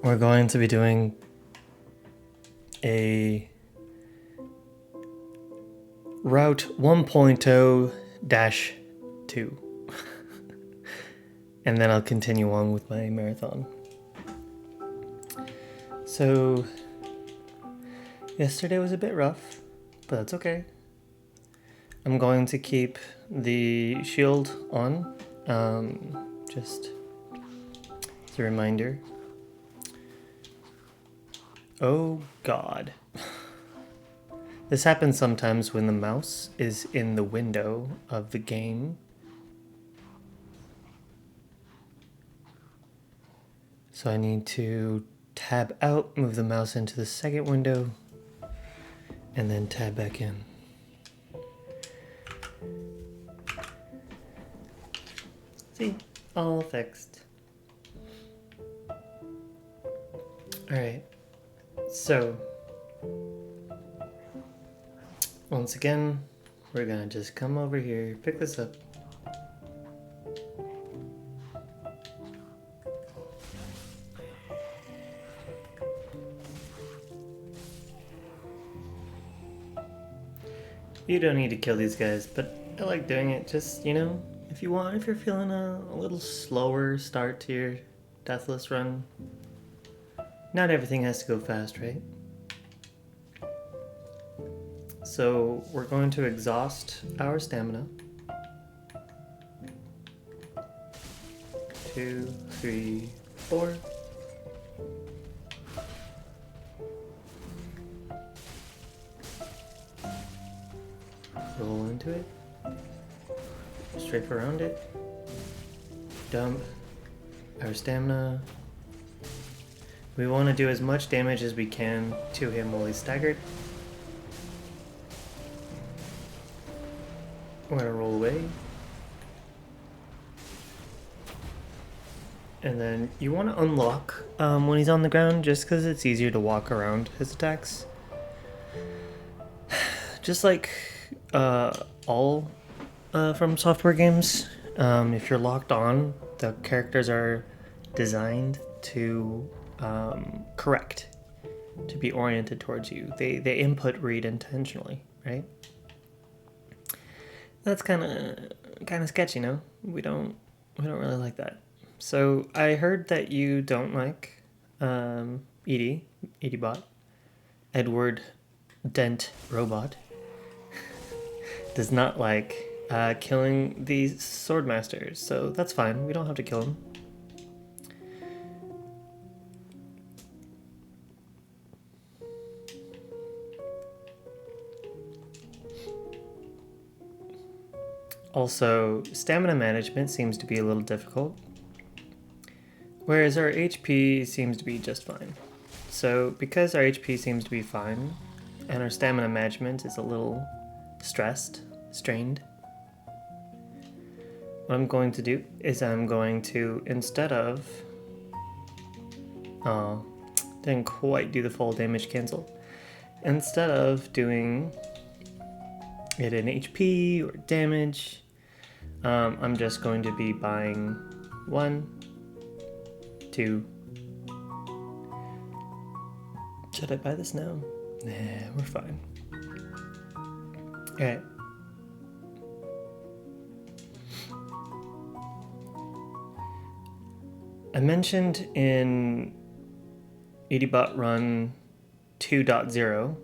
we're going to be doing a Route 1.0-2. And then I'll continue on with my marathon. So, yesterday was a bit rough, but that's okay. I'm going to keep the shield on, just as a reminder. Oh God. This happens sometimes when the mouse is in the window of the game. So I need to tab out, move the mouse into the second window, and then tab back in. See, all fixed. Alright, so once again, we're gonna just come over here, pick this up. You don't need to kill these guys, but I like doing it just, if you're feeling a little slower start to your deathless run. Not everything has to go fast, right? So we're going to exhaust our stamina. 2, 3, 4. Roll into it. Strafe around it. Dump our stamina. We want to do as much damage as we can to him while he's staggered. We're going to roll away. And then you want to unlock when he's on the ground, just because it's easier to walk around his attacks. Just like all from software games, if you're locked on, the characters are designed to correct, to be oriented towards you. They input read intentionally, right? That's kind of sketchy, no? We don't really like that. So I heard that you don't like Edibot, Edward Dent Robot, does not like killing these swordmasters, so that's fine. We don't have to kill him. Also, stamina management seems to be a little difficult, whereas our HP seems to be just fine. So because our HP seems to be fine, and our stamina management is a little strained, what I'm going to do is I'm going to, instead of... Oh, didn't quite do the full damage cancel. Instead of doing it in HP or damage, I'm just going to be buying 1, 2. Should I buy this now? Nah, we're fine. Alright. I mentioned in Edibot Run 2.0.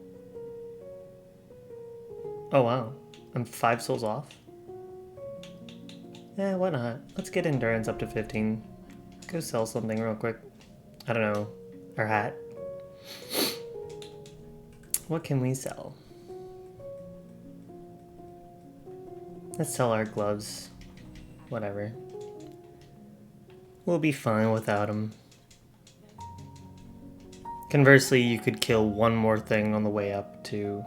Oh wow, I'm 5 souls off. Yeah, why not? Let's get endurance up to 15. Go sell something real quick. I don't know, our hat. What can we sell? Let's sell our gloves. Whatever. We'll be fine without them. Conversely, you could kill one more thing on the way up to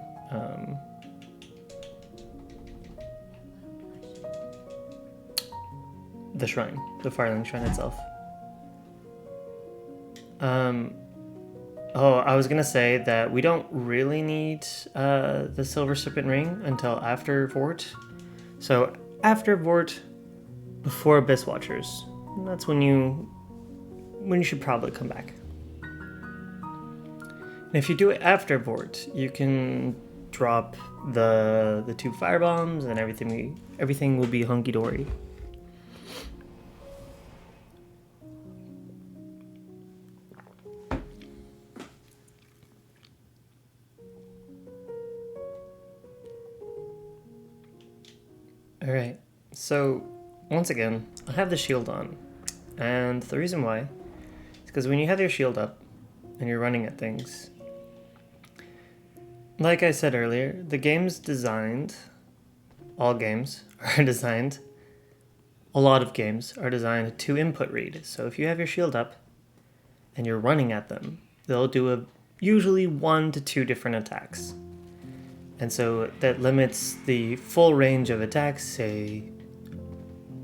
the shrine, the Firelink Shrine itself. Oh, I was gonna say that we don't really need the Silver Serpent Ring until after Vort. So after Vort, before Abyss Watchers, that's when you should probably come back. If you do it afterwards, you can drop the 2 firebombs and everything will be hunky dory. Alright, so once again, I have the shield on, and the reason why is because when you have your shield up and you're running at things, like I said earlier, all games are designed, a lot of games are designed to input read. So if you have your shield up and you're running at them, they'll do usually 1 to 2 different attacks. And so that limits the full range of attacks, say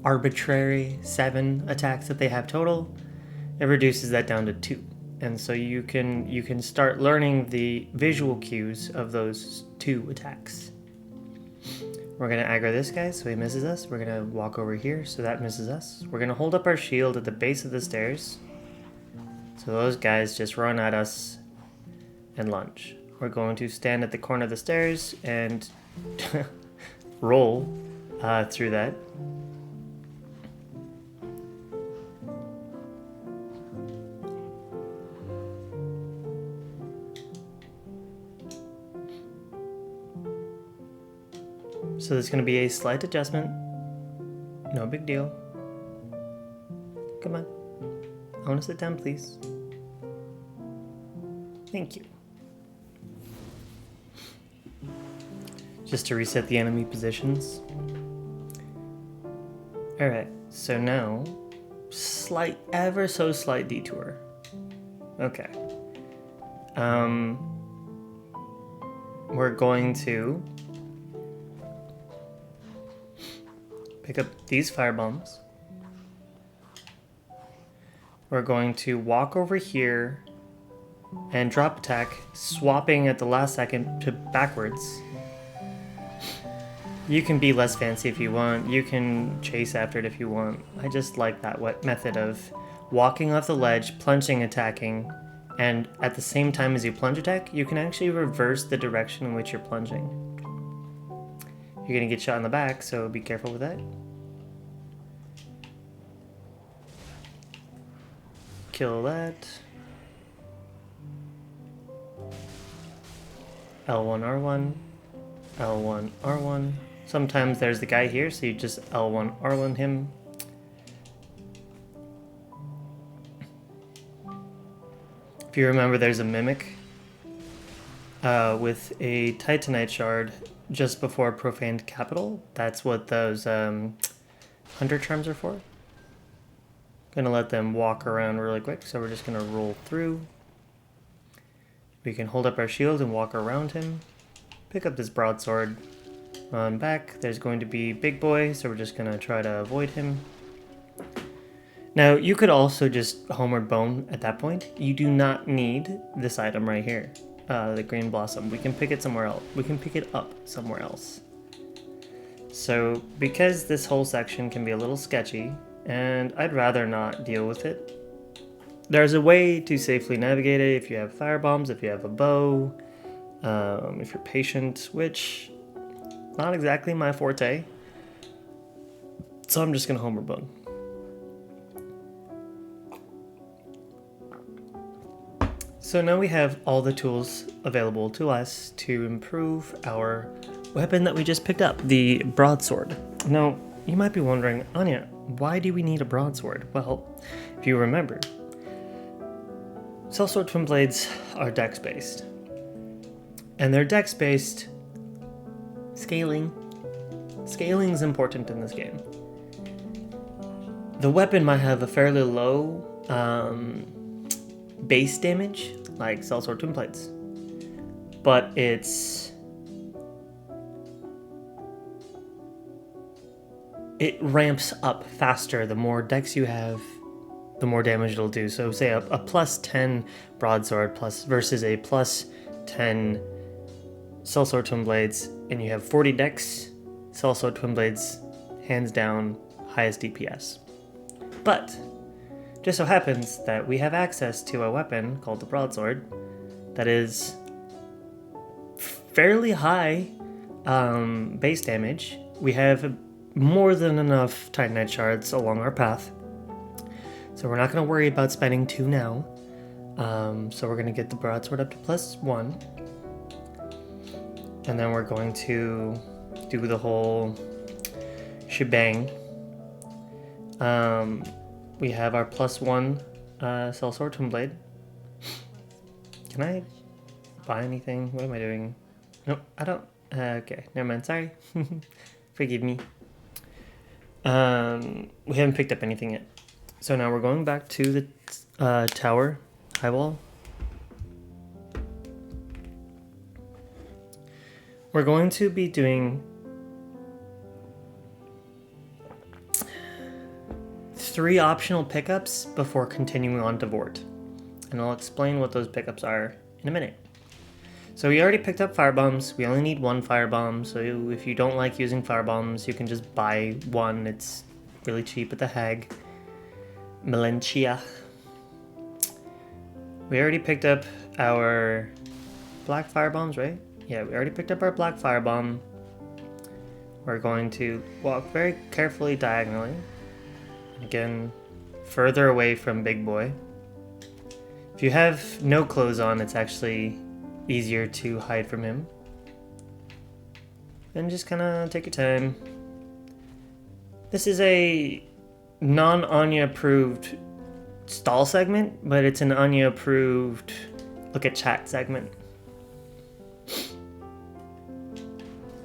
arbitrary 7 attacks that they have total. It reduces that down to 2. And so you can start learning the visual cues of those 2 attacks. We're going to aggro this guy so he misses us. We're going to walk over here so that misses us. We're going to hold up our shield at the base of the stairs, so those guys just run at us and lunge. We're going to stand at the corner of the stairs and roll through that. So there's going to be a slight adjustment. No big deal. Come on. I want to sit down, please. Thank you. Just to reset the enemy positions. Alright, so now, ever so slight detour. Okay. We're going to pick up these firebombs. We're going to walk over here and drop attack, swapping at the last second to backwards. You can be less fancy if you want. You can chase after it if you want. I just like that method of walking off the ledge, plunging, attacking, and at the same time as you plunge attack, you can actually reverse the direction in which you're plunging. You're going to get shot in the back, so be careful with that. Kill that. L1, R1. L1, R1. Sometimes there's the guy here, so you just L1, R1 him. If you remember, there's a mimic with a Titanite shard just before Profaned Capital. That's what those Hunter Charms are for. Gonna let them walk around really quick, so we're just gonna roll through. We can hold up our shield and walk around him. Pick up this broadsword. On back, there's going to be Big Boy, so we're just gonna try to avoid him. Now, you could also just Homeward Bone at that point. You do not need this item right here, the Green Blossom. We can pick it somewhere else. We can pick it up somewhere else. So, because this whole section can be a little sketchy, and I'd rather not deal with it, there's a way to safely navigate it if you have firebombs, if you have a bow, if you're patient, which not exactly my forte. So I'm just gonna Homeward Bone. So now we have all the tools available to us to improve our weapon that we just picked up, the broadsword. Now, you might be wondering, Anya, why do we need a broadsword? Well, if you remember, Sellsword Twin Blades are dex-based. And they're dex-based scaling. Scaling is important in this game. The weapon might have a fairly low base damage, like Sellsword Twin Blades, but it ramps up faster. The more dex you have, the more damage it'll do. So say a plus 10 broadsword versus a plus 10 Sellsword Twin Blades, and you have 40 dex, Sellsword Twin Blades, hands down, highest DPS. But just so happens that we have access to a weapon called the broadsword that is fairly high base damage. We have more than enough Titanite shards along our path, so we're not going to worry about spending 2 now. So we're going to get the broadsword up to +1, and then we're going to do the whole shebang. We have our +1 sellsword twin blade. Can I buy anything? What am I doing? Nope, I don't. Okay, never mind. Sorry. Forgive me. We haven't picked up anything yet. So now we're going back to the tower, high wall. We're going to be doing 3 optional pickups before continuing on to Vort. And I'll explain what those pickups are in a minute. So we already picked up firebombs. We only need 1 firebomb, so if you don't like using firebombs, you can just buy 1. It's really cheap at the Hag. Melentia. We already picked up our black firebombs, right? Yeah, we already picked up our black firebomb. We're going to walk very carefully diagonally. Again, further away from Big Boy. If you have no clothes on, it's actually easier to hide from him. And just kind of take your time. This is a non-Anya approved stall segment, but it's an Anya approved look at chat segment.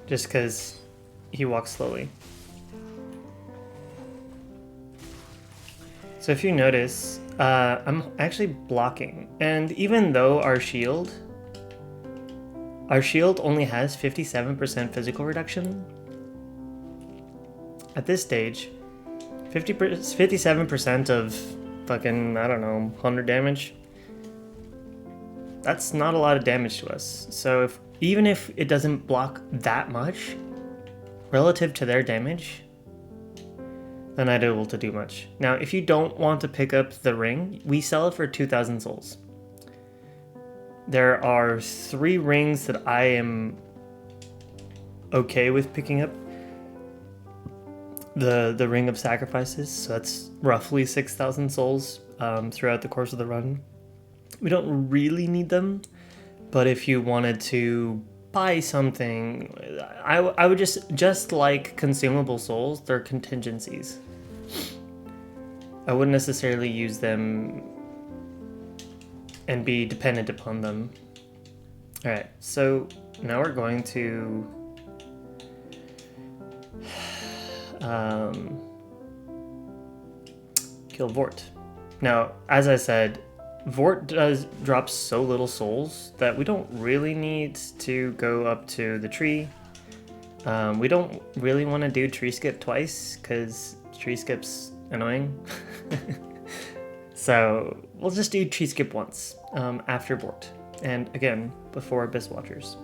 Just because he walks slowly. So if you notice, I'm actually blocking. And even though our shield only has 57% physical reduction, at this stage, 57% of fucking, I don't know, 100 damage, that's not a lot of damage to us. So even if it doesn't block that much relative to their damage, then I'd be able to do much. Now, if you don't want to pick up the ring, we sell it for 2,000 souls. There are 3 rings that I am okay with picking up. The Ring of Sacrifices, so that's roughly 6,000 souls throughout the course of the run. We don't really need them, but if you wanted to buy something, I would just like consumable souls, they're contingencies. I wouldn't necessarily use them and be dependent upon them. Alright, so now we're going to kill Vort. Now, as I said, Vort does drop so little souls that we don't really need to go up to the tree. We don't really want to do tree skip twice because tree skip's annoying. So we'll just do tree skip once after Vort, and again before Abyss Watchers.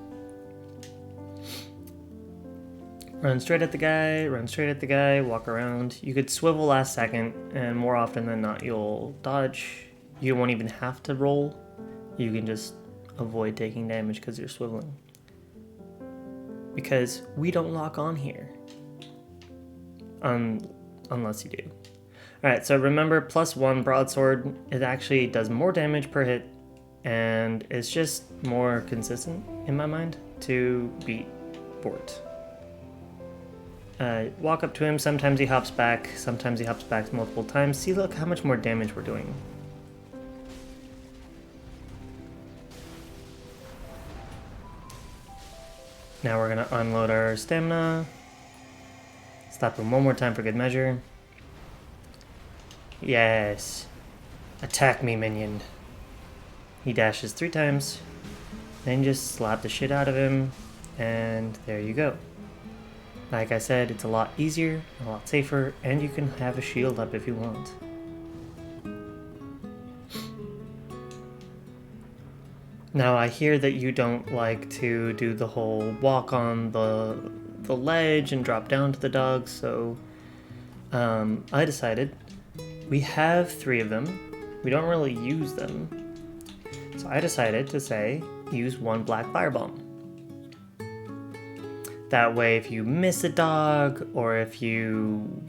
Run straight at the guy, walk around. You could swivel last second, and more often than not you'll dodge. You won't even have to roll. You can just avoid taking damage because you're swiveling. Because we don't lock on here. Unless you do. Alright, so remember, +1 broadsword, it actually does more damage per hit, and it's just more consistent, in my mind, to beat Vort. Walk up to him, sometimes he hops back multiple times. See, look how much more damage we're doing. Now we're gonna unload our stamina. Slap him one more time for good measure. Yes. Attack me, minion. He dashes 3 times. Then just slap the shit out of him. And there you go. Like I said, it's a lot easier, a lot safer, and you can have a shield up if you want. Now I hear that you don't like to do the whole walk on the ledge and drop down to the dogs, so I decided we have 3 of them. We don't really use them. So I decided to say, use 1 black firebomb. That way, if you miss a dog, or if you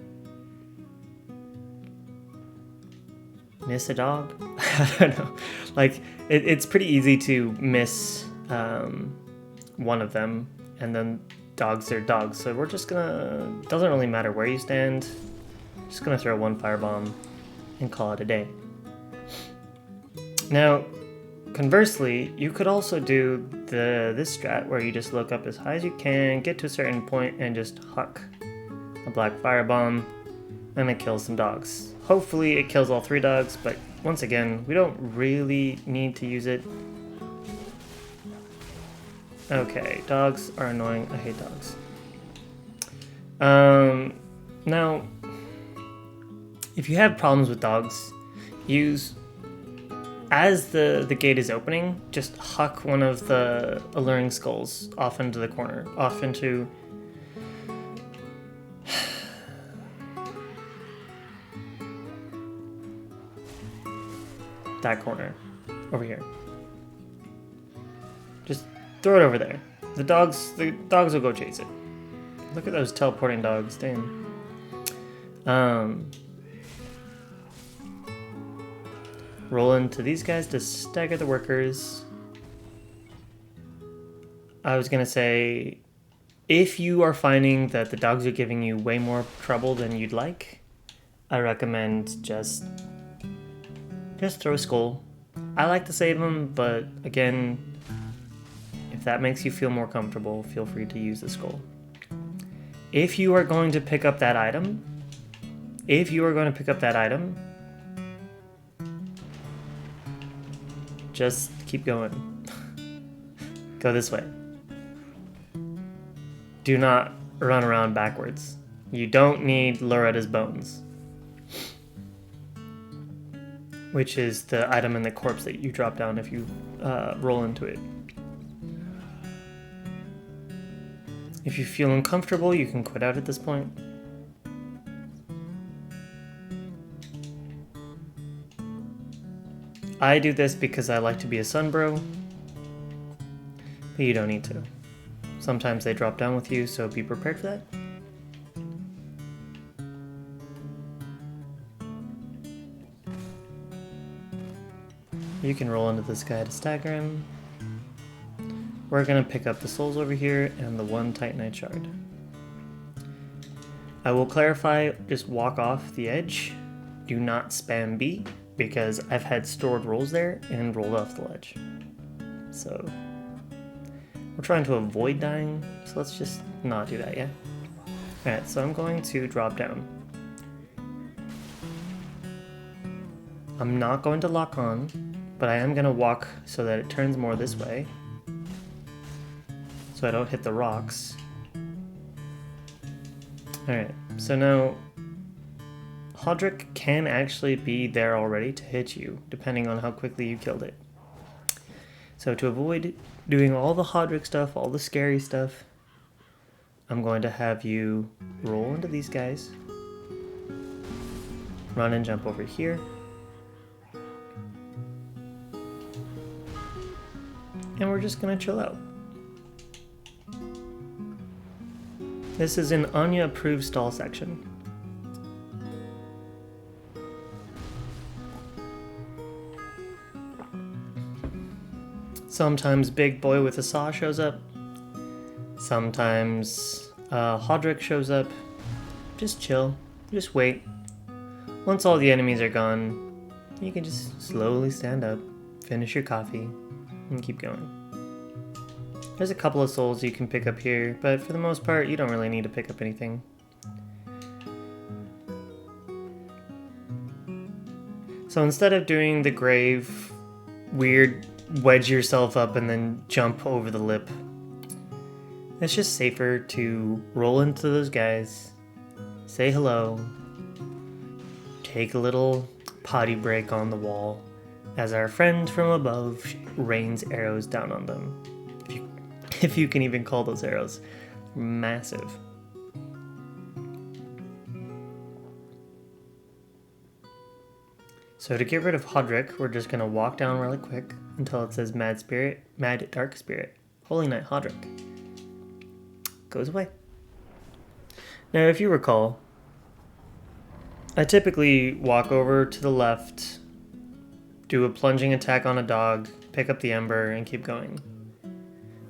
miss a dog, I don't know. Like, it's pretty easy to miss one of them, and then dogs are dogs. So we're just gonna, doesn't really matter where you stand, just gonna throw 1 firebomb and call it a day. Now, conversely, you could also do this strat where you just look up as high as you can, get to a certain point, and just huck a black firebomb, and it kills some dogs. Hopefully it kills all 3 dogs, but once again, we don't really need to use it. Okay, dogs are annoying. I hate dogs. Now, if you have problems with dogs, use, as the gate is opening, just huck one of the alluring skulls off into the corner, off into that corner over here. Just throw it over there. The dogs will go chase it. Look at those teleporting dogs, damn. Roll into these guys to stagger the workers. I was gonna say, if you are finding that the dogs are giving you way more trouble than you'd like, I recommend just throw a skull. I like to save them, but again, if that makes you feel more comfortable, feel free to use the skull. If you are going to pick up that item, just keep going. Go this way. Do not run around backwards. You don't need Loretta's bones, which is the item in the corpse that you drop down if you roll into it. If you feel uncomfortable, you can quit out at this point. I do this because I like to be a sunbro, but you don't need to. Sometimes they drop down with you, so be prepared for that. You can roll into this guy to stagger him. We're gonna pick up the souls over here and the 1 Titanite shard. I will clarify, just walk off the edge. Do not spam B, because I've had stored rolls there and rolled off the ledge. So we're trying to avoid dying, so let's just not do that, yeah? Alright, so I'm going to drop down. I'm not going to lock on, but I am going to walk so that it turns more this way, so I don't hit the rocks. Alright, so now Aldritch can actually be there already to hit you, depending on how quickly you killed it. So to avoid doing all the Aldritch stuff, all the scary stuff, I'm going to have you roll into these guys, run and jump over here, and we're just gonna chill out. This is an Anya approved stall section. Sometimes Big Boy with a saw shows up. Sometimes Aldritch shows up. Just chill. Just wait. Once all the enemies are gone, you can just slowly stand up, finish your coffee, and keep going. There's a couple of souls you can pick up here, but for the most part, you don't really need to pick up anything. So instead of doing the grave, weird wedge yourself up and then jump over the lip, it's just safer to roll into those guys, say hello, take a little potty break on the wall as our friend from above rains arrows down on them. If you can even call those arrows. Massive. So to get rid of Hodrick, we're just gonna walk down really quick until it says Mad Dark Spirit. Holy Knight Hodrick. Goes away. Now if you recall, I typically walk over to the left, do a plunging attack on a dog, pick up the ember, and keep going.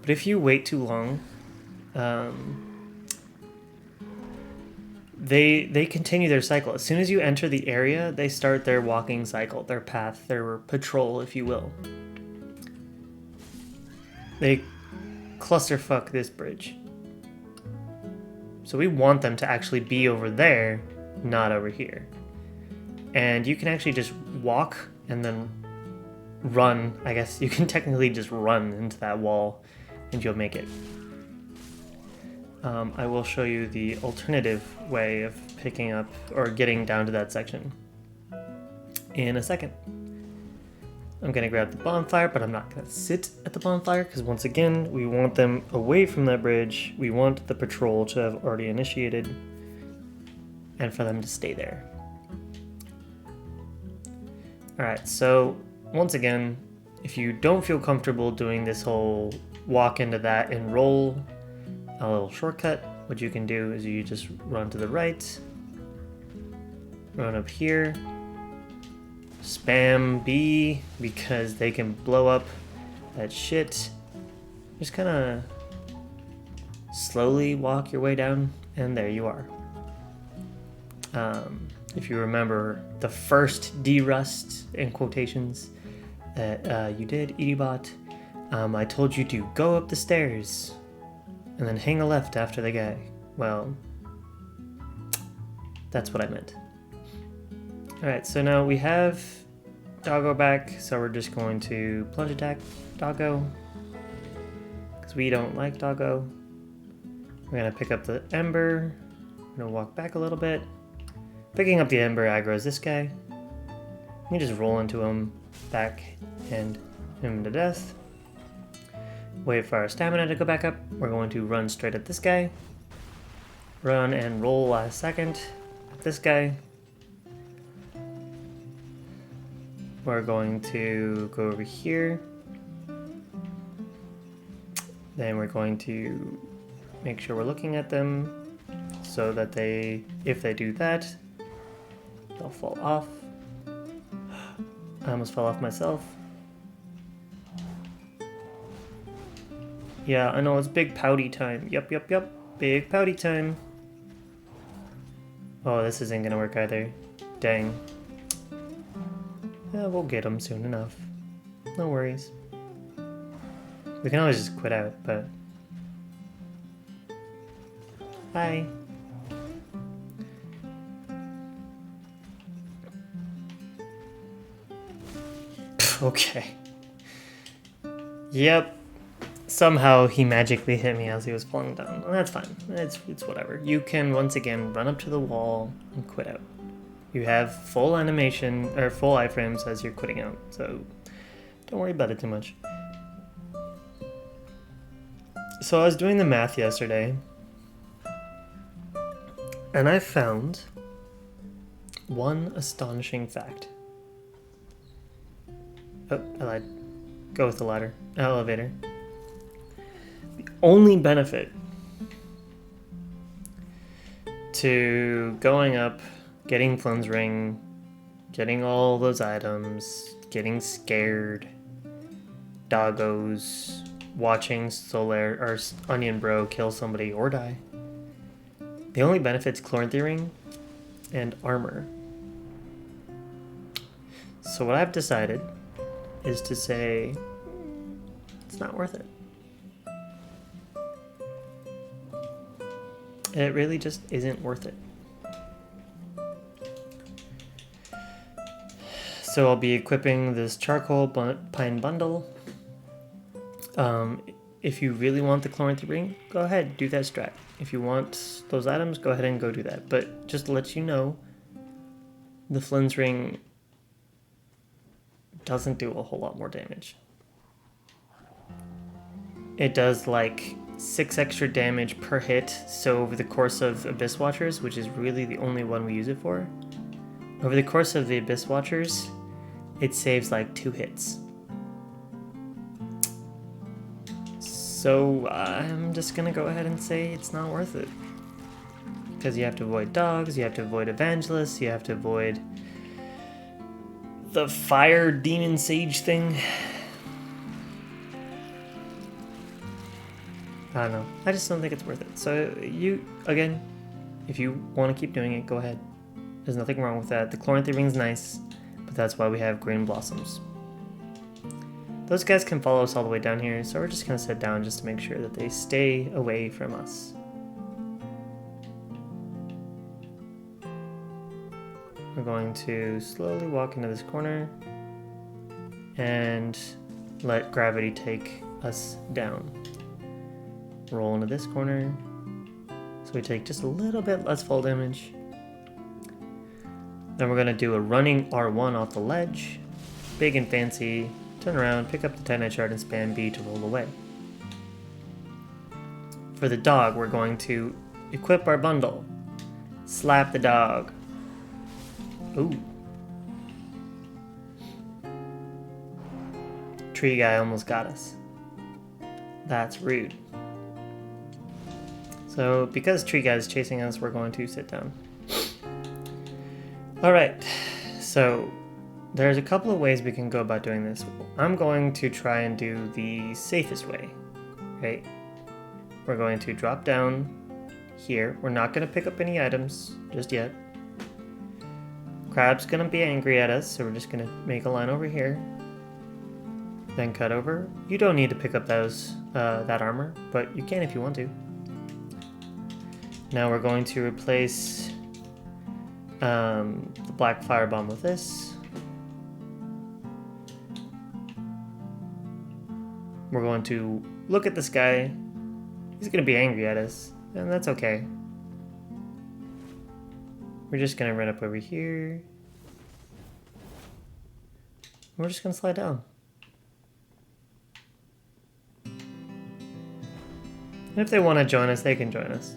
But if you wait too long, they continue their cycle. As soon as you enter the area, they start their walking cycle, their path, their patrol, if you will. They clusterfuck this bridge. So we want them to actually be over there, not over here. And you can actually just walk and then run. I guess you can technically just run into that wall and you'll make it. I will show you the alternative way of picking up or getting down to that section in a second. I'm gonna grab the bonfire, but I'm not gonna sit at the bonfire because once again, we want them away from that bridge. We want the patrol to have already initiated and for them to stay there. All right, so once again, if you don't feel comfortable doing this whole walk into that and roll, a little shortcut, what you can do is you just run to the right, run up here, spam B because they can blow up that shit. Just kind of slowly walk your way down, and there you are. If you remember the first derust in quotations that you did, Edibot, I told you to go up the stairs and then hang a left after the guy. Well, that's what I meant. Alright, so now we have Doggo back, so we're just going to plunge attack Doggo, because we don't like Doggo. We're going to pick up the Ember, we're going to walk back a little bit. Picking up the Ember aggro's this guy. We just roll into him, back, and him to death. Wait for our stamina to go back up. We're going to run straight at this guy. Run and roll last second at this guy. We're going to go over here. Then we're going to make sure we're looking at them so that if they do that, they'll fall off. I almost fell off myself. Yeah, I know, it's big pouty time. Yup. Big pouty time. Oh, this isn't gonna work either. Dang. Yeah, we'll get them soon enough. No worries. We can always just quit out, but... Hi. Okay. Yep. Somehow he magically hit me as he was falling down. Well, that's fine. It's whatever. You can once again run up to the wall and quit out. You have full animation or full iframes as you're quitting out, so don't worry about it too much. So I was doing the math yesterday, and I found one astonishing fact. Oh, I lied. Go with the ladder. Elevator. The only benefit to going up, getting Flynn's ring, getting all those items, getting scared, doggos, watching Solar or Onion Bro kill somebody or die. The only benefit's Chloranthy ring and armor. So what I've decided is to say it's not worth it. It really just isn't worth it. So I'll be equipping this charcoal pine bundle. If you really want the Chloranthy ring, go ahead, do that strat. If you want those items, go ahead and go do that. But just to let you know, the Flynn's ring doesn't do a whole lot more damage. It does like 6 extra damage per hit, so over the course of Abyss Watchers, which is really the only one we use it for, over the course of the Abyss Watchers, it saves like 2 hits. So I'm just gonna go ahead and say it's not worth it. Because you have to avoid dogs, you have to avoid evangelists, you have to avoid the fire demon sage thing. I don't know. I just don't think it's worth it. So you, again, if you want to keep doing it, go ahead. There's nothing wrong with that. The Chloranthy ring's nice, but that's why we have green blossoms. Those guys can follow us all the way down here, so we're just going to sit down just to make sure that they stay away from us. We're going to slowly walk into this corner and let gravity take us down. Roll into this corner, so we take just a little bit less fall damage. Then we're going to do a running R1 off the ledge, big and fancy, turn around, pick up the Titanite shard and spam B to roll away. For the dog, we're going to equip our bundle, slap the dog. Ooh. Tree guy almost got us. That's rude. So because Tree Guy is chasing us, we're going to sit down. Alright, so there's a couple of ways we can go about doing this. I'm going to try and do the safest way, right? We're going to drop down here. We're not going to pick up any items just yet. Crab's going to be angry at us, so we're just going to make a line over here. Then cut over. You don't need to pick up those that armor, but you can if you want to. Now we're going to replace the black firebomb with this. We're going to look at this guy. He's going to be angry at us, and that's okay. We're just going to run up over here. We're just going to slide down. And if they want to join us, they can join us.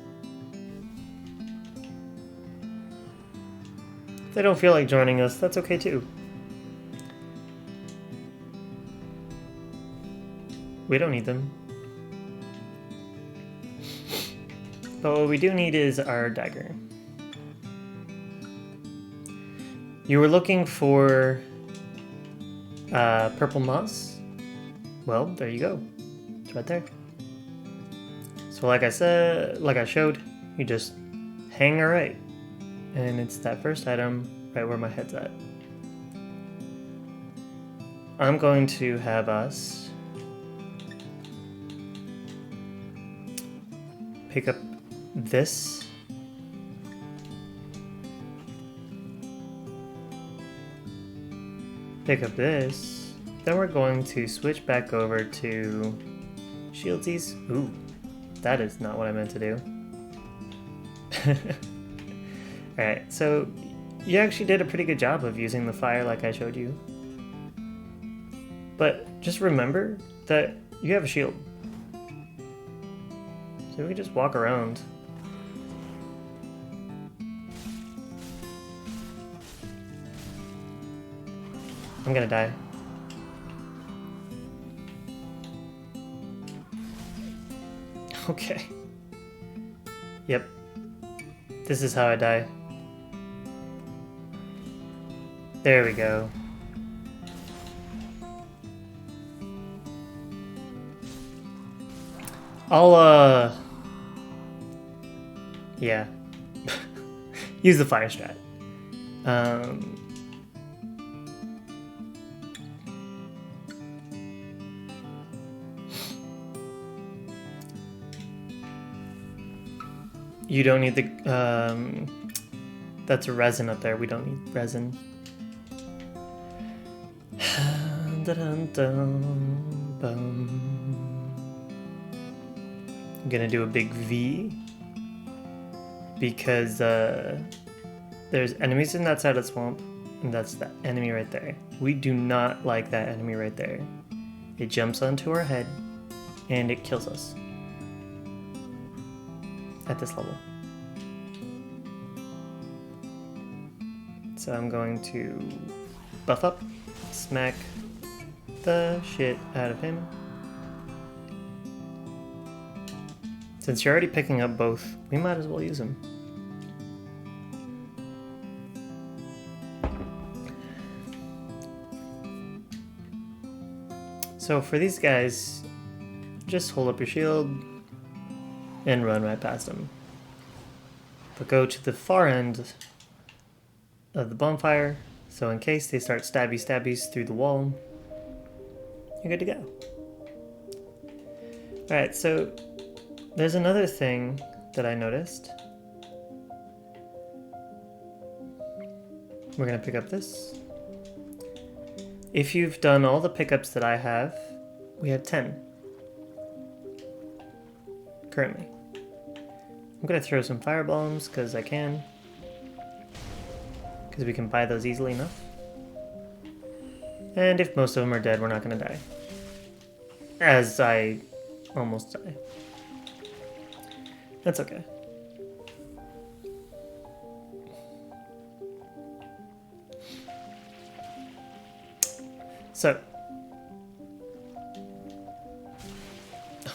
If they don't feel like joining us, that's okay too. We don't need them. But what we do need is our dagger. You were looking for purple moss? Well, there you go. It's right there. So like I said, like I showed, you just hang a right. And it's that first item right where my head's at. I'm going to have us pick up this. Pick up this. Then we're going to switch back over to Shieldsies. Ooh, that is not what I meant to do. Alright, so you actually did a pretty good job of using the fire like I showed you. But just remember that you have a shield. So we can just walk around. I'm gonna die. Okay. Yep. This is how I die. There we go. Yeah. Use the fire strat. You don't need the, that's a resin up there. We don't need resin. I'm gonna do a big V because there's enemies in that side of the swamp, and that's the enemy right there. We do not like that enemy right there. It jumps onto our head and it kills us at this level. So I'm going to buff up smack the shit out of him. Since you're already picking up both, we might as well use them. So for these guys, just hold up your shield and run right past them. But go to the far end of the bonfire, so in case they start stabbies through the wall, you're good to go. Alright, so there's another thing that I noticed. We're going to pick up this. If you've done all the pickups that I have, we have 10. Currently. I'm going to throw some fire bombs because I can. Because we can buy those easily enough. And if most of them are dead, we're not going to die. As I almost die. That's okay. So.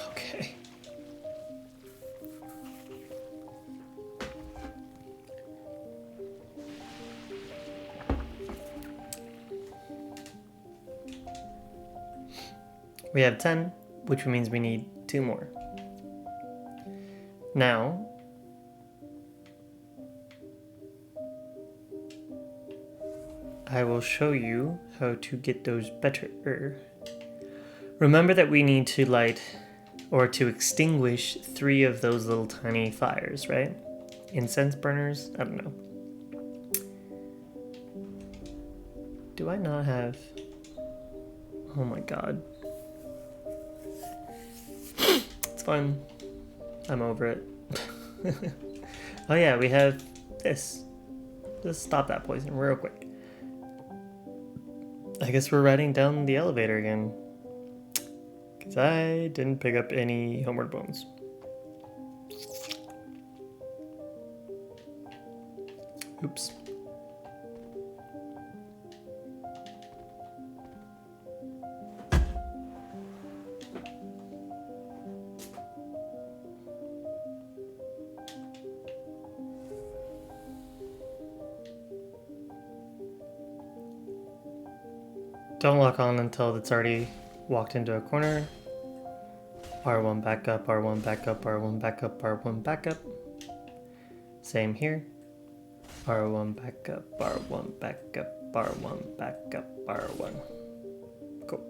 Okay. We have 10, which means we need 2 more. Now, I will show you how to get those better. Remember that we need to light or to extinguish 3 of those little tiny fires, right? Incense burners? I don't know. Do I not have... Oh my god. It's fine. I'm over it. Oh yeah, we have this. Just stop that poison real quick. I guess we're riding down the elevator again. Because I didn't pick up any homeward bones. Oops. Don't lock on until it's already walked into a corner. R1 back up, R1 back up, R1 back up, R1 back up. Same here. R1 back up, R1 back up, R1 back up, R1. Cool.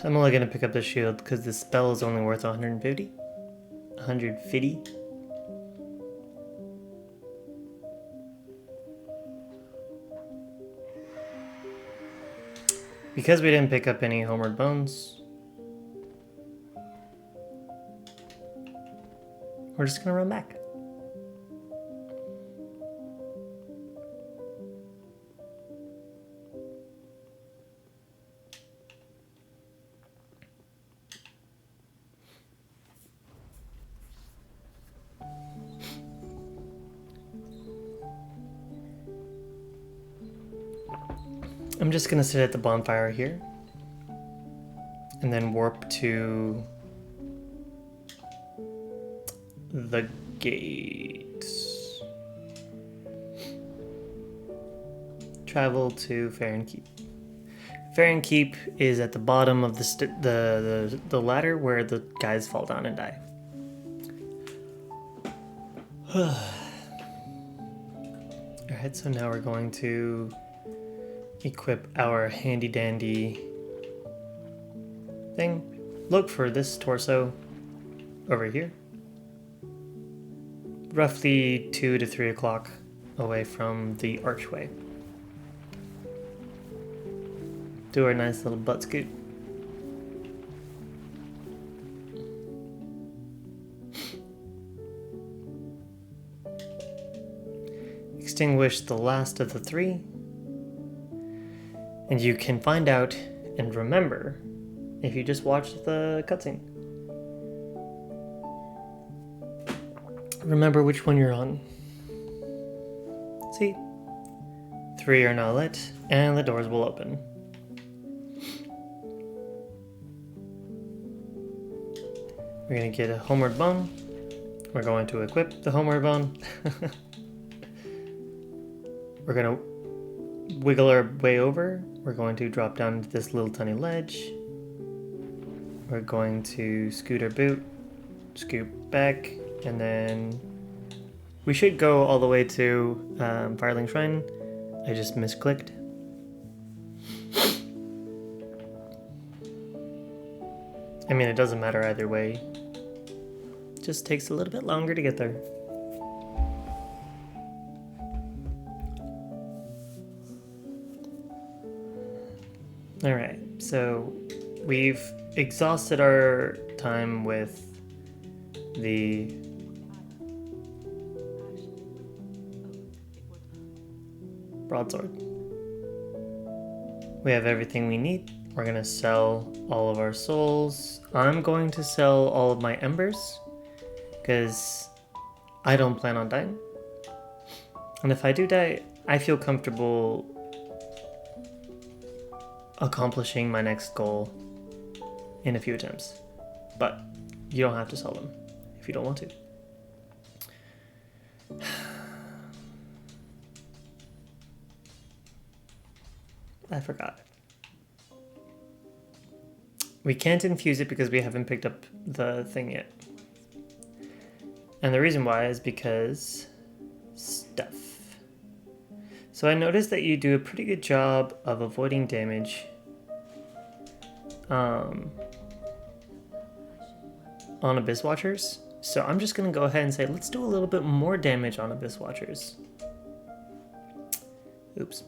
I'm only going to pick up the shield because the spell is only worth 150. 150. Because we didn't pick up any homeward bones, we're just gonna run back. I'm just gonna sit at the bonfire here and then warp to the gate. Travel to Farron Keep. Farron Keep is at the bottom of the ladder where the guys fall down and die. Alright, so now we're going to equip our handy dandy thing. Look for this torso over here. Roughly 2 to 3 o'clock away from the archway. Do our nice little butt scoot. Extinguish the last of the 3. And you can find out and remember if you just watch the cutscene. Remember which one you're on. See? 3 are now lit, and the doors will open. We're going to get a homeward bone. We're going to equip the homeward bone. We're going to wiggle our way over. We're going to drop down into this little tiny ledge. We're going to scoot our boot, scoot back, and then we should go all the way to Firelink Shrine. I just misclicked. I mean, it doesn't matter either way. It just takes a little bit longer to get there. Alright, so we've exhausted our time with the broadsword. We have everything we need. We're gonna sell all of our souls. I'm going to sell all of my embers because I don't plan on dying. And if I do die, I feel comfortable accomplishing my next goal in a few attempts. But you don't have to sell them if you don't want to. I forgot. We can't infuse it because we haven't picked up the thing yet. And the reason why is because stuff. So I noticed that you do a pretty good job of avoiding damage on Abyss Watchers. So I'm just going to go ahead and say, let's do a little bit more damage on Abyss Watchers. Oops.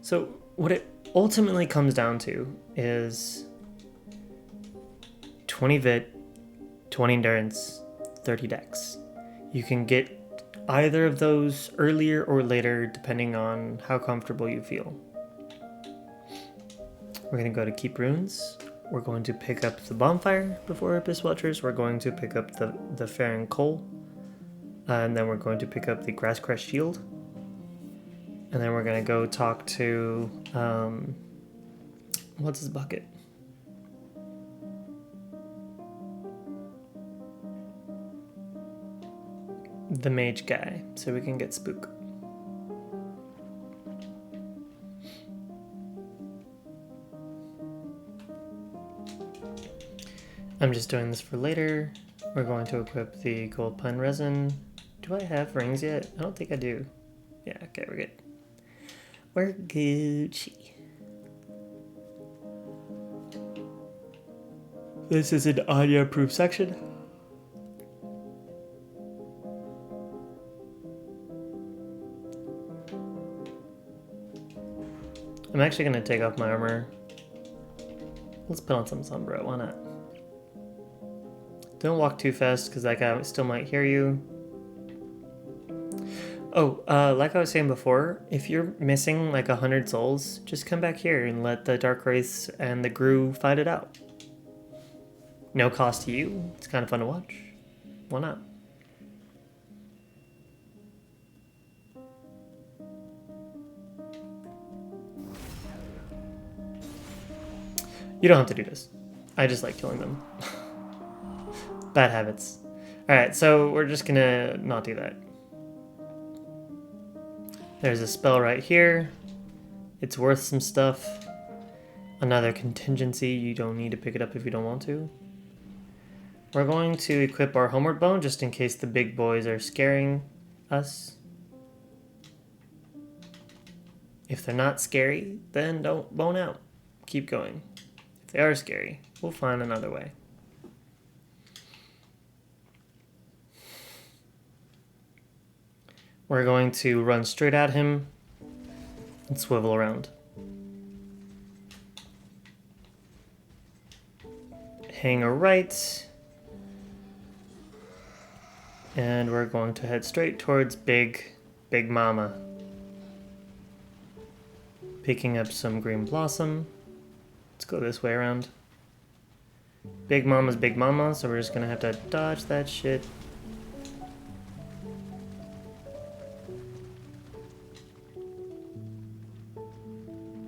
So what it ultimately comes down to is 20 vit, 20 endurance, 30 dex. You can get either of those earlier or later depending on how comfortable you feel. We're going to go to Keep Runes. We're going to pick up the Bonfire before Abyss Watchers. We're going to pick up the Farron Coal. And then we're going to pick up the Grass Crest Shield. And then we're going to go talk to, what's his bucket? The mage guy, so we can get Spook. I'm just doing this for later. We're going to equip the gold pine resin. Do I have rings yet? I don't think I do. Yeah, okay, we're good. We're Gucci. This is an audio-proof section. I'm actually going to take off my armor. Let's put on some Sombra, why not? Don't walk too fast because that guy still might hear you. Oh, like I was saying before, if you're missing like 100 souls, just come back here and let the Dark Wraiths and the Gru fight it out. No cost to you. It's kind of fun to watch. Why not? You don't have to do this. I just like killing them. Bad habits. Alright, so we're just gonna not do that. There's a spell right here. It's worth some stuff. Another contingency. You don't need to pick it up if you don't want to. We're going to equip our Homeward Bone just in case the big boys are scaring us. If they're not scary, then don't bone out. Keep going. If they are scary, we'll find another way. We're going to run straight at him and swivel around. Hang a right. And we're going to head straight towards Big Mama. Picking up some green blossom. Let's go this way around. Big Mama's Big Mama, so we're just gonna have to dodge that shit.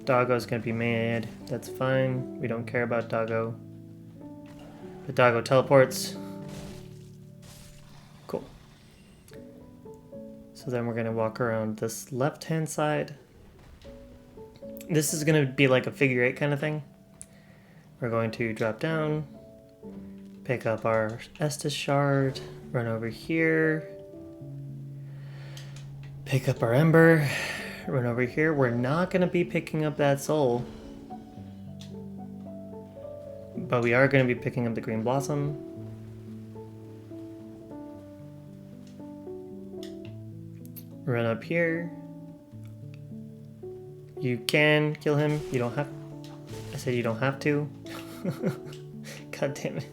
Doggo's gonna be mad. That's fine. We don't care about Doggo. The Doggo teleports. Cool. So then we're gonna walk around this left-hand side. This is gonna be like a figure 8 kind of thing. We're going to drop down, pick up our Estus shard, run over here, pick up our Ember, run over here. We're not gonna be picking up that soul, but we are gonna be picking up the Green Blossom. Run up here. You can kill him. You don't have. I said you don't have to. God damn it.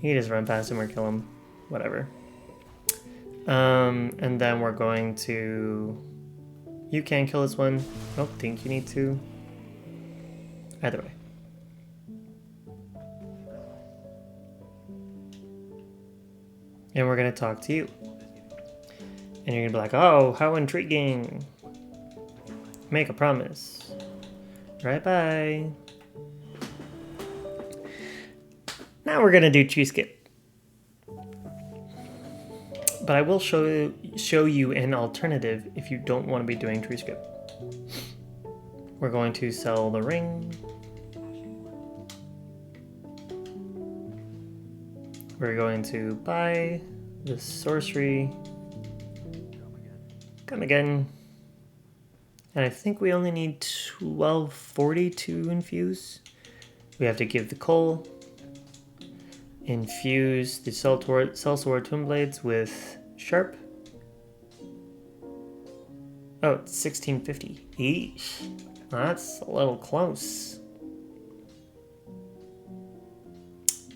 You can just run past him or kill him. Whatever. And then we're going to... You can kill this one. I don't think you need to. Either way. And we're going to talk to you. And you're going to be like, oh, how intriguing. Make a promise. Right, bye. Now we're going to do tree skip. But I will show you an alternative if you don't want to be doing tree skip. We're going to sell the ring. We're going to buy the sorcery. Come again. And I think we only need 1240 to infuse. We have to give the coal. Infuse the Sellsword Twin Blades with Sharp. Oh, it's 1650. Eesh. That's a little close.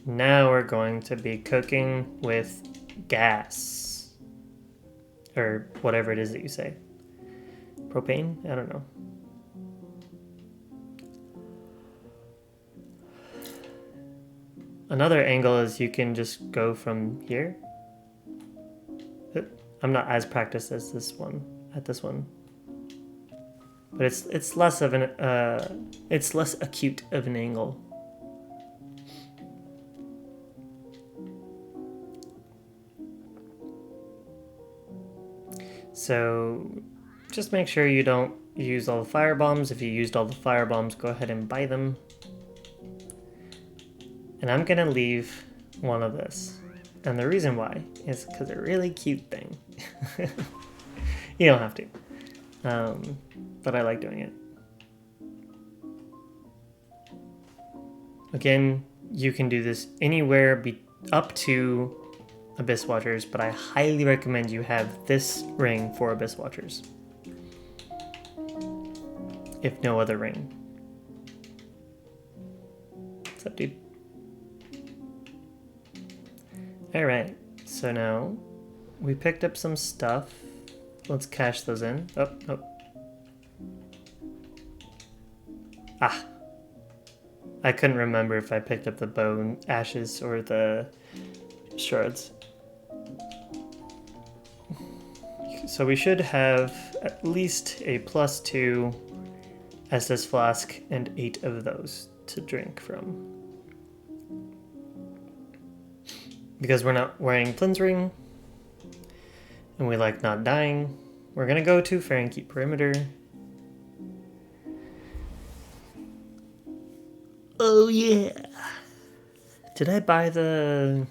Now we're going to be cooking with gas. Or whatever it is that you say. Propane? I don't know. Another angle is you can just go from here. I'm not as practiced as this one, but it's less of an it's less acute of an angle. So just make sure you don't use all the fire bombs. If you used all the fire bombs, go ahead and buy them. And I'm gonna leave one of this. And the reason why is because a really cute thing. You don't have to. But I like doing it. Again, you can do this anywhere up to Abyss Watchers, but I highly recommend you have this ring for Abyss Watchers. If no other ring. What's up, dude? Alright, so now we picked up some stuff. Let's cash those in. Oh, oh. Ah. I couldn't remember if I picked up the bone ashes or the shards. So we should have at least a +2 Estus flask and 8 of those to drink from. Because we're not wearing Flynn's ring, and we like not dying, we're gonna go to Fahrenkeep Perimeter. Oh yeah! Did I buy the...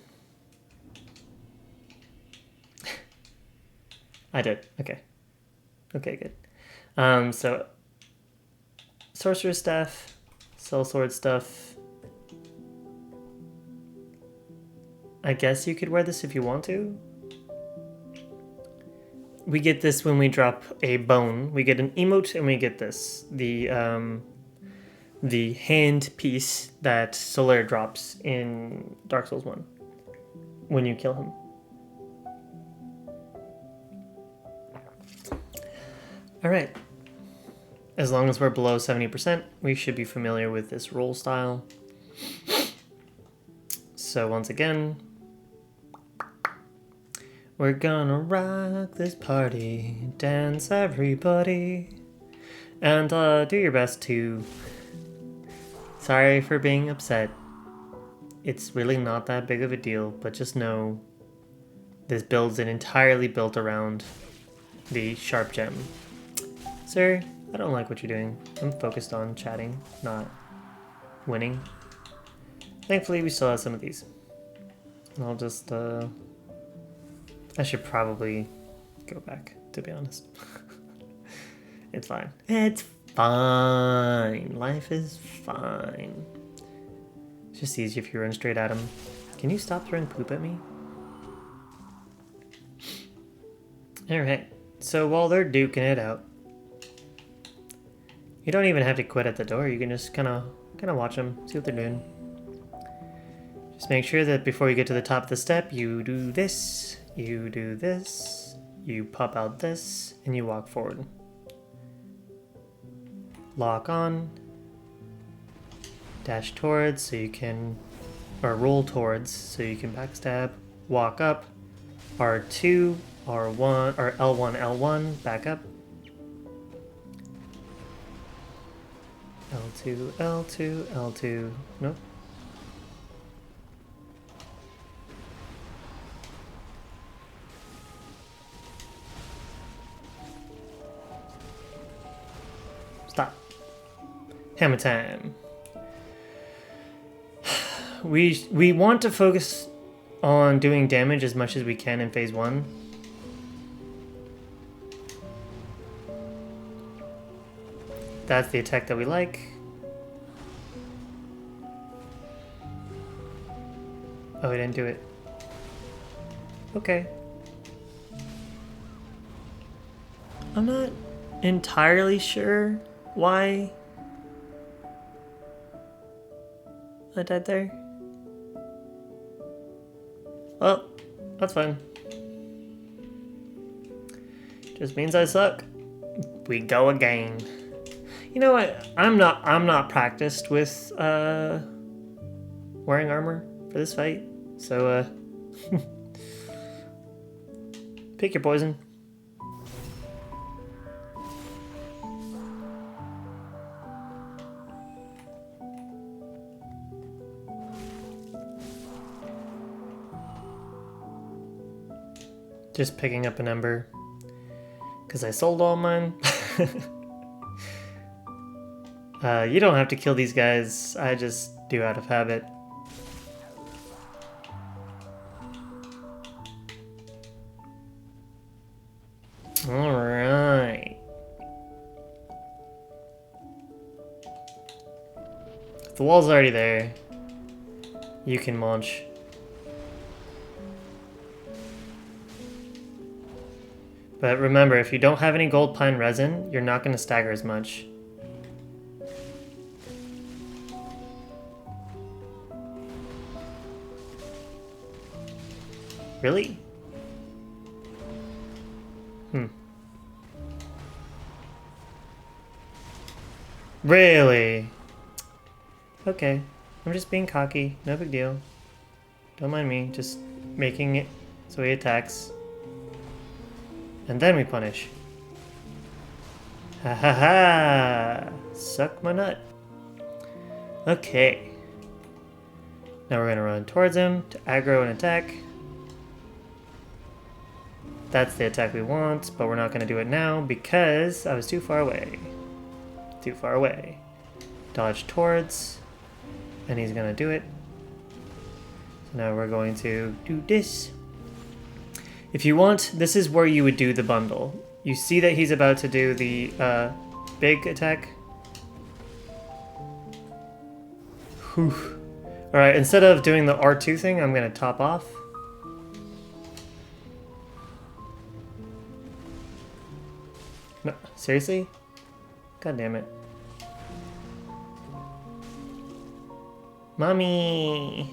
I did, okay. Okay, good. So, Sorcerer's Staff, Sellsword stuff. I guess you could wear this if you want to. We get this when we drop a bone. We get an emote and we get this. The hand piece that Solaire drops in Dark Souls 1 when you kill him. Alright. As long as we're below 70%, we should be familiar with this roll style. So once again, we're gonna rock this party, dance everybody. And do your best to... Sorry for being upset. It's really not that big of a deal, but just know this build's entirely built around the sharp gem. Sir, I don't like what you're doing. I'm focused on chatting, not winning. Thankfully, we still have some of these. And I'll just, I should probably go back, to be honest. It's fine. It's fine. Life is fine. It's just easy if you run straight at him. Can you stop throwing poop at me? Alright, so while they're duking it out, you don't even have to quit at the door. You can just kind of watch them, see what they're doing. Just make sure that before you get to the top of the step, you do this, you do this, you pop out this, and you walk forward. Lock on, dash towards so you can, or roll towards so you can backstab, walk up, R2, R1, or L1, L1, back up. L2, L2, L2, nope. Stop. Hammer time. We want to focus on doing damage as much as we can in phase 1. That's the attack that we like. Oh, we didn't do it. Okay. I'm not entirely sure why I died there. Well, that's fine. Just means I suck. We go again. You know what? I'm not practiced with wearing armor for this fight. So pick your poison. Just picking up an ember because I sold all mine. You don't have to kill these guys. I just do out of habit. Alright. If the wall's already there, you can launch. But remember, if you don't have any gold pine resin, you're not going to stagger as much. Really? Really? Okay. I'm just being cocky. No big deal. Don't mind me. Just making it so he attacks. And then we punish. Ha ha ha! Suck my nut. Okay. Now we're gonna run towards him to aggro and attack. That's the attack we want, but we're not gonna do it now because I was too far away. Too far away. Dodge towards, and he's gonna do it. So now we're going to do this. If you want, this is where you would do the bundle. You see that he's about to do the big attack. Whew. Alright, instead of doing the R2 thing, I'm gonna top off. No, seriously? God damn it. Mommy!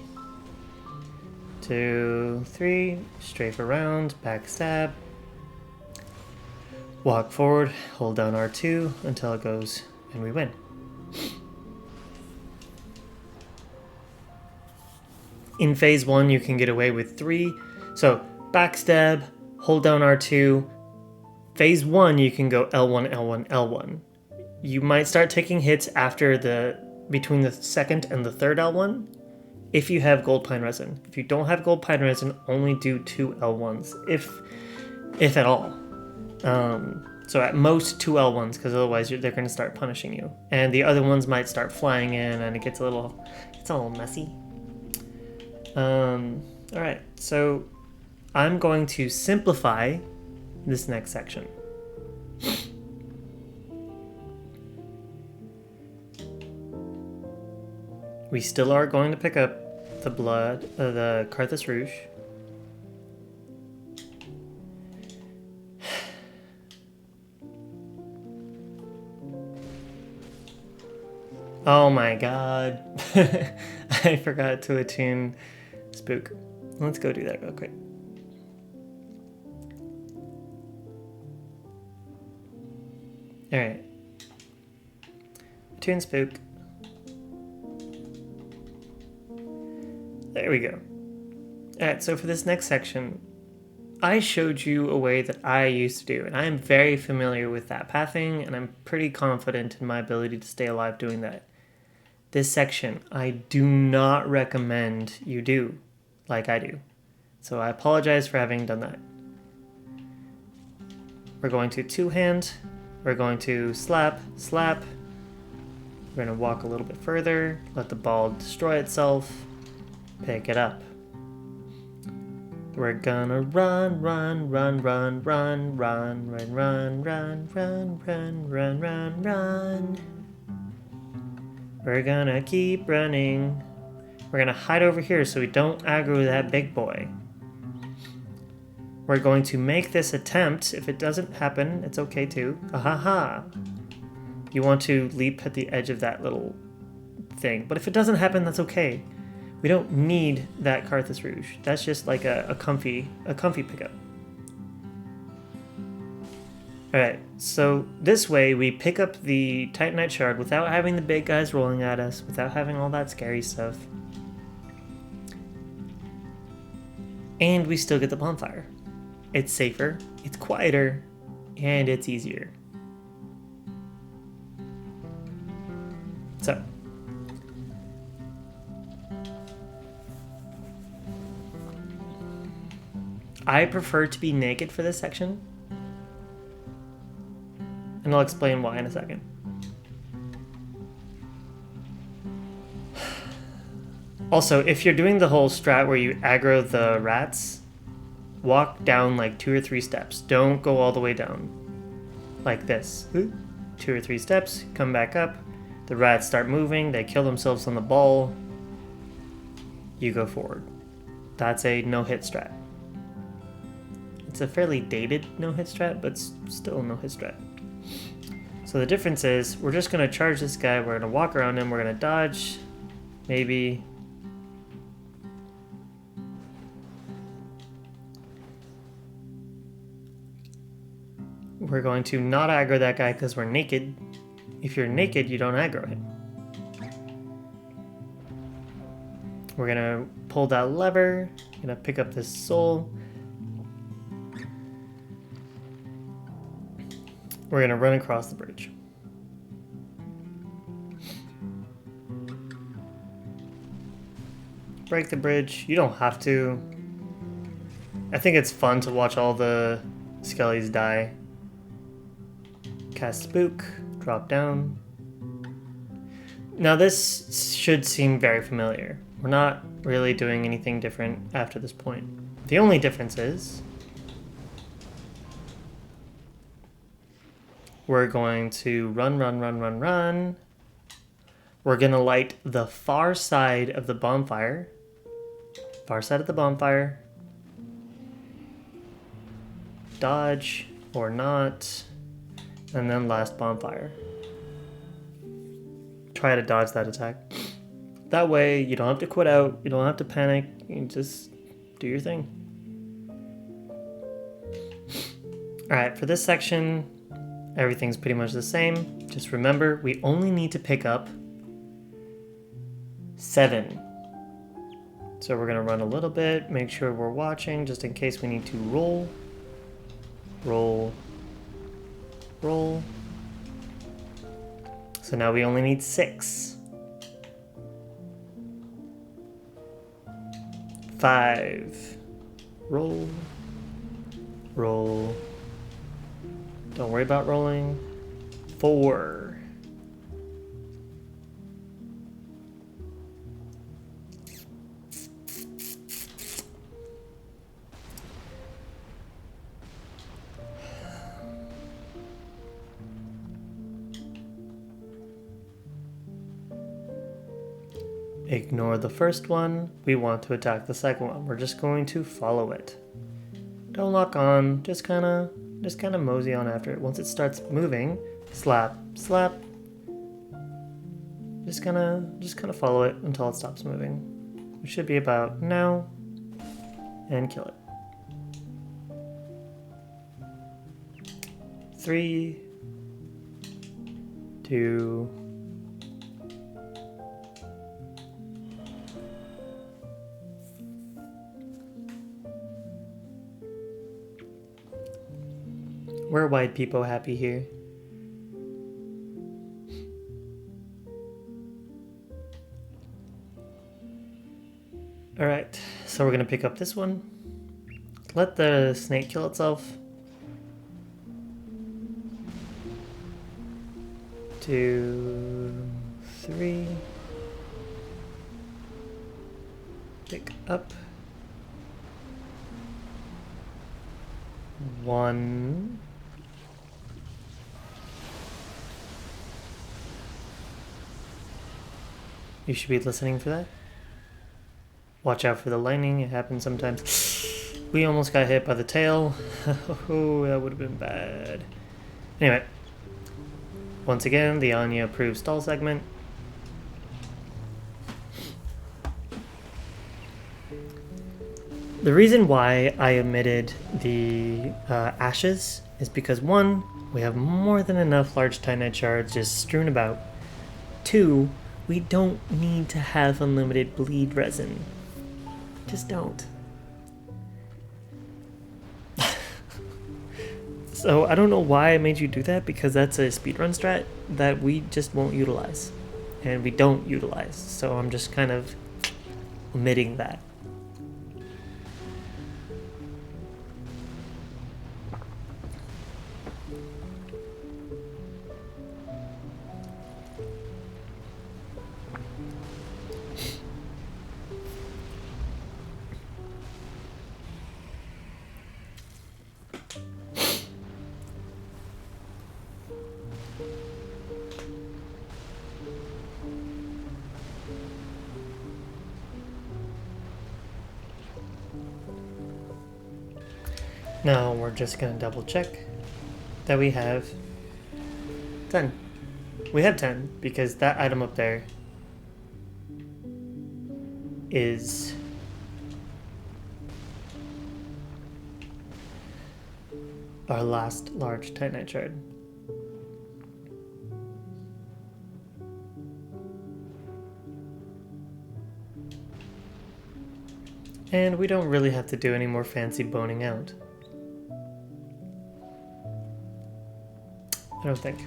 2, 3, strafe around, backstab. Walk forward, hold down R2 until it goes, and we win. In phase 1, you can get away with 3. So, backstab, hold down R2. Phase 1, you can go L1, L1, L1. You might start taking hits after between the second and the third L1 if you have gold pine resin. If you don't have gold pine resin, only do 2 L1s, if at all. So at most 2 L1s, because otherwise they're going to start punishing you. And the other ones might start flying in, and it gets a little messy. Alright, so I'm going to simplify this next section. We still are going to pick up the blood, the Carthus Rouge. Oh my god. I forgot to attune Spook. Let's go do that real quick. Alright. Attune Spook. There we go. Alright, so for this next section, I showed you a way that I used to do, and I am very familiar with that pathing, and I'm pretty confident in my ability to stay alive doing that. This section, I do not recommend you do like I do. So I apologize for having done that. We're going to two-hand. We're going to slap, slap. We're going to walk a little bit further, let the ball destroy itself, pick it up. We're gonna run, run, run, run, run, run, run, run, run, run, run, run, run, run. We're gonna keep running. We're gonna hide over here so we don't aggro that big boy. We're going to make this attempt. If it doesn't happen, it's okay too. Ahaha. You want to leap at the edge of that little thing. But if it doesn't happen, that's okay. We don't need that Carthus Rouge. That's just like a comfy pickup. Alright, so this way we pick up the Titanite Shard without having the big guys rolling at us, without having all that scary stuff. And we still get the bonfire. It's safer, it's quieter, and it's easier. So, I prefer to be naked for this section, and I'll explain why in a second. Also, if you're doing the whole strat where you aggro the rats, walk down like 2 or 3 steps. Don't go all the way down. Like this. 2 or 3 steps, come back up. The rats start moving, they kill themselves on the ball. You go forward. That's a no-hit strat. It's a fairly dated no-hit strat, but still a no-hit strat. So the difference is, we're just going to charge this guy, we're going to walk around him, we're going to dodge, maybe. We're going to not aggro that guy because we're naked. If you're naked, you don't aggro him. We're going to pull that lever, going to pick up this soul. We're going to run across the bridge. Break the bridge. You don't have to. I think it's fun to watch all the skellies die. Cast Spook. Drop down. Now this should seem very familiar. We're not really doing anything different after this point. The only difference is we're going to run, run, run, run, run. We're going to light the far side of the bonfire. Far side of the bonfire. Dodge or not. And then last bonfire. Try to dodge that attack. That way you don't have to quit out. You don't have to panic. You just do your thing. Alright, for this section, everything's pretty much the same. Just remember, we only need to pick up 7. So we're going to run a little bit, make sure we're watching, just in case we need to roll. Roll. Roll. So now we only need 6. 5. Roll. Roll. Don't worry about rolling. 4. Ignore the first one. We want to attack the second one. We're just going to follow it. Don't lock on. Just kind of mosey on after it. Once it starts moving, slap, slap. Just kind of follow it until it stops moving. It should be about now, and kill it. 3, 2. We're white people happy here. Alright, so we're gonna pick up this one. Let the snake kill itself. 2, 3. Pick up. 1. You should be listening for that. Watch out for the lightning, it happens sometimes. We almost got hit by the tail. Oh, that would have been bad. Anyway, once again, the Anya approved stall segment. The reason why I omitted the ashes is because 1, we have more than enough large Titanite shards just strewn about. 2, we don't need to have unlimited bleed resin. Just don't. So I don't know why I made you do that, because that's a speedrun strat that we just won't utilize. And we don't utilize. So I'm just kind of omitting that. Now we're just going to double check that we have 10. We have 10 because that item up there is our last large Titanite shard. And we don't really have to do any more fancy boning out. I don't think.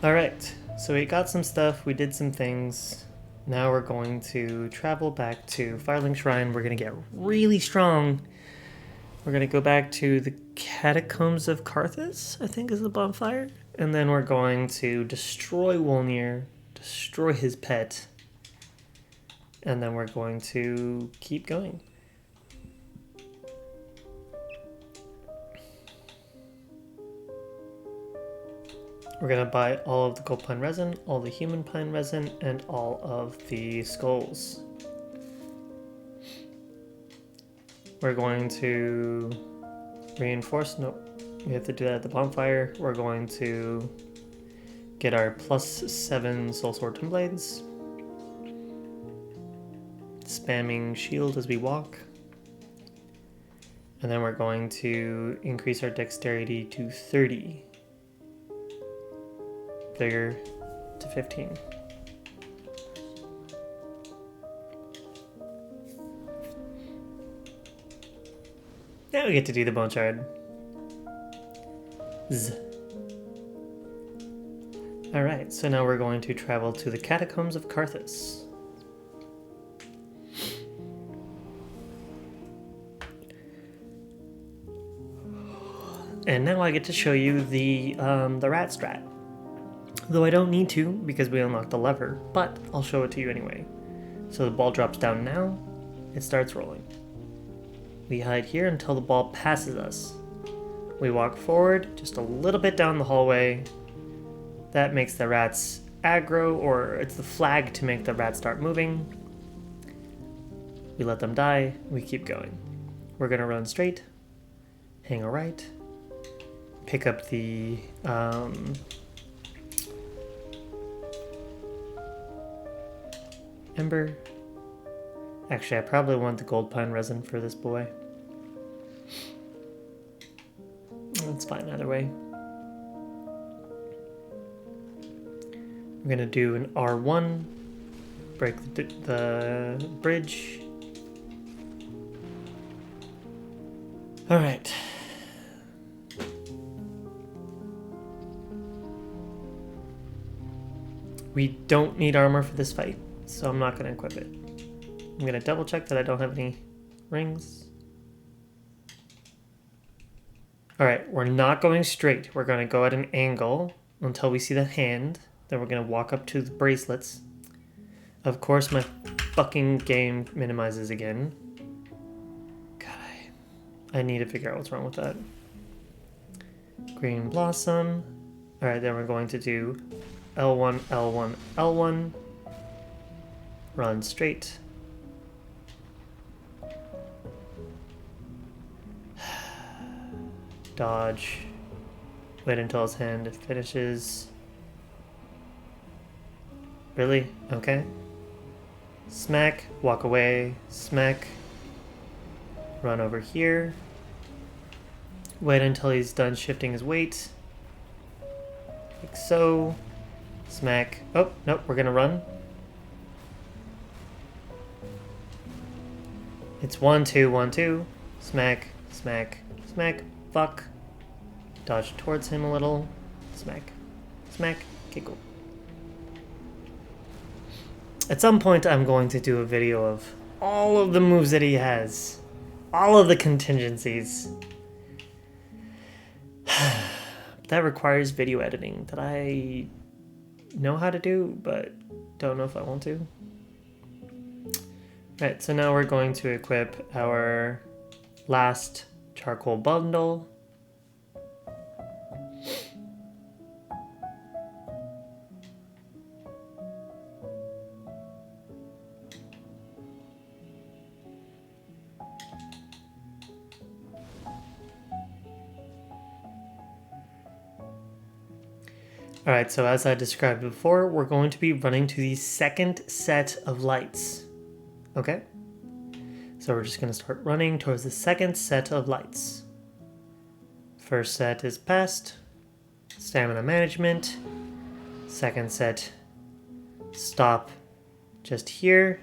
Alright, so we got some stuff, we did some things. Now we're going to travel back to Firelink Shrine. We're going to get really strong. We're going to go back to the Catacombs of Carthus, I think is the bonfire. And then we're going to destroy Wolnir, destroy his pet. And then we're going to keep going. We're going to buy all of the gold pine resin, all the human pine resin, and all of the skulls. We're going to reinforce, no, we have to do that at the bonfire. We're going to get our +7 soul sword twin blades. Spamming shield as we walk. And then we're going to increase our dexterity to 30. Bigger to 15. Now we get to do the bone shard. Z. Alright, so now we're going to travel to the Catacombs of Carthus. And now I get to show you the rat strat. Though I don't need to because we unlocked the lever, but I'll show it to you anyway. So the ball drops down now, it starts rolling. We hide here until the ball passes us. We walk forward just a little bit down the hallway. That makes the rats aggro, or it's the flag to make the rats start moving. We let them die, we keep going. We're gonna run straight, hang a right, pick up the ember. Actually, I probably want the gold pine resin for this boy. That's fine either way. We're gonna do an R1, break the bridge. All right. We don't need armor for this fight, so I'm not gonna equip it. I'm gonna double check that I don't have any rings. All right, we're not going straight. We're gonna go at an angle until we see the hand. Then we're gonna walk up to the bracelets. Of course, my fucking game minimizes again. God, I need to figure out what's wrong with that. Green blossom. All right, then we're going to do L1, L1, L1. Run straight. Dodge. Wait until his hand finishes. Really? Okay. Smack. Walk away. Smack. Run over here. Wait until he's done shifting his weight. Like so. Smack. Oh, nope, we're gonna run. It's 1, 2, 1, 2. Smack, smack, smack. Fuck. Dodge towards him a little. Smack. Smack. Okay, cool. At some point, I'm going to do a video of all of the moves that he has. All of the contingencies. That requires video editing that I know how to do, but don't know if I want to. Right, so now we're going to equip our last charcoal bundle. Alright, so as I described before, we're going to be running to the second set of lights. Okay? So we're just going to start running towards the second set of lights. First set is passed. Stamina management. Second set, stop just here.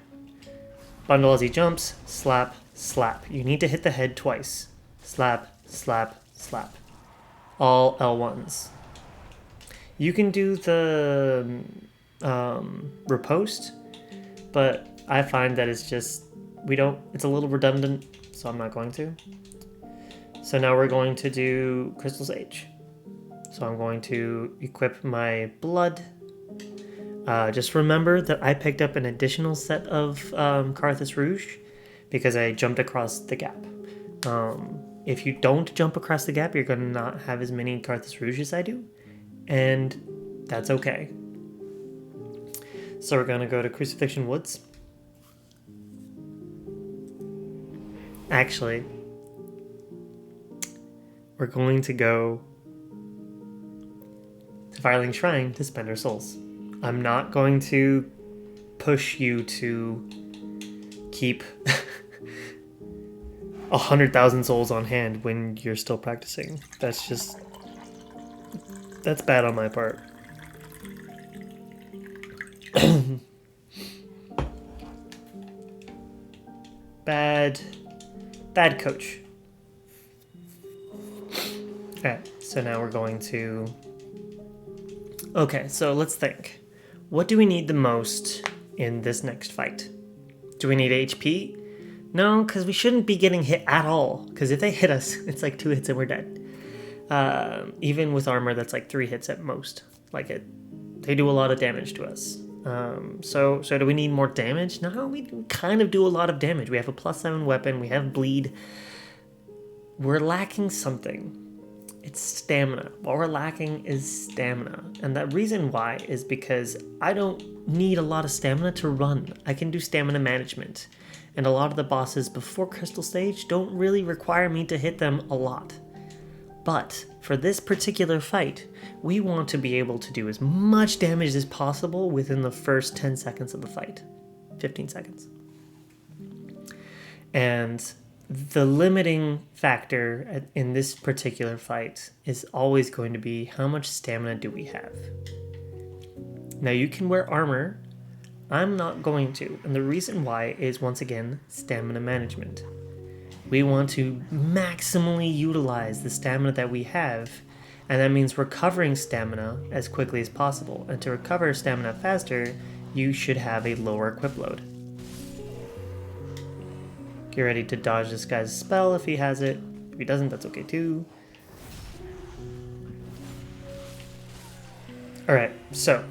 Bundle as he jumps. Slap, slap. You need to hit the head twice. Slap, slap, slap. All L1s. You can do the riposte, but I find that it's just, it's a little redundant, so I'm not going to. So now we're going to do Crystal's Age. So I'm going to equip my blood. Just remember that I picked up an additional set of Carthus Rouge because I jumped across the gap. If you don't jump across the gap, you're going to not have as many Carthus Rouge as I do. And that's okay. So we're going to go to Crucifixion Woods. Actually, we're going to go to Firelink Shrine to spend our souls. I'm not going to push you to keep 100,000 souls on hand when you're still practicing. That's bad on my part. Bad coach. Alright, so now we're going to Okay, so let's think. What do we need the most in this next fight? Do we need HP? No, because we shouldn't be getting hit at all. Because if they hit us, it's like 2 hits and we're dead. Even with armor, that's like 3 hits at most. They do a lot of damage to us. So do we need more damage? No, we kind of do a lot of damage. We have a +7 weapon. We have bleed. We're lacking something. It's stamina. What we're lacking is stamina. And the reason why is because I don't need a lot of stamina to run. I can do stamina management. And a lot of the bosses before Crystal Stage don't really require me to hit them a lot. But for this particular fight, we want to be able to do as much damage as possible within the first 10 seconds of the fight. 15 seconds. And the limiting factor in this particular fight is always going to be how much stamina do we have. Now you can wear armor. I'm not going to, and the reason why is, once again, stamina management. We want to maximally utilize the stamina that we have, and that means recovering stamina as quickly as possible. And to recover stamina faster, you should have a lower equip load. Get ready to dodge this guy's spell if he has it. If he doesn't, that's okay too. Alright, so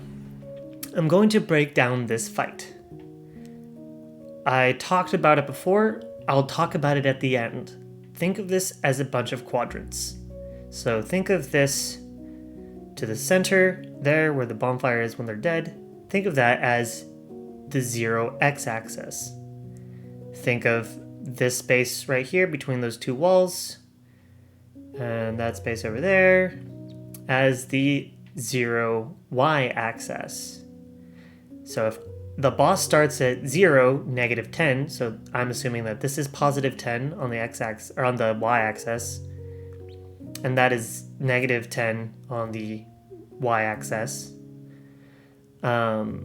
I'm going to break down this fight. I talked about it before. I'll talk about it at the end. Think of this as a bunch of quadrants. So think of this to the center, there where the bonfire is when they're dead. Think of that as the 0 x-axis. Think of this space right here between those two walls, and that space over there, as the 0 y-axis. So if the boss starts at 0, -10, so I'm assuming that this is +10 on the x-axis, or on the y-axis, and that is -10 on the y-axis. The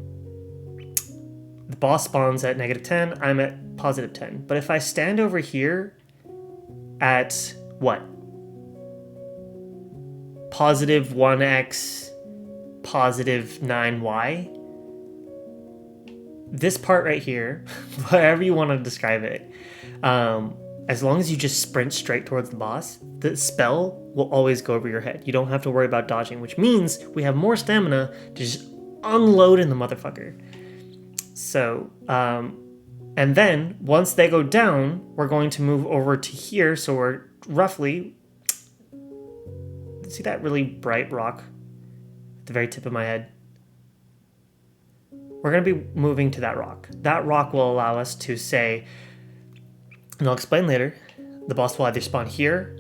boss spawns at -10, I'm at +10. But if I stand over here at what? +1x, +9y? This part right here, whatever you want to describe it, as long as you just sprint straight towards the boss, the spell will always go over your head. You don't have to worry about dodging, which means we have more stamina to just unload in the motherfucker. So, and then once they go down, we're going to move over to here. So we're roughly, see that really bright rock at the very tip of my head? We're going to be moving to that rock. That rock will allow us to say, and I'll explain later, the boss will either spawn here,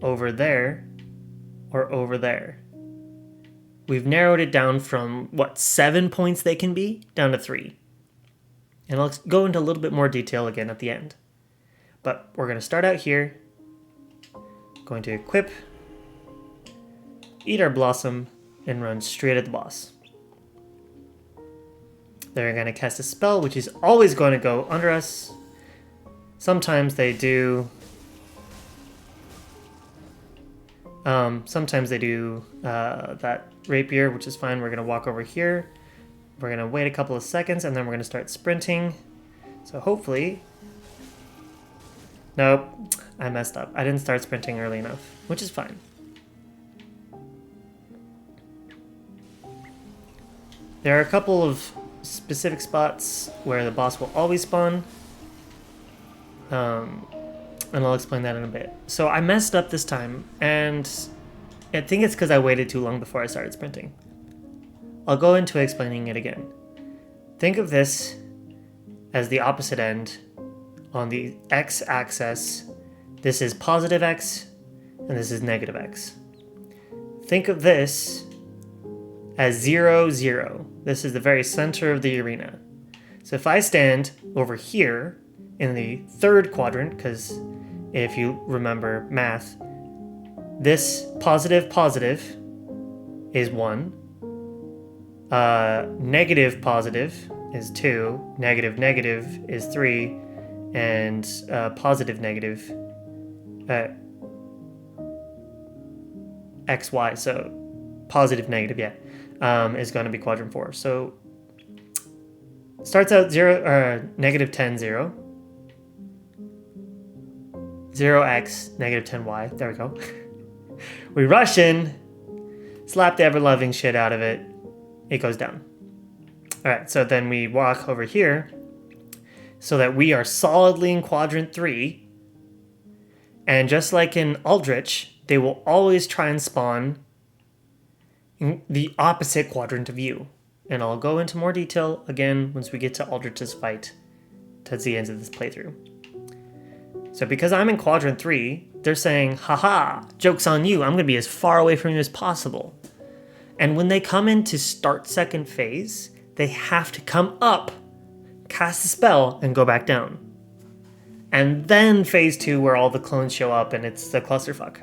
over there, or over there. We've narrowed it down from, 7 points they can be, down to 3. And I'll go into a little bit more detail again at the end. But we're going to start out here, going to equip, eat our blossom, and run straight at the boss. They're going to cast a spell, which is always going to go under us. Sometimes they do... that rapier, which is fine. We're going to walk over here. We're going to wait a couple of seconds, and then we're going to start sprinting. So hopefully... Nope, I messed up. I didn't start sprinting early enough, which is fine. There are a couple of specific spots where the boss will always spawn. And I'll explain that in a bit. So I messed up this time, and I think it's because I waited too long before I started sprinting. I'll go into explaining it again. Think of this as the opposite end. On the x-axis, this is +x, and this is -x. Think of this as 0, 0. This is the very center of the arena. So if I stand over here in the third quadrant, because if you remember math, this positive is 1, negative is 2, negative is 3, and positive xy, so positive negative, yeah. is going to be quadrant 4. So starts out 0 or negative 10 0. 0x negative 10y. There we go. We rush in, slap the ever-loving shit out of it. It goes down. All right, so then we walk over here so that we are solidly in quadrant 3. And just like in Aldritch, they will always try and spawn in the opposite quadrant of you. And I'll go into more detail again once we get to Aldrich's fight towards the end of this playthrough. So because I'm in quadrant 3, they're saying, haha, joke's on you, I'm going to be as far away from you as possible. And when they come in to start second phase, they have to come up, cast a spell, and go back down. And then phase 2, where all the clones show up and it's the clusterfuck.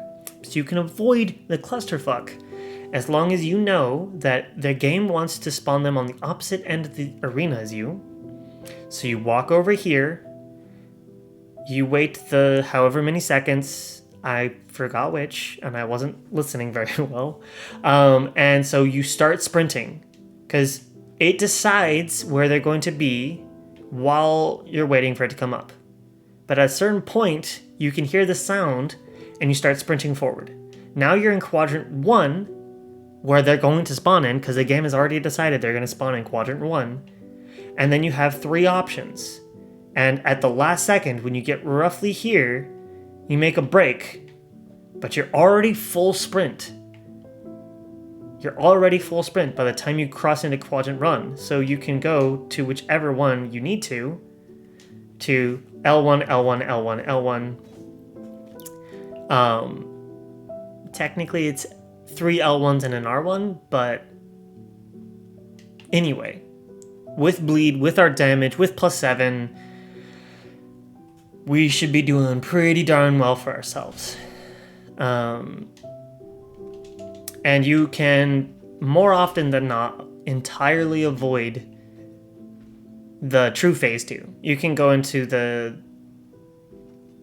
So you can avoid the clusterfuck as long as you know that the game wants to spawn them on the opposite end of the arena as you. So you walk over here, you wait the however many seconds, I forgot which, and I wasn't listening very well. And so you start sprinting, because it decides where they're going to be while you're waiting for it to come up. But at a certain point, you can hear the sound, and you start sprinting forward. Now you're in quadrant 1, where they're going to spawn in, because the game has already decided they're going to spawn in quadrant 1. And then you have 3 options. And at the last second, when you get roughly here, you make a break, but you're already full sprint. You're already full sprint by the time you cross into quadrant run. So you can go to whichever one you need to L1, L1, L1, L1. Technically it's 3 L1s and an R1, but anyway, with bleed, with our damage, with +7, we should be doing pretty darn well for ourselves. And you can, more often than not, entirely avoid the true phase 2. You can go into the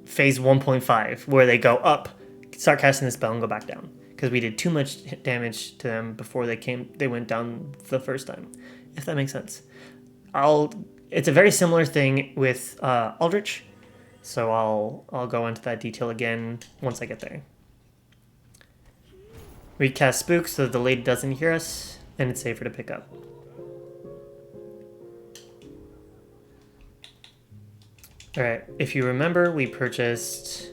phase 1.5, where they go up, start casting the spell, and go back down. Because we did too much damage to them before they went down the first time. If that makes sense. It's a very similar thing with Aldritch. So I'll go into that detail again once I get there. We cast Spook so the lady doesn't hear us, and it's safer to pick up. Alright, if you remember, we purchased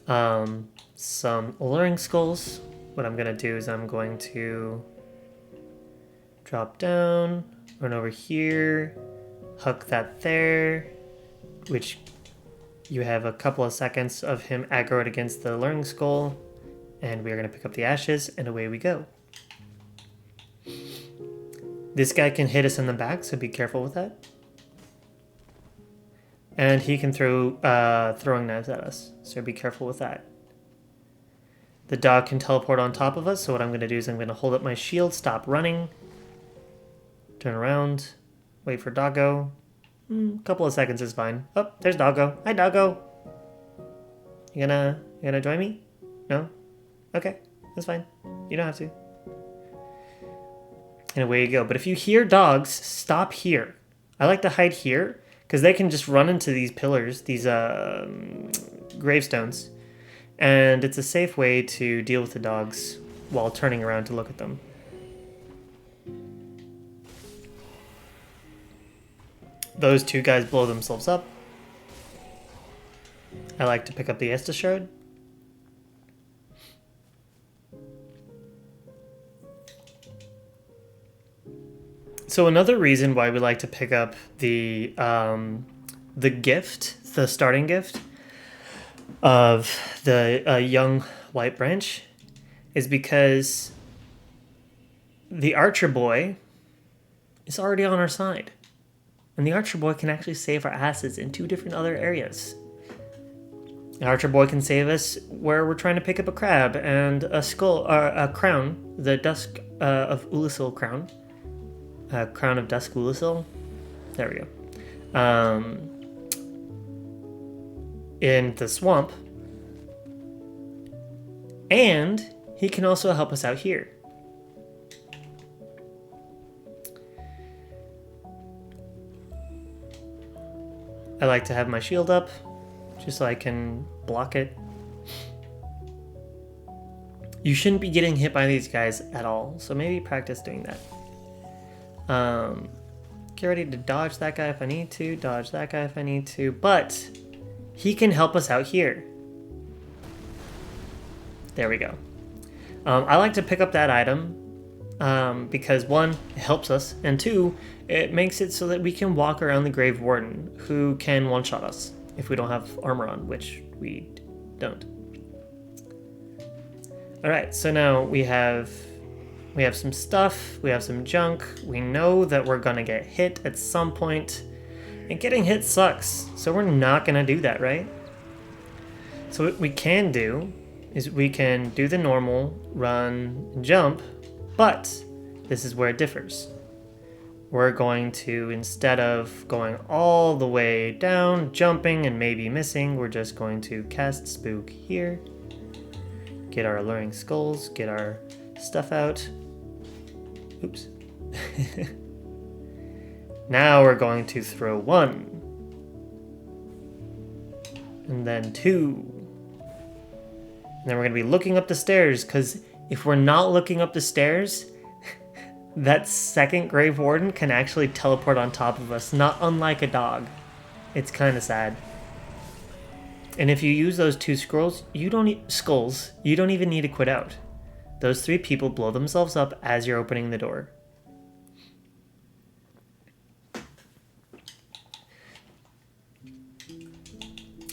some alluring skulls. What I'm going to do is I'm going to drop down, run over here, hook that there, which you have a couple of seconds of him aggroed against the alluring skull, and we're going to pick up the ashes, and away we go. This guy can hit us in the back, so be careful with that. And he can throw throwing knives at us, so be careful with that. The dog can teleport on top of us, so what I'm going to do is I'm going to hold up my shield, stop running, turn around, wait for Doggo. A couple of seconds is fine. Oh, there's Doggo. Hi, Doggo. You gonna join me? No? Okay, that's fine. You don't have to. And away you go. But if you hear dogs, stop here. I like to hide here, because they can just run into these pillars, these gravestones. And it's a safe way to deal with the dogs while turning around to look at them. Those 2 guys blow themselves up. I like to pick up the Estus Shard. So another reason why we like to pick up the gift, the starting gift of the young white branch, is because the archer boy is already on our side. And the archer boy can actually save our asses in 2 different other areas. The archer boy can save us where we're trying to pick up a crab and a skull, a crown, the Dusk of Ulasil crown. Crown of Dusk Ulasil. There we go. In the swamp. And he can also help us out here. like to have my shield up, just so I can block it. You shouldn't be getting hit by these guys at all, so maybe practice doing that. Get ready to dodge that guy if I need to, dodge that guy if I need to, but he can help us out here. There we go. I like to pick up that item because one, it helps us, and two, it makes it so that we can walk around the Grave Warden, who can one-shot us if we don't have armor on, which we don't. Alright, so now we have some stuff, we have some junk, we know that we're gonna get hit at some point, and getting hit sucks, so we're not gonna do that, right? So what we can do is we can do the normal run and jump, but this is where it differs. We're going to, instead of going all the way down, jumping and maybe missing, we're just going to cast Spook here. Get our alluring skulls, get our stuff out. Oops. Now we're going to throw 1. And then 2. And then we're going to be looking up the stairs, because if we're not looking up the stairs, that second Grave Warden can actually teleport on top of us, not unlike a dog. It's kind of sad. And if you use those 2 skulls, you don't even need to quit out. Those 3 people blow themselves up as you're opening the door.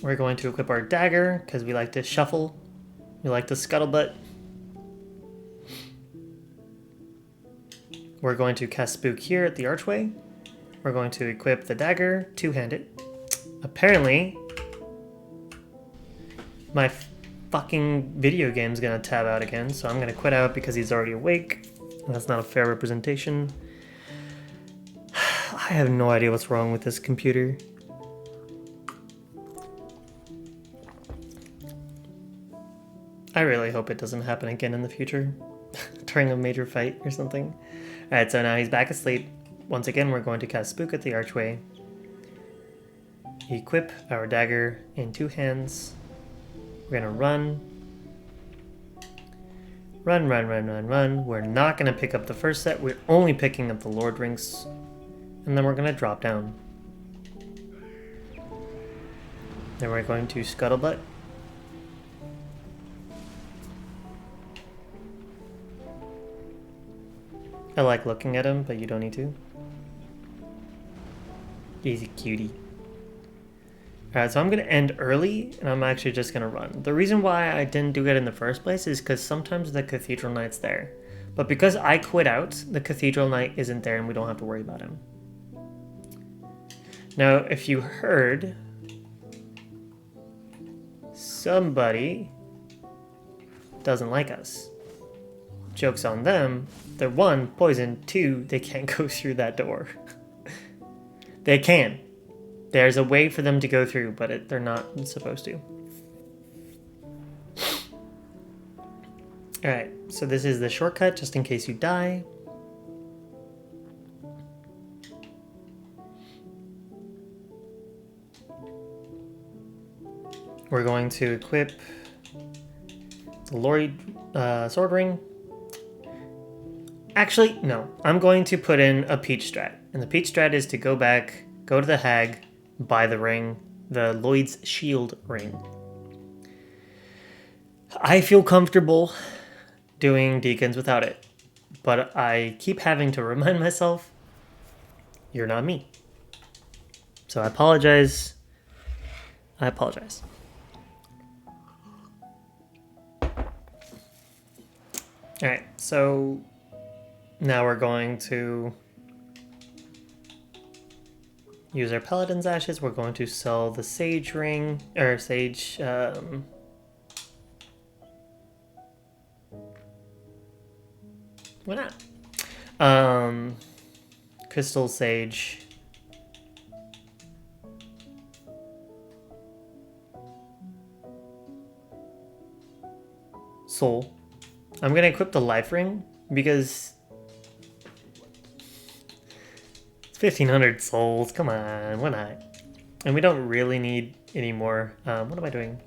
We're going to equip our dagger, because we like to shuffle. We like to scuttlebutt. We're going to cast Spook here at the archway. We're going to equip the dagger, two-handed. Apparently, my fucking video game's gonna tab out again, so I'm gonna quit out because he's already awake. That's not a fair representation. I have no idea what's wrong with this computer. I really hope it doesn't happen again in the future. During a major fight or something. Alright, so now he's back asleep. Once again, we're going to cast Spook at the archway. Equip our dagger in 2 hands. We're gonna run. Run, run, run, run, run. We're not gonna pick up the first set. We're only picking up the Lord Rings. And then we're gonna drop down. Then we're going to scuttlebutt. I like looking at him, but you don't need to. He's a cutie. Alright, so I'm going to end early, and I'm actually just going to run. The reason why I didn't do it in the first place is because sometimes the Cathedral Knight's there. But because I quit out, the Cathedral Knight isn't there, and we don't have to worry about him. Now, if you heard, somebody doesn't like us. Joke's on them. They're 1, poisoned, 2, they can't go through that door. They can. There's a way for them to go through, but they're not supposed to. Alright, so this is the shortcut, just in case you die. We're going to equip the Lord sword ring. Actually, no. I'm going to put in a peach strat. And the peach strat is to go back, go to the hag, buy the ring, the Lloyd's shield ring. I feel comfortable doing deacons without it. But I keep having to remind myself, you're not me. So I apologize. I apologize. Alright, so now we're going to use our Paladin's Ashes. We're going to sell the Sage Ring, or Sage, why not? Crystal Sage. Soul. I'm gonna equip the Life Ring because it's 1,500 souls. Come on, why not? And we don't really need any more. What am I doing?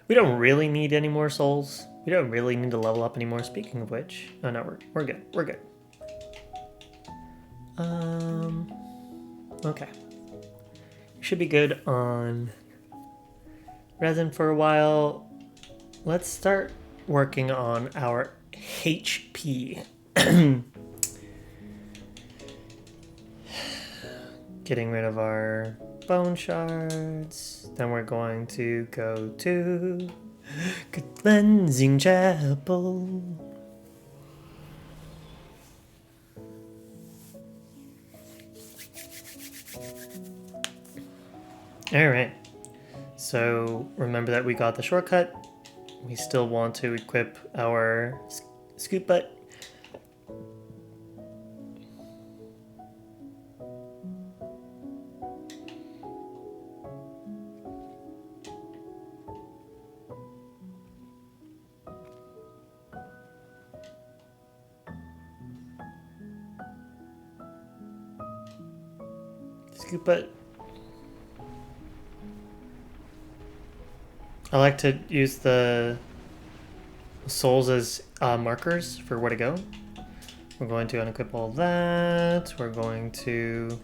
We don't really need any more souls. We don't really need to level up anymore. Speaking of which, oh no, we're good. We're good. Okay. Should be good on resin for a while. Let's start working on our HP. Getting rid of our bone shards. Then we're going to go to Cleansing Chapel. Alright. So remember that we got the shortcut. We still want to equip our scoop butt. Scoop butt. I like to use the souls as markers for where to go. We're going to unequip all that. We're going to...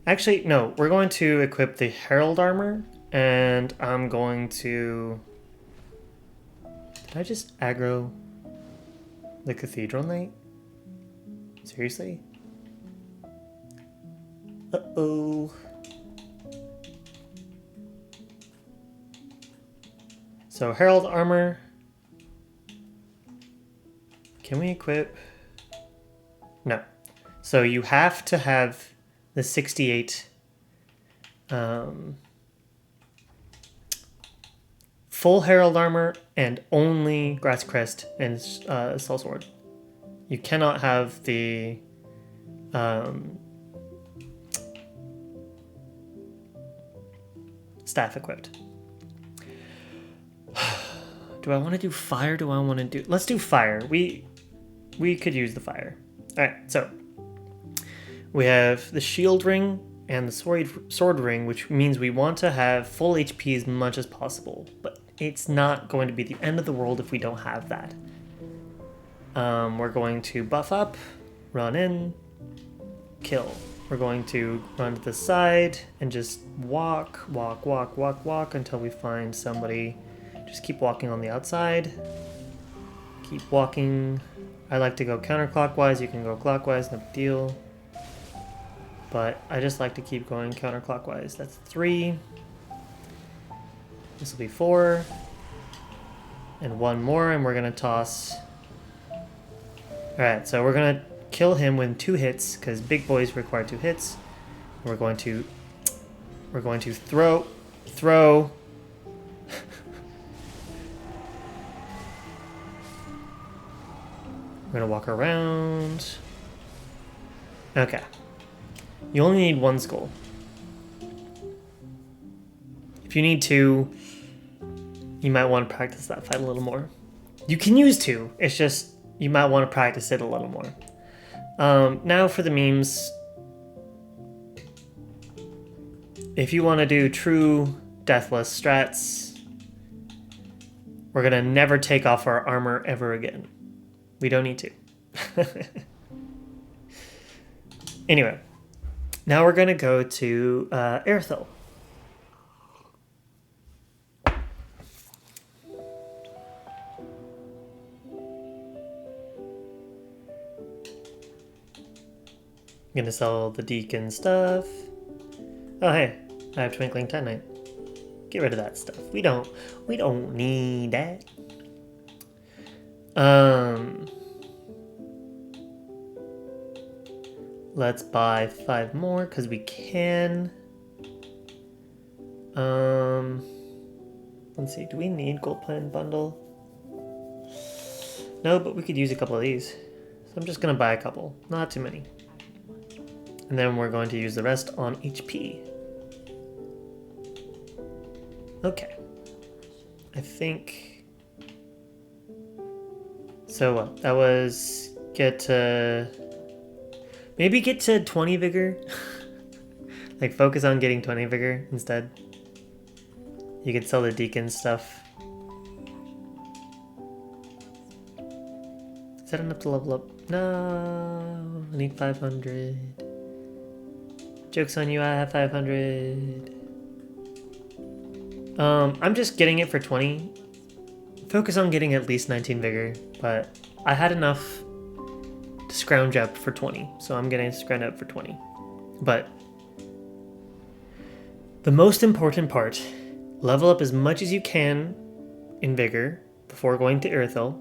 Actually, no. We're going to equip the Herald armor. And I'm going to... Did I just aggro the Cathedral Knight? Seriously? Uh-oh. So Herald armor. Can we equip? No. So you have to have the 68 full Herald armor and only Grass Crest and Soul Sword. You cannot have the staff equipped. Do I want to do fire? Do I want to do... Let's do fire. We could use the fire. Alright, so we have the shield ring and the sword ring, which means we want to have full HP as much as possible. But it's not going to be the end of the world if we don't have that. We're going to buff up, run in, kill. We're going to run to the side and just walk until we find somebody. Just keep walking on the outside. Keep walking. I like to go counterclockwise. You can go clockwise, no big deal. But I just like to keep going counterclockwise. That's 3. This will be 4. And 1 more, and we're going to toss. Alright, so we're going to kill him with 2 hits, because big boys require 2 hits. We're going to throw. We're gonna walk around. Okay. You only need 1 skull. If you need 2, you might want to practice that fight a little more. You can use 2. It's just you might want to practice it a little more. Now for the memes. If you want to do true deathless strats, we're gonna never take off our armor ever again. We don't need to. Anyway, now we're going to go to Airthil. I'm going to sell the Deacon stuff. Oh, hey, I have Twinkling Titanite. Get rid of that stuff. We don't need that. Let's buy 5 more because we can. Let's see. Do we need gold plan bundle? No, but we could use a couple of these. So I'm just gonna buy a couple, not too many. And then we're going to use the rest on HP. Okay. I think. So what? That was maybe get to 20 vigor. Like, focus on getting 20 vigor instead. You can sell the deacon stuff. Is that enough to level up? No, I need 500. Joke's on you, I have 500. I'm just getting it for 20. Focus on getting at least 19 vigor, but I had enough to scrounge up for 20, so I'm getting scrounge up for 20. But the most important part, level up as much as you can in vigor before going to Irithyll,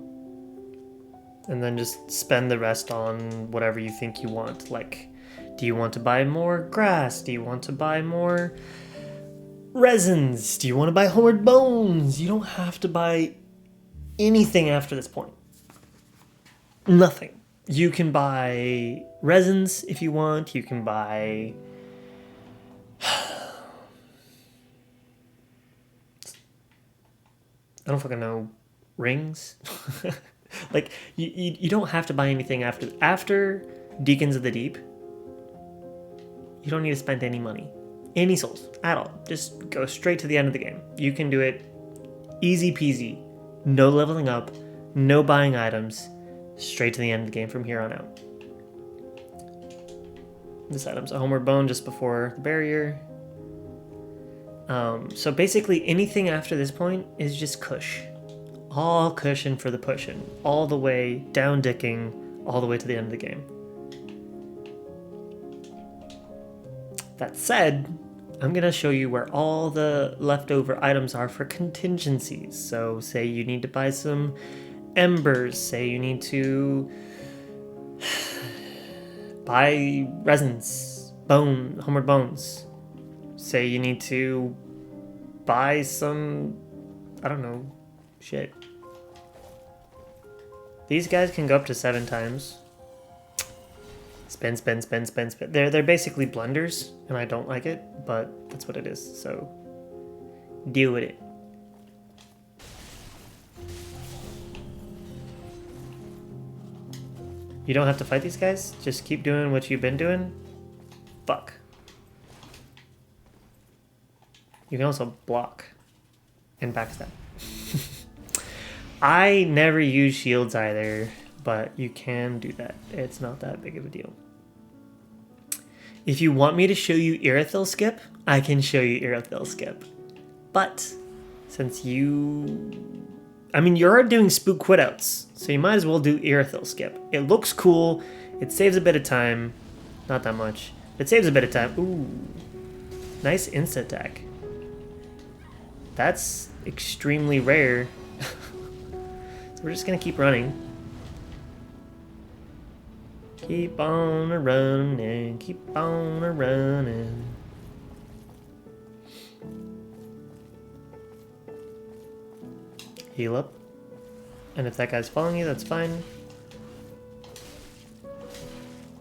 and then just spend the rest on whatever you think you want. Like, do you want to buy more grass? Do you want to buy more resins? Do you want to buy horned bones? You don't have to buy anything after this point. Nothing. You can buy resins if you want. You can buy... I don't fucking know. Rings? Like, you don't have to buy anything after Deacons of the Deep. You don't need to spend any money. Any souls at all. Just go straight to the end of the game. You can do it easy peasy. No leveling up. No buying items. Straight to the end of the game from here on out. This item's a homeward bone just before the barrier. So basically anything after this point is just cush. All cushion for the pushin'. All the way down dicking, all the way to the end of the game. That said, I'm going to show you where all the leftover items are for contingencies. So say you need to buy some embers. Say you need to buy resins, homeward bones. Say you need to buy some, I don't know, shit. These guys can go up to 7 times. Spin, spin, spin, spin, spin. They're basically blenders, and I don't like it, but that's what it is, so deal with it. You don't have to fight these guys, just keep doing what you've been doing. Fuck. You can also block and backstab. I never use shields either, but you can do that. It's not that big of a deal. If you want me to show you Irithyll skip, I can show you Irithyll skip. But since you... I mean, you're already doing spook quitouts, so you might as well do Irithyll skip. It looks cool. It saves a bit of time. Not that much. It saves a bit of time. Ooh. Nice insta attack. That's extremely rare. So we're just gonna keep running. Keep on running, keep on running. Heal up. And if that guy's following you, that's fine.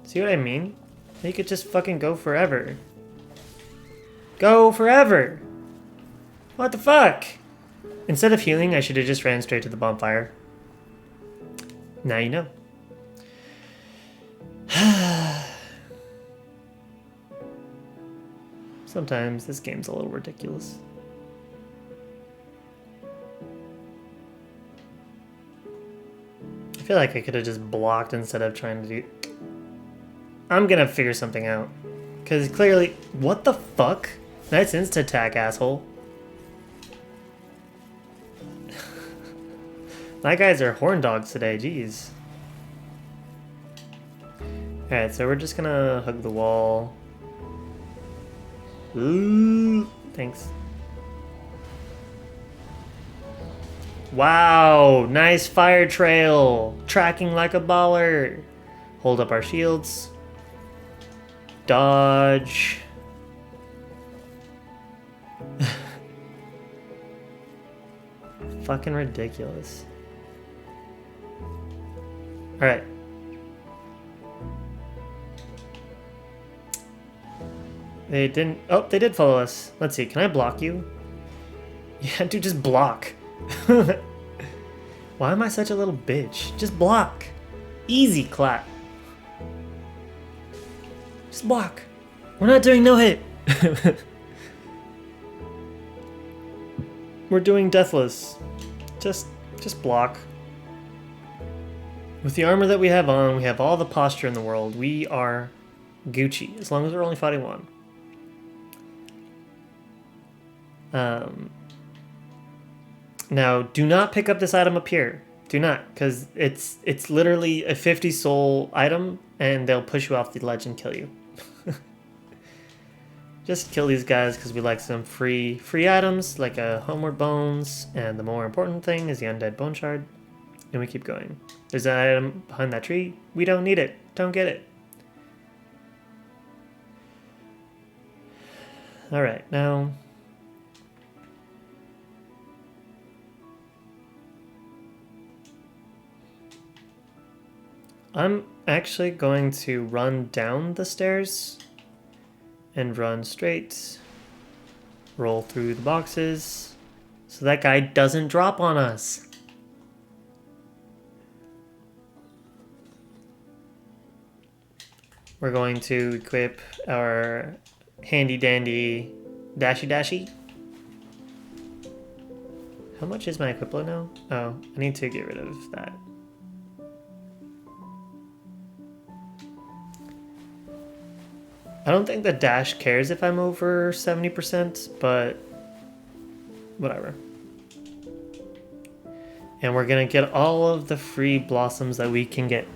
See what I mean? You could just fucking go forever. Go forever! What the fuck? Instead of healing, I should have just ran straight to the bonfire. Now you know. Sometimes this game's a little ridiculous. I feel like I could have just blocked instead of trying to do... I'm gonna figure something out. Because clearly... What the fuck? Nice insta-attack, asshole. My guys are horn dogs today, jeez. Alright, so we're just gonna hug the wall. Ooh, thanks. Wow, nice fire trail. Tracking like a baller. Hold up our shields. Dodge. Fucking ridiculous. Alright. They didn't... Oh, they did follow us. Let's see, can I block you? Yeah, dude, just block. Why am I such a little bitch? Just block. Easy clap. Just block. We're not doing no hit. We're doing Deathless. Just block. With the armor that we have on, we have all the posture in the world. We are Gucci, as long as we're only fighting one. Now, do not pick up this item up here. Do not, because it's literally a 50 soul item, and they'll push you off the ledge and kill you. Just kill these guys because we like some free items, like Homeward Bones, and the more important thing is the Undead Bone Shard. And we keep going. There's an item behind that tree. We don't need it. Don't get it. Alright, now... I'm actually going to run down the stairs and run straight, roll through the boxes, so that guy doesn't drop on us. We're going to equip our handy dandy dashy. How much is my equip low now? Oh, I need to get rid of that. I don't think the dash cares if I'm over 70%, but whatever. And we're gonna get all of the free blossoms that we can get.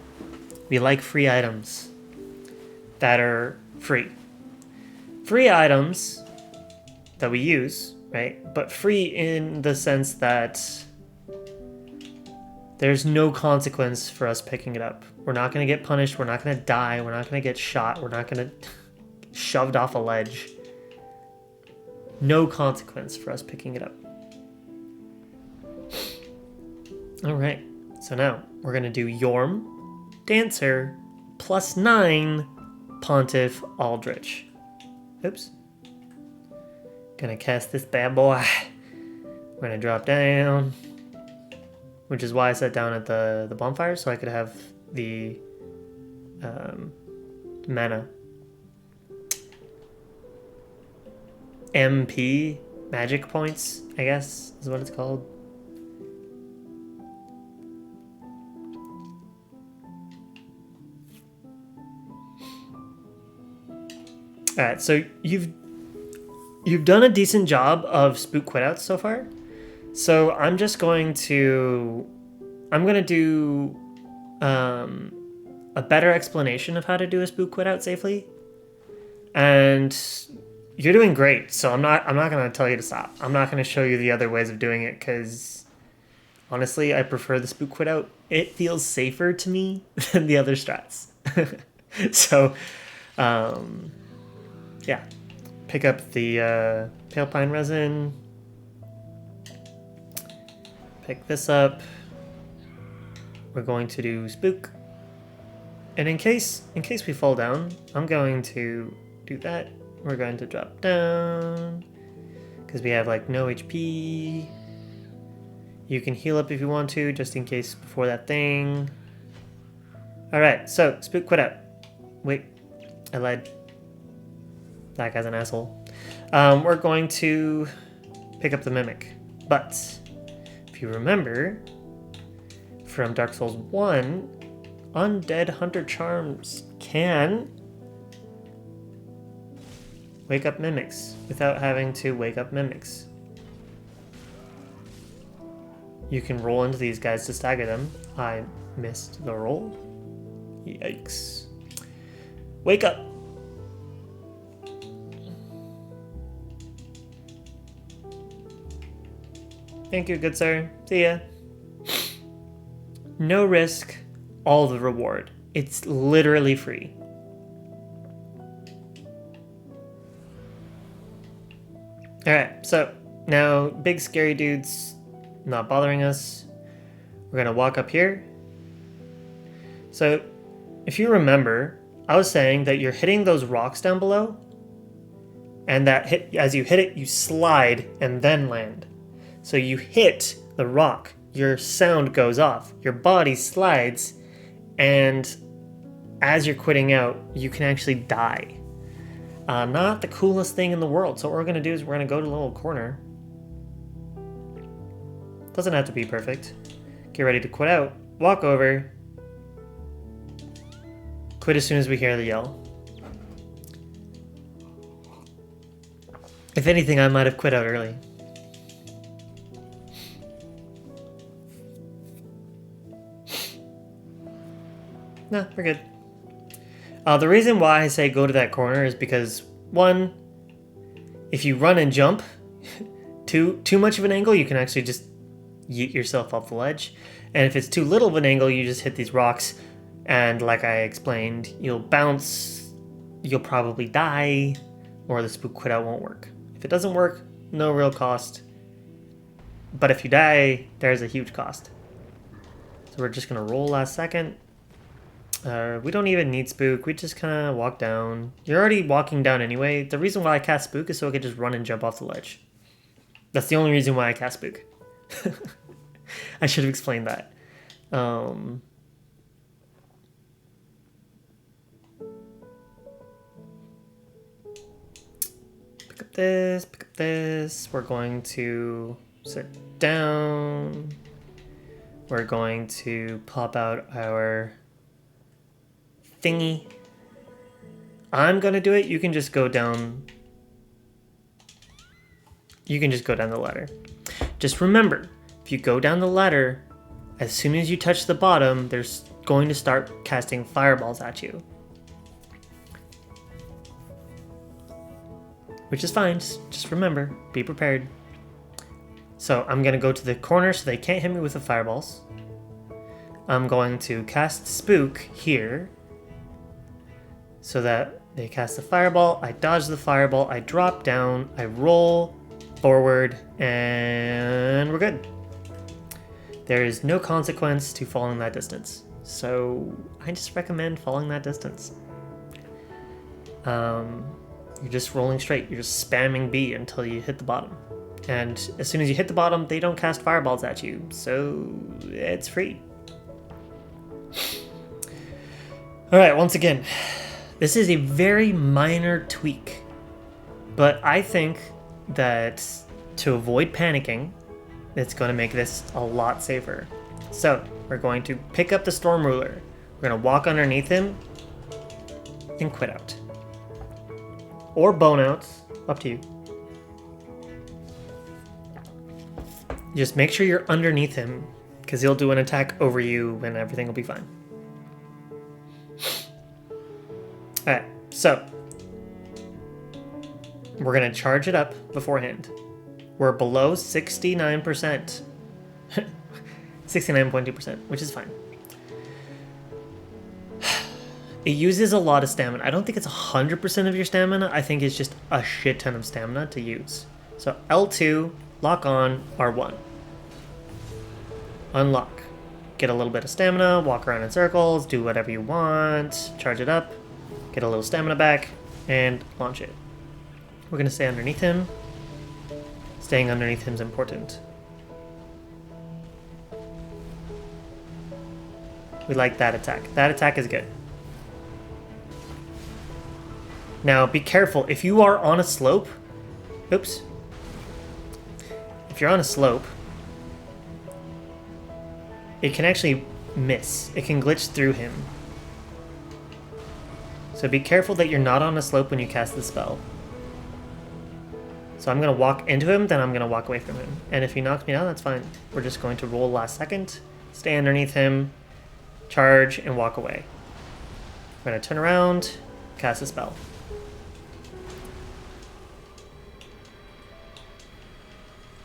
We like free items that are free. Free items that we use, right? But free in the sense that there's no consequence for us picking it up. We're not gonna get punished, we're not gonna die, we're not gonna get shot, we're not gonna shoved off a ledge. No consequence for us picking it up. Alright, so now we're gonna do Yhorm, Dancer, +9, Pontiff, Aldritch. Oops. Gonna cast this bad boy. We're gonna drop down, which is why I sat down at the bonfire, so I could have the mana. MP, magic points, I guess, is what it's called. Alright, so you've done a decent job of spook quit outs so far. So I'm going to do a better explanation of how to do a spook quit out safely. And you're doing great, so I'm not going to tell you to stop. I'm not going to show you the other ways of doing it, because honestly, I prefer the spook quit out. It feels safer to me than the other strats. So, yeah. Pick up the Pale Pine Resin. Pick this up. We're going to do spook. And in case we fall down, I'm going to do that. We're going to drop down because we have like no HP. You can heal up if you want to, just in case before that thing. Alright, so spook quit out. Wait, I lied. That guy's an asshole. We're going to pick up the Mimic. But if you remember from Dark Souls 1, Undead Hunter Charms can wake up mimics without having to wake up mimics. You can roll into these guys to stagger them. I missed the roll. Yikes. Wake up! Thank you, good sir. See ya. No risk, all the reward. It's literally free. Alright, so now big scary dude's not bothering us. We're gonna walk up here. So if you remember, I was saying that you're hitting those rocks down below, and that as you hit it, you slide and then land. So you hit the rock, your sound goes off, your body slides, and as you're quitting out, you can actually die. Not the coolest thing in the world. So what we're going to do is we're going to go to the little corner. Doesn't have to be perfect. Get ready to quit out. Walk over. Quit as soon as we hear the yell. If anything, I might have quit out early. No, we're good. The reason why I say go to that corner is because, one, if you run and jump too much of an angle, you can actually just yeet yourself off the ledge. And if it's too little of an angle, you just hit these rocks, and like I explained, you'll bounce, you'll probably die, or the spook quit out won't work. If it doesn't work, no real cost. But if you die, there's a huge cost. So we're just gonna roll last second. We don't even need spook, we just kind of walk down. You're already walking down anyway. The reason why I cast spook is so I could just run and jump off the ledge. That's the only reason why I cast spook. I should have explained that. Pick up this, pick up this. We're going to sit down. We're going to pop out our thingy. I'm gonna do it. You can just go down. You can just go down the ladder. Just remember, if you go down the ladder, as soon as you touch the bottom, there's going to start casting fireballs at you. Which is fine, just remember, be prepared. So I'm gonna go to the corner so they can't hit me with the fireballs. I'm going to cast spook here so that they cast the fireball, I dodge the fireball, I drop down, I roll forward, and we're good. There is no consequence to falling that distance. So I just recommend falling that distance. You're just rolling straight. You're just spamming B until you hit the bottom. And as soon as you hit the bottom, they don't cast fireballs at you. So it's free. All right, once again, this is a very minor tweak. But I think that to avoid panicking, it's going to make this a lot safer. So we're going to pick up the Storm Ruler. We're going to walk underneath him and quit out. Or bone out, up to you. Just make sure you're underneath him, because he'll do an attack over you and everything will be fine. Alright, so we're going to charge it up beforehand. We're below 69%. 69.2%, which is fine. It uses a lot of stamina. I don't think it's 100% of your stamina. I think it's just a shit ton of stamina to use. So L2, lock on, R1. Unlock. Get a little bit of stamina, walk around in circles, do whatever you want, charge it up, get a little stamina back, and launch it. We're going to stay underneath him. Staying underneath him is important. We like that attack. That attack is good. Now, be careful. If you are on a slope... Oops. If you're on a slope, it can actually miss. It can glitch through him. So be careful that you're not on a slope when you cast the spell. So I'm going to walk into him, then I'm going to walk away from him. And if he knocks me down, that's fine. We're just going to roll last second, stay underneath him, charge, and walk away. We're going to turn around, cast a spell.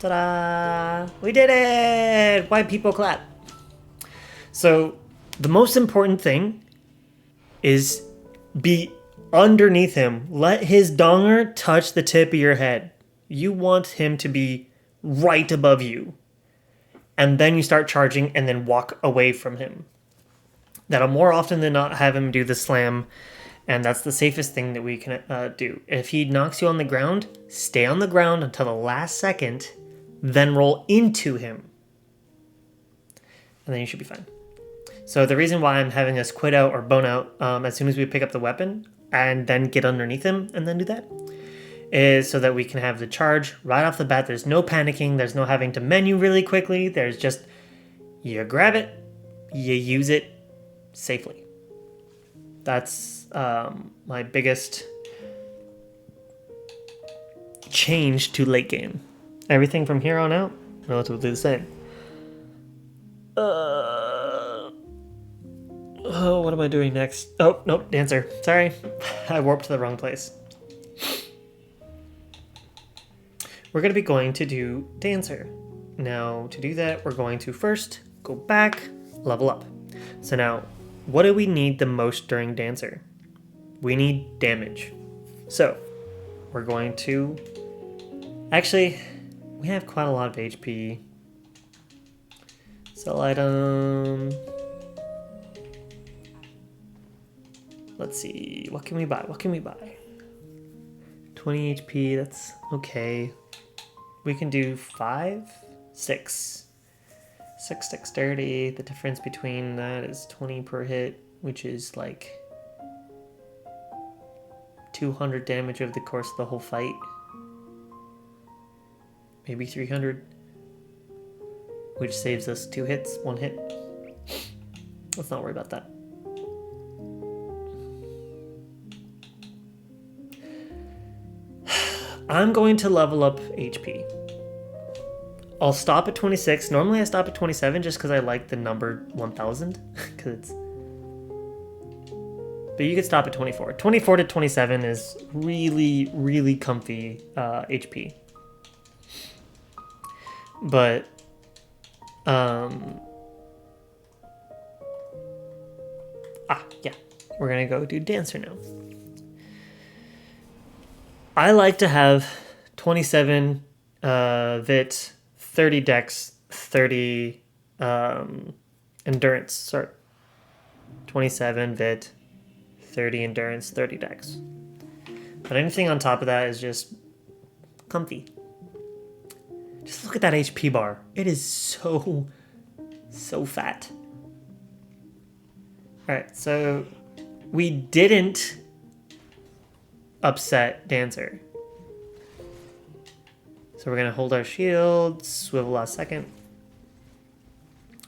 Ta-da! We did it! Why people clap? So the most important thing is be underneath him. Let his donger touch the tip of your head. You want him to be right above you. And then you start charging and then walk away from him. That'll more often than not have him do the slam. And that's the safest thing that we can do. If he knocks you on the ground, stay on the ground until the last second, then roll into him. And then you should be fine. So the reason why I'm having us quit out or bone out as soon as we pick up the weapon, and then get underneath him and then do that, is so that we can have the charge right off the bat. There's no panicking. There's no having to menu really quickly. There's just, you grab it, you use it safely. That's my biggest change to late game. Everything from here on out, relatively the same. Oh, what am I doing next? Oh, nope, Dancer. Sorry, I warped to the wrong place. We're going to be going to do Dancer. Now, to do that, we're going to first go back, level up. So now, what do we need the most during Dancer? We need damage. So, we're going to... Actually, we have quite a lot of HP. Sell item... Let's see, what can we buy? 20 HP, that's okay. We can do 6 dexterity. The difference between that is 20 per hit, which is like 200 damage over the course of the whole fight. Maybe 300, which saves us 2 hits, 1 hit. Let's not worry about that. I'm going to level up HP. I'll stop at 26. Normally I stop at 27 just because I like the number 1000. But you could stop at 24. 24 to 27 is really, really comfy HP. But, yeah. We're going to go do Dancer now. I like to have 27 Vit, 30 Dex, 30 Endurance. Sorry. 27 Vit, 30 Endurance, 30 Dex. But anything on top of that is just comfy. Just look at that HP bar. It is so fat. Alright, so we didn't upset Dancer. So we're going to hold our shield, swivel last second.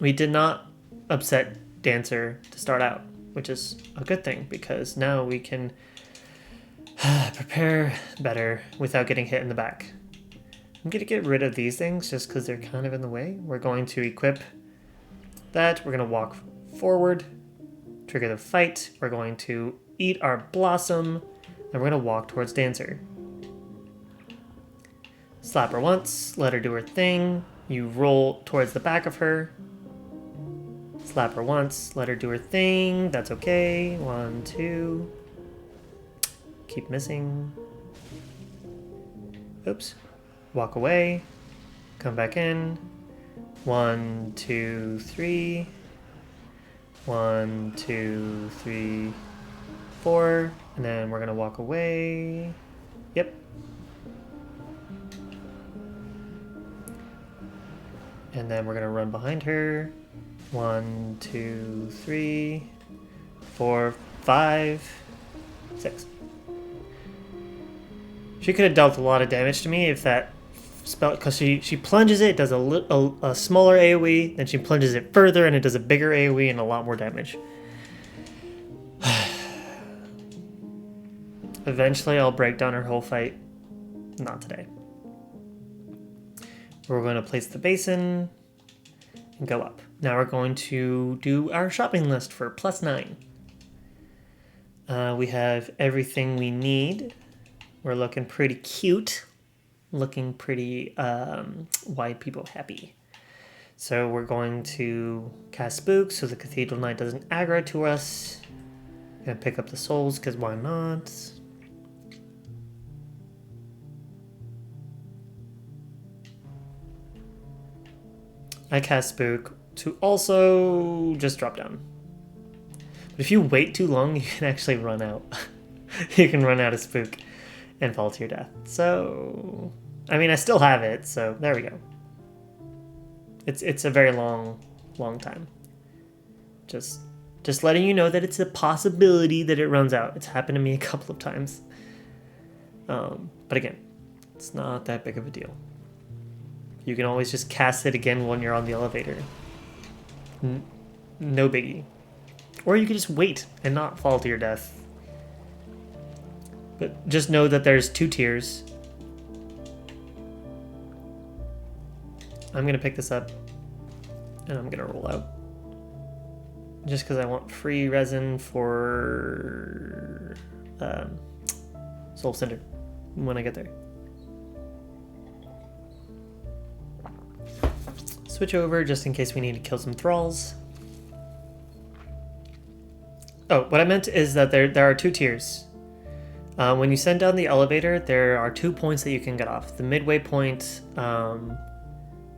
We did not upset Dancer to start out, which is a good thing because now we can prepare better without getting hit in the back. I'm going to get rid of these things just because they're kind of in the way. We're going to equip that. We're going to walk forward, trigger the fight. We're going to eat our blossom. And we're going to walk towards Dancer. Slap her once, let her do her thing. You roll towards the back of her. Slap her once, let her do her thing. That's okay. 1, 2. Keep missing. Oops. Walk away. Come back in. 1, 2, 3. 1, 2, 3, 4. And then we're going to walk away. Yep. And then we're going to run behind her. 1, 2, 3, 4, 5, 6. She could have dealt a lot of damage to me if that spell... Because she plunges it, does a smaller AoE, then she plunges it further, and it does a bigger AoE and a lot more damage. Eventually, I'll break down her whole fight. Not today. We're going to place the basin and go up. Now we're going to do our shopping list for +9. We have everything we need. We're looking pretty cute. Looking pretty white people happy. So we're going to cast Spook so the Cathedral Knight doesn't aggro to us. Gonna pick up the souls because why not? I cast Spook to also just drop down. But if you wait too long, you can actually run out. You can run out of Spook and fall to your death. So, I mean, I still have it, so there we go. It's a very long time. Just Just letting you know that it's a possibility that it runs out. It's happened to me a couple of times. But again, it's not that big of a deal. You can always just cast it again when you're on the elevator. No biggie. Or you can just wait and not fall to your death. But just know that there's 2 tiers. I'm going to pick this up and I'm going to roll out. Just because I want free resin for Soul Cinder when I get there. Switch over just in case we need to kill some thralls. Oh, what I meant is that there are 2 tiers. When you send down the elevator, there are 2 points that you can get off. The midway point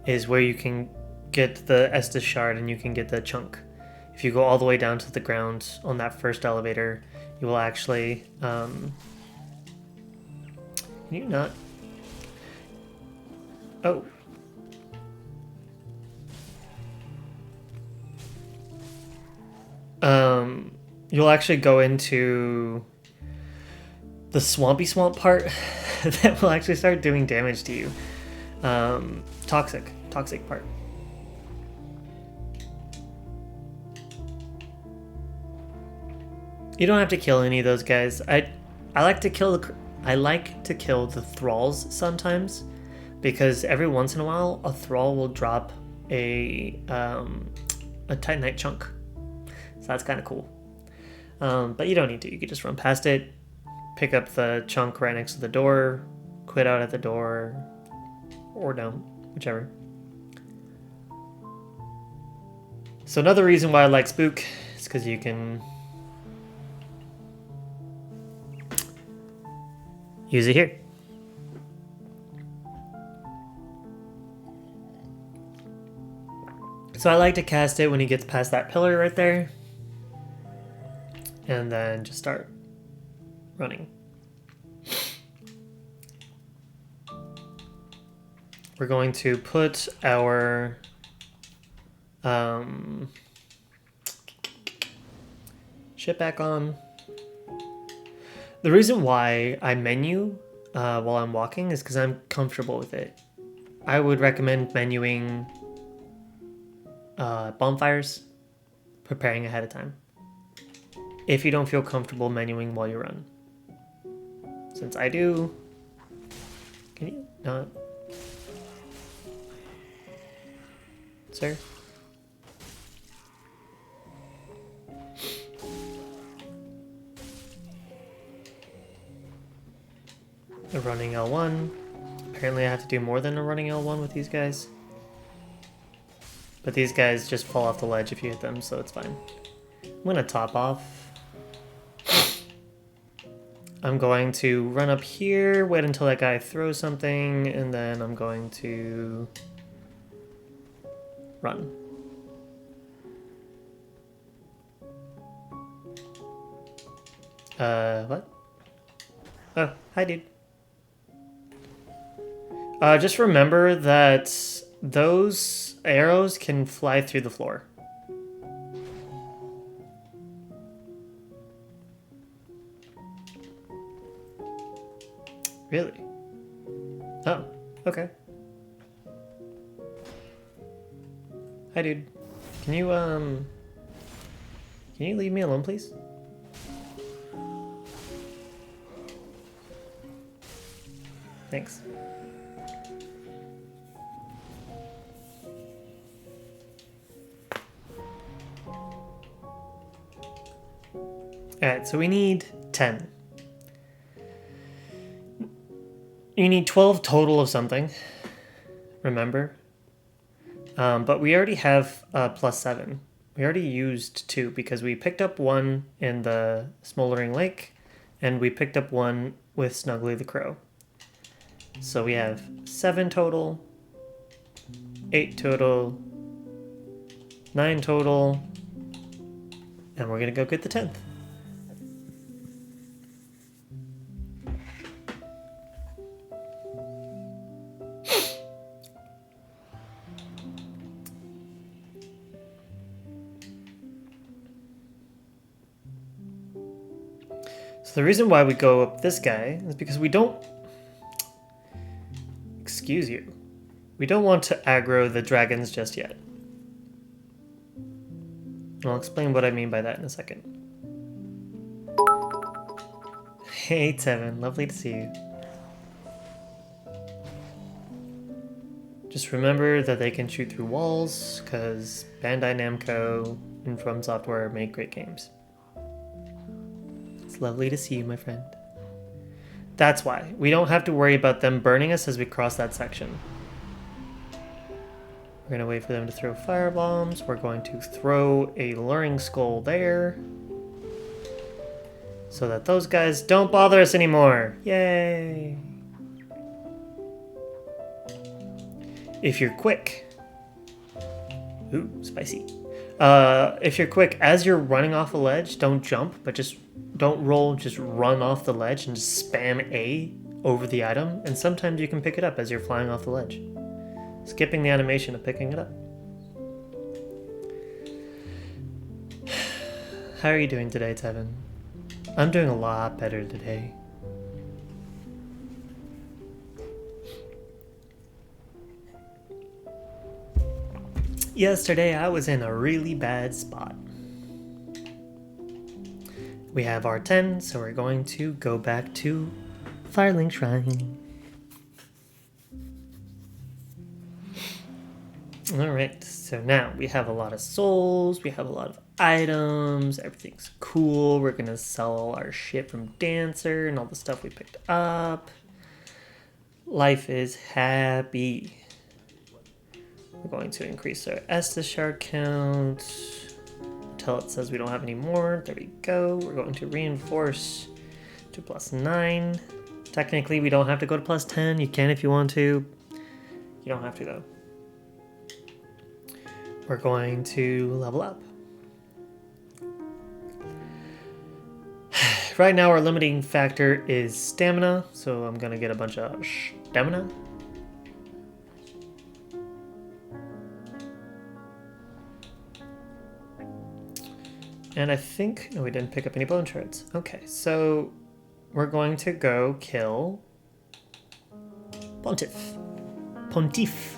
is where you can get the Estus shard and you can get the chunk. If you go all the way down to the ground on that first elevator, you will actually... can you not? Oh. You'll actually go into the swampy swamp part that will actually start doing damage to you. Toxic part. You don't have to kill any of those guys. I like to kill the thralls sometimes, because every once in a while a thrall will drop a Titanite chunk. So that's kind of cool. But you don't need to. You can just run past it, pick up the chunk right next to the door, quit out at the door, or down, whichever. So another reason why I like Spook is because you can use it here. So I like to cast it when he gets past that pillar right there. And then just start running. We're going to put our ship back on. The reason why I menu while I'm walking is because I'm comfortable with it. I would recommend menuing bonfires, preparing ahead of time, if you don't feel comfortable menuing while you run. Since I do. Can you not? Sir? A running L1. Apparently I have to do more than a running L1 with these guys. But these guys just fall off the ledge if you hit them, so it's fine. I'm gonna top off. I'm going to run up here, wait until that guy throws something, and then I'm going to run. What? Oh, hi, dude. Just remember that those arrows can fly through the floor. Really? Oh, okay. Hi, dude. Can you leave me alone, please? Thanks. Alright, so we need 10. You need 12 total of something, remember? But we already have +7. We already used 2 because we picked up 1 in the Smoldering Lake, and we picked up 1 with Snuggly the Crow. So we have 7 total, 8 total, 9 total, and we're gonna go get the 10th. the reason why we go up this guy is because we don't... Excuse you. We don't want to aggro the dragons just yet. I'll explain what I mean by that in a second. Hey Tevin, lovely to see you. Just remember that they can shoot through walls, because Bandai Namco and From Software make great games. It's lovely to see you, my friend. That's why. We don't have to worry about them burning us as we cross that section. We're going to wait for them to throw fire bombs. We're going to throw a luring skull there, so that those guys don't bother us anymore. Yay! If you're quick... Ooh, spicy. If you're quick, as you're running off a ledge, don't jump, but just don't roll, just run off the ledge and just spam A over the item, and sometimes you can pick it up as you're flying off the ledge. Skipping the animation of picking it up. How are you doing today, Tevin? I'm doing a lot better today. Yesterday I was in a really bad spot. We have our 10, so we're going to go back to Firelink Shrine. Alright, so now we have a lot of souls, we have a lot of items, everything's cool. We're gonna sell all our shit from Dancer and all the stuff we picked up. Life is happy. We're going to increase our Estus shard count until it says we don't have any more. There we go. We're going to reinforce to +9. Technically, we don't have to go to +10. You can if you want to. You don't have to, though. We're going to level up. Right now, our limiting factor is stamina, so I'm going to get a bunch of stamina. And I think... No, we didn't pick up any bone shards. Okay, so we're going to go kill Pontiff. Pontiff.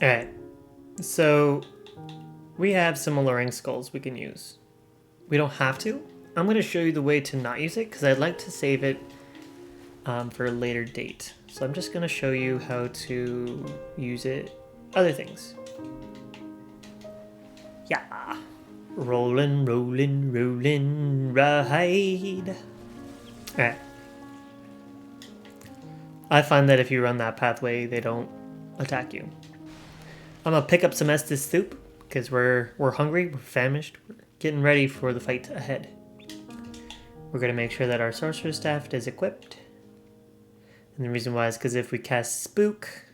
Alright, so we have some alluring skulls we can use. We don't have to. I'm going to show you the way to not use it because I'd like to save it for a later date. So I'm just going to show you how to use it. Other things. Yeah. Rollin', rollin', rollin', ride. Alright. I find that if you run that pathway, they don't attack you. I'm going to pick up some Estus soup because we're hungry, we're famished, we're getting ready for the fight ahead. We're going to make sure that our sorcerer's staff is equipped. And the reason why is because if we cast Spook,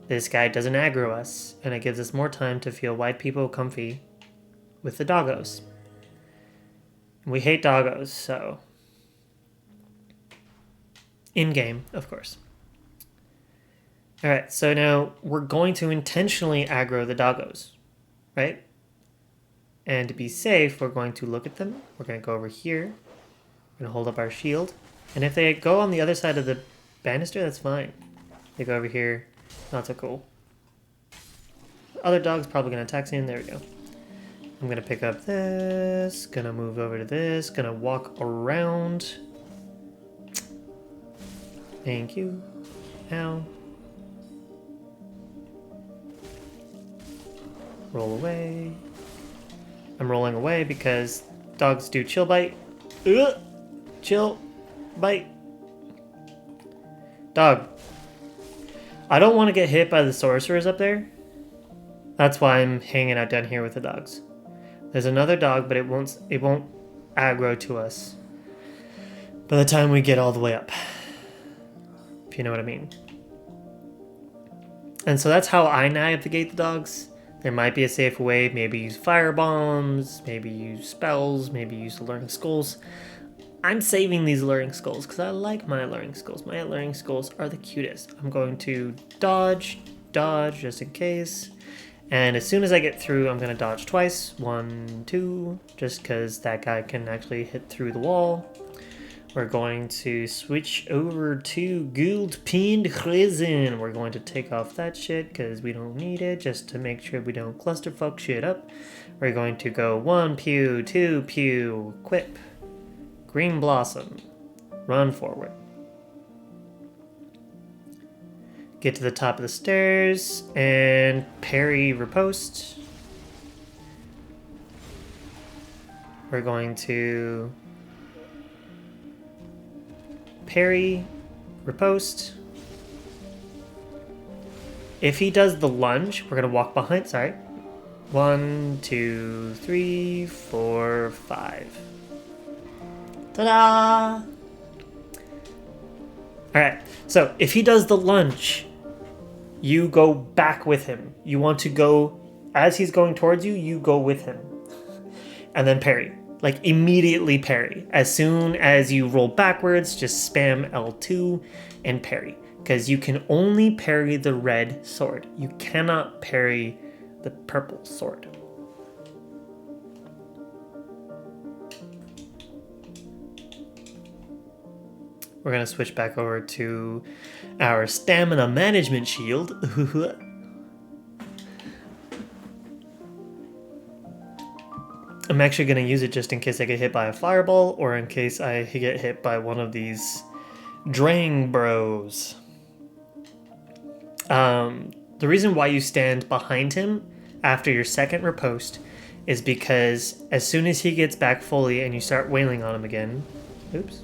this guy doesn't aggro us, and it gives us more time to feel white people comfy with the doggos. And we hate doggos, so... In-game, of course. Alright, so now we're going to intentionally aggro the doggos, right? And to be safe, we're going to look at them. We're going to go over here. We're going to hold up our shield. And if they go on the other side of the banister, that's fine. They go over here. Not so cool. The other dog's probably going to attack soon. There we go. I'm going to pick up this. Going to move over to this. Going to walk around. Thank you. Ow. Roll away. I'm rolling away because dogs do chill bite. Ugh! Chill bite. Dog. I don't want to get hit by the sorcerers up there. That's why I'm hanging out down here with the dogs. There's another dog, but it won't aggro to us by the time we get all the way up. If you know what I mean. And so that's how I navigate the dogs. There might be a safe way, maybe use fire bombs, maybe use spells, maybe use the learning skulls. I'm saving these alluring skulls because I like my alluring skulls. My alluring skulls are the cutest. I'm going to dodge, just in case. And as soon as I get through, I'm going to dodge twice. 1, 2, just because that guy can actually hit through the wall. We're going to switch over to Guildpind Resin. We're going to take off that shit because we don't need it, just to make sure we don't clusterfuck shit up. We're going to go 1 pew, 2 pew, equip. Green Blossom. Run forward. Get to the top of the stairs and parry riposte. We're going to parry riposte. If he does the lunge, we're going to walk behind. Sorry. 1, 2, 3, 4, 5. Ta-da! Alright, so if he does the lunge, you go back with him. You want to go, as he's going towards you, you go with him. And then parry. Like, immediately parry. As soon as you roll backwards, just spam L2 and parry. Because you can only parry the red sword. You cannot parry the purple sword. We're going to switch back over to our stamina management shield. I'm actually going to use it just in case I get hit by a fireball or in case I get hit by one of these Drang bros. The reason why you stand behind him after your second riposte is because as soon as he gets back fully and you start wailing on him again, oops,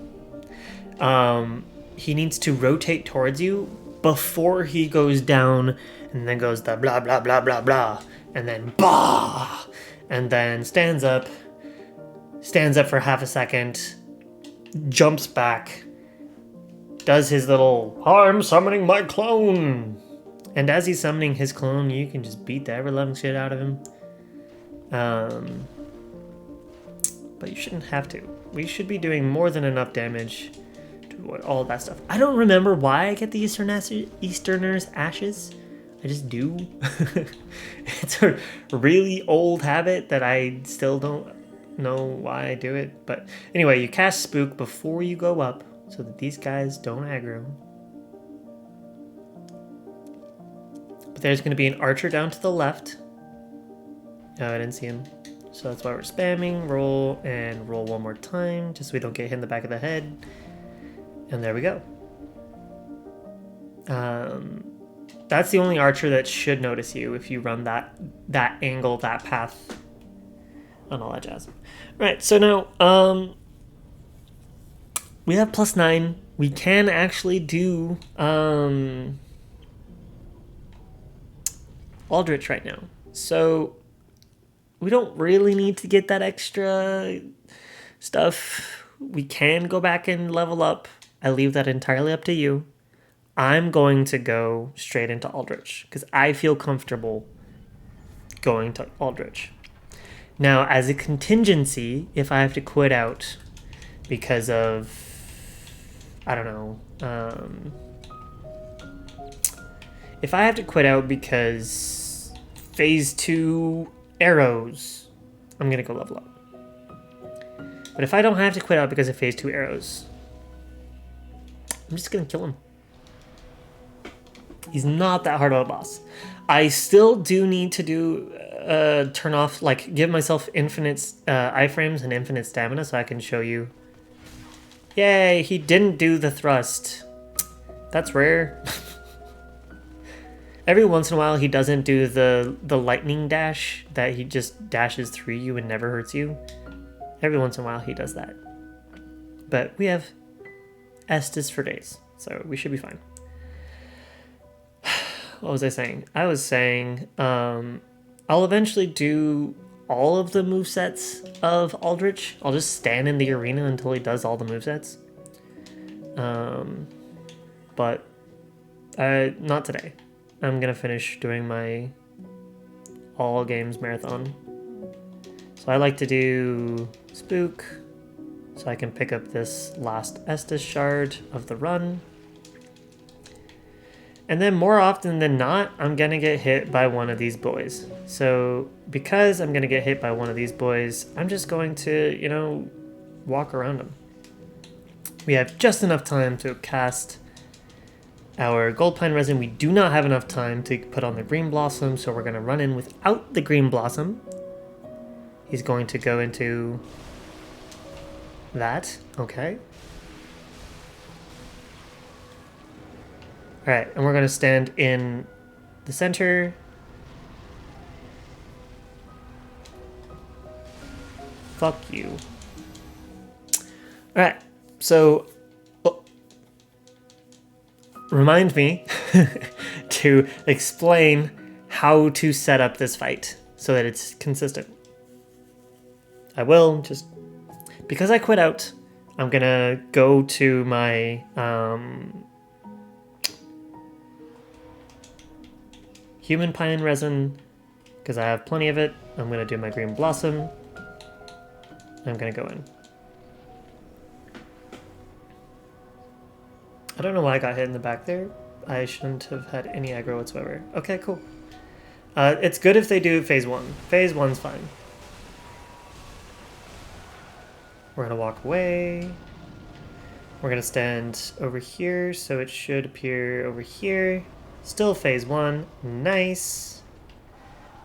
he needs to rotate towards you before he goes down and then goes the blah, blah, blah, blah, blah, and then bah, and then stands up for half a second, jumps back, does his little, I'm summoning my clone. And as he's summoning his clone, you can just beat the ever-loving shit out of him. But you shouldn't have to. We should be doing more than enough damage to avoid all that stuff. I don't remember why I get the Easterner's Ashes. I just do. It's a really old habit that I still don't know why I do it. But anyway, you cast Spook before you go up so that these guys don't aggro. But there's going to be an archer down to the left. Oh, I didn't see him. So that's why we're spamming, roll, and roll one more time, just so we don't get hit in the back of the head. And there we go. That's the only archer that should notice you if you run that angle, that path, and all that jazz. Right, so now, we have +9. We can actually do Aldritch right now. So we don't really need to get that extra stuff. We can go back and level up. I leave that entirely up to you. I'm going to go straight into Aldritch because I feel comfortable going to Aldritch. Now, as a contingency, if I have to quit out because of, I don't know, if I have to quit out because phase 2 arrows, I'm going to go level up. But if I don't have to quit out because of phase 2 arrows, I'm just going to kill him. He's not that hard of a boss. I still do need to do turn off, like, give myself infinite iframes and infinite stamina so I can show you. Yay, he didn't do the thrust. That's rare. Every once in a while he doesn't do the lightning dash that he just dashes through you and never hurts you. Every once in a while he does that. But we have Estus for days, so we should be fine. What was I saying? I was saying I'll eventually do all of the movesets of Aldritch. I'll just stand in the arena until he does all the movesets. But not today. I'm going to finish doing my all games marathon. So I like to do Spook, so I can pick up this last Estus shard of the run. And then more often than not, I'm gonna get hit by one of these boys. So because I'm gonna get hit by one of these boys, I'm just going to, you know, walk around them. We have just enough time to cast our Gold Pine Resin. We do not have enough time to put on the Green Blossom, so we're gonna run in without the Green Blossom. He's going to go into that, okay. All right, and we're going to stand in the center. Fuck you. All right, so remind me to explain how to set up this fight so that it's consistent. I will, just because I quit out, I'm going to go to my Human Pine Resin, because I have plenty of it. I'm going to do my Green Blossom. I'm going to go in. I don't know why I got hit in the back there. I shouldn't have had any aggro whatsoever. Okay, cool. It's good if they do phase 1. Phase 1's fine. We're going to walk away. We're going to stand over here, so it should appear over here. Still phase 1. Nice.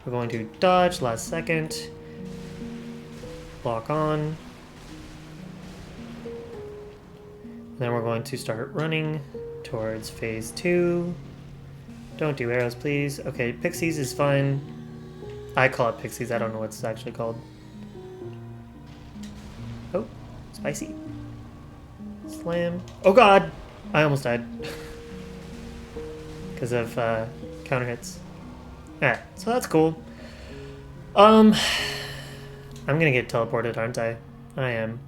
We're going to dodge last second. Lock on. Then we're going to start running towards phase 2. Don't do arrows, please. Okay, pixies is fine. I call it pixies. I don't know what it's actually called. Oh, spicy. Slam. Oh god! I almost died. Because of counter hits. Alright, so that's cool. I'm gonna get teleported, aren't I? I am.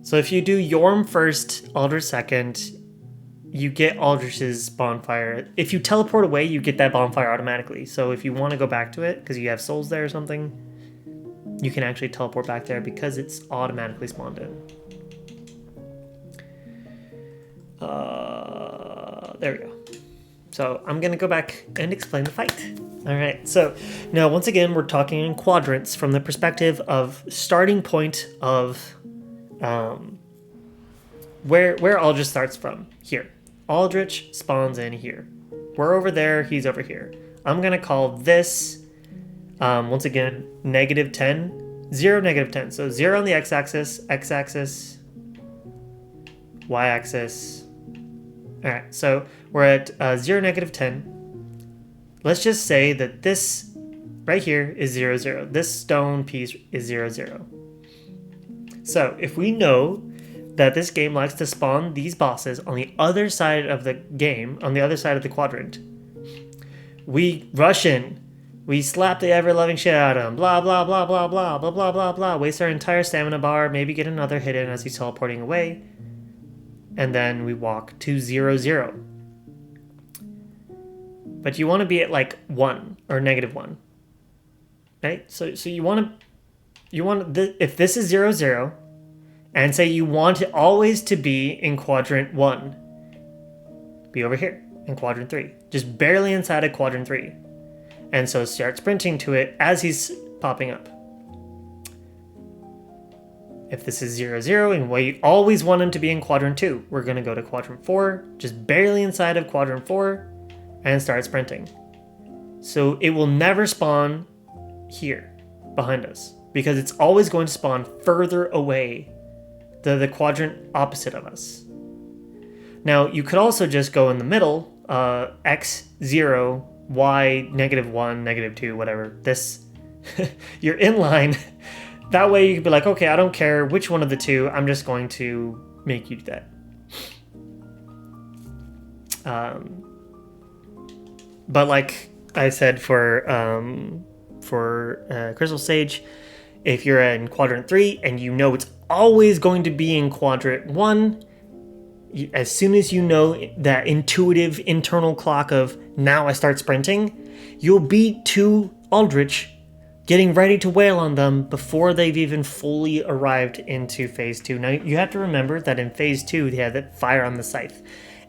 So if you do Yhorm first, Aldritch second, you get Aldrich's bonfire. If you teleport away, you get that bonfire automatically. So if you want to go back to it, because you have souls there or something, you can actually teleport back there because it's automatically spawned in. There we go. So I'm going to go back and explain the fight. All right. So now, once again, we're talking in quadrants from the perspective of starting point of where Aldrich starts from. Here. Aldrich spawns in here. We're over there. He's over here. I'm going to call this, once again, -10. 0, -10. So 0 on the x-axis, y-axis. All right, so we're at 0, -10. Let's just say that this right here is 0, 0. This stone piece is 0, 0. So if we know that this game likes to spawn these bosses on the other side of the game, on the other side of the quadrant, we rush in. We slap the ever-loving shit out of him. Blah, blah, blah, blah, blah, blah, blah, blah, blah. Waste our entire stamina bar. Maybe get another hit in as he's teleporting away. And then we walk to 0, 0. But you want to be at like 1 or -1. Right? So you want to, if this is 0, 0, and say you want it always to be in quadrant 1, be over here in quadrant 3. Just barely inside of quadrant 3. And so start sprinting to it as he's popping up. If this is 0, 0, and we always want him to be in quadrant 2, we're going to go to quadrant 4, just barely inside of quadrant 4, and start sprinting. So it will never spawn here, behind us, because it's always going to spawn further away, the quadrant opposite of us. Now, you could also just go in the middle, x, 0, y, -1, -2, whatever. This, you're in line. That way you could be like, okay, I don't care which one of the two, I'm just going to make you do that. But like I said for Crystal Sage, if you're in quadrant 3 and you know it's always going to be in quadrant 1, as soon as you know that intuitive internal clock of now I start sprinting, you'll beat 2 Aldrich getting ready to wail on them before they've even fully arrived into phase 2. Now, you have to remember that in phase 2, they have that fire on the scythe.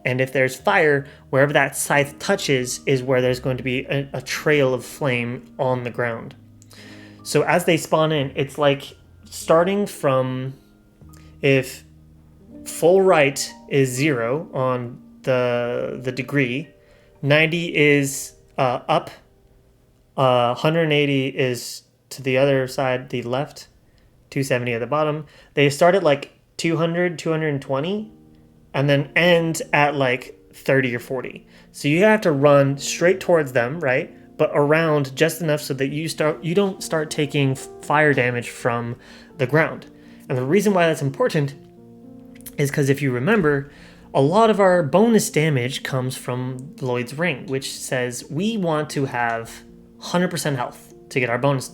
And if there's fire, wherever that scythe touches is where there's going to be a trail of flame on the ground. So as they spawn in, it's like starting from, if full right is 0 on the degree, 90 is up, 180 is to the other side, the left, 270 at the bottom. They start at like 200, 220, and then end at like 30 or 40. So you have to run straight towards them, right? But around just enough so that you don't start taking fire damage from the ground. And the reason why that's important is because if you remember, a lot of our bonus damage comes from Lloyd's Ring, which says we want to have 100% health to get our bonus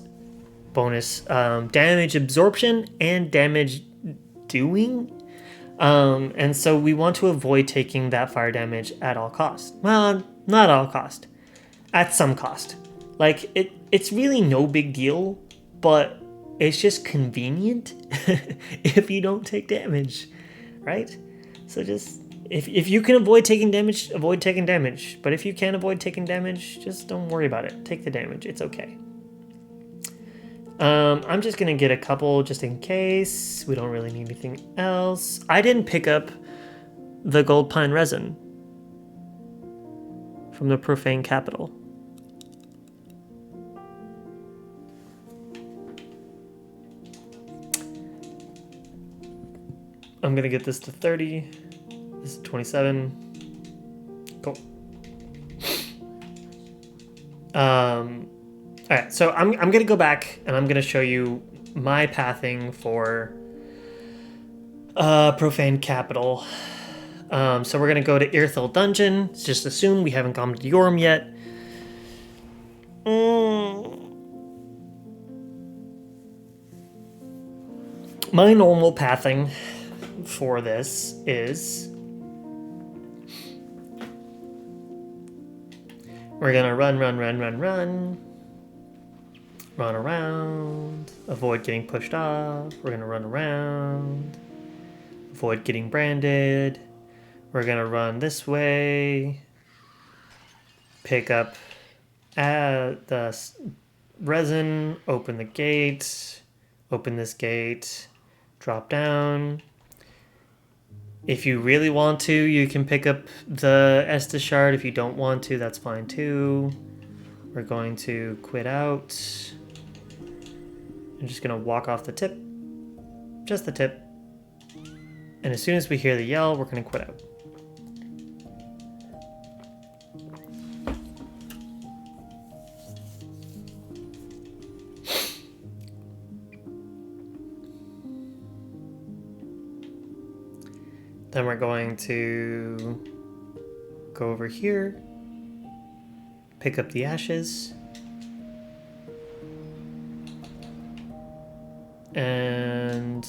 damage absorption and damage doing. And so we want to avoid taking that fire damage at all cost. Well, not all cost. At some cost. Like, it's really no big deal, but it's just convenient if you don't take damage, right? So just, if you can avoid taking damage, avoid taking damage. But if you can't avoid taking damage, just don't worry about it. Take the damage. It's okay. I'm just going to get a couple just in case. We don't really need anything else. I didn't pick up the gold pine resin from the profane capital. I'm going to get this to 30. This is 27. Cool. All right, so I'm going to go back and I'm going to show you my pathing for Profane Capital. So we're going to go to Irthel Dungeon. Just assume we haven't gone to Yhorm yet. My normal pathing for this is we're going to run around, avoid getting pushed off. We're going to run around, avoid getting branded. We're going to run this way, pick up the resin, open the gate, open this gate, drop down. If you really want to, you can pick up the Estus shard. If you don't want to, that's fine too. We're going to quit out. I'm just going to walk off the tip. Just the tip. And as soon as we hear the yell, we're going to quit out. Then we're going to go over here, pick up the ashes, and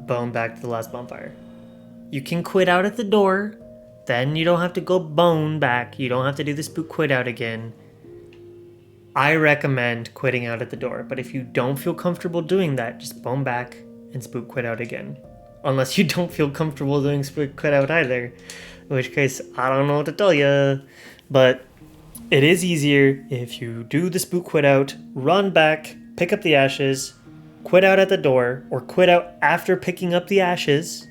bone back to the last bonfire. You can quit out at the door, then you don't have to go bone back. You don't have to do the spook quit out again. I recommend quitting out at the door, but if you don't feel comfortable doing that, just bone back and spook quit out again. Unless you don't feel comfortable doing spook quit out either, in which case I don't know what to tell you. But it is easier if you do the spook quit out, run back, pick up the ashes, quit out at the door, or quit out after picking up the ashes,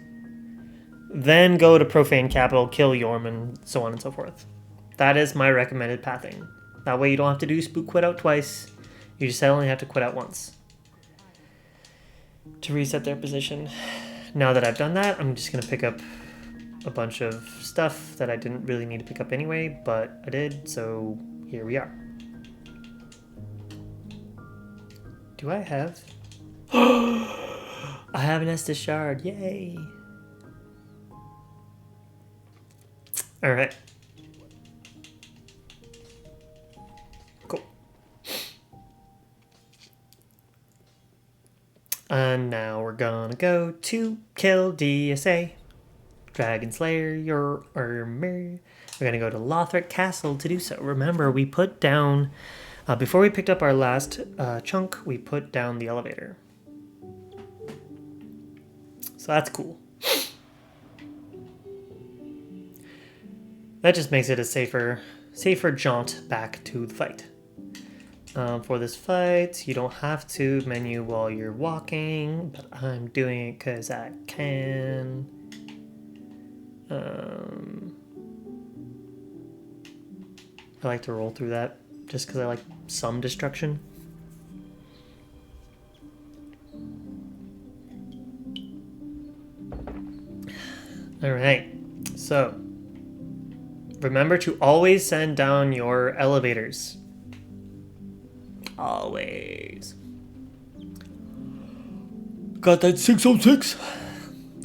then go to Profane Capital, kill Yhorm, and so on and so forth. That is my recommended pathing. That way you don't have to do spook quit out twice. You just only have to quit out once to reset their position. Now that I've done that, I'm just going to pick up a bunch of stuff that I didn't really need to pick up anyway, but I did, so here we are. Do I have... I have an Estus shard, yay! Alright. Cool. And now we're gonna go to kill DSA. Dragon Slayer, Yhorm. We're gonna go to Lothric Castle to do so. Remember, we put down Before we picked up our last chunk, we put down the elevator. So that's cool. That just makes it a safer jaunt back to the fight. For this fight, you don't have to menu while you're walking, but I'm doing it because I can. I like to roll through that just because I like some destruction. Alright, so remember to always send down your elevators. Always. Got that 606?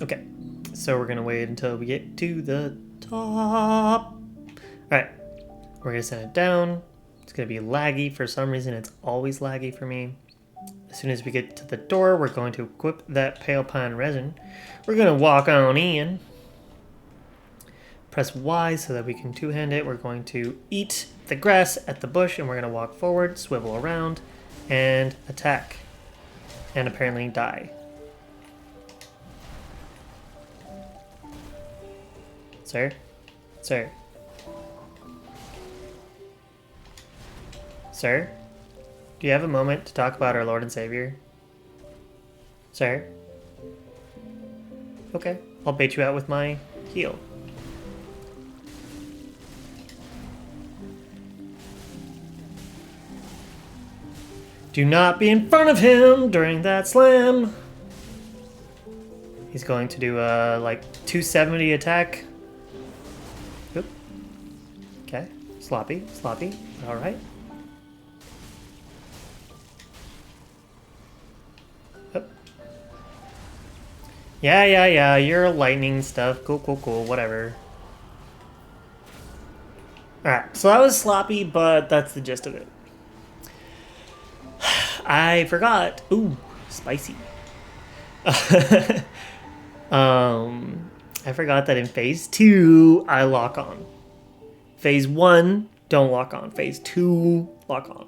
Okay, so we're gonna wait until we get to the top. Alright, we're gonna send it down. It's gonna be laggy for some reason. It's always laggy for me. As soon as we get to the door, we're going to equip that pale pine resin. We're gonna walk on in. Press Y so that we can two-hand it. We're going to eat the grass at the bush, and we're going to walk forward, swivel around, and attack. And apparently die. Sir? Sir? Sir? Do you have a moment to talk about our Lord and Savior? Sir? Okay, I'll bait you out with my heal. Do not be in front of him during that slam. He's going to do a like 270 attack. Oop. Okay, sloppy. All right. Oop. Yeah. You're lightning stuff. Cool. Whatever. All right. So that was sloppy, but that's the gist of it. I forgot. Ooh, spicy. I forgot that in phase 2, I lock on. Phase 1, don't lock on. Phase 2, lock on.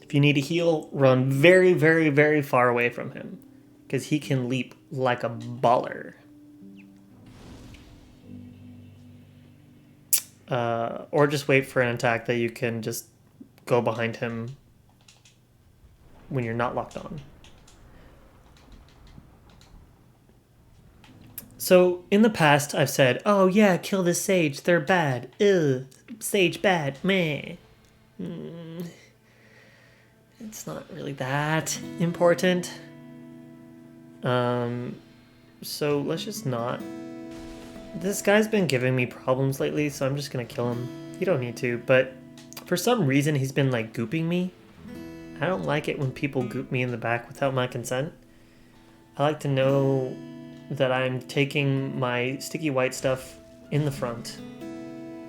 If you need to heal, run very, very, very far away from him, because he can leap like a baller. Or just wait for an attack that you can just go behind him when you're not locked on. So in the past, I've said, oh yeah, kill the sage, they're bad. Ugh, sage bad, meh. It's not really that important. So let's just not. This guy's been giving me problems lately, so I'm just gonna kill him. You don't need to, but for some reason he's been like gooping me. I don't like it when people goop me in the back without my consent. I like to know that I'm taking my sticky white stuff in the front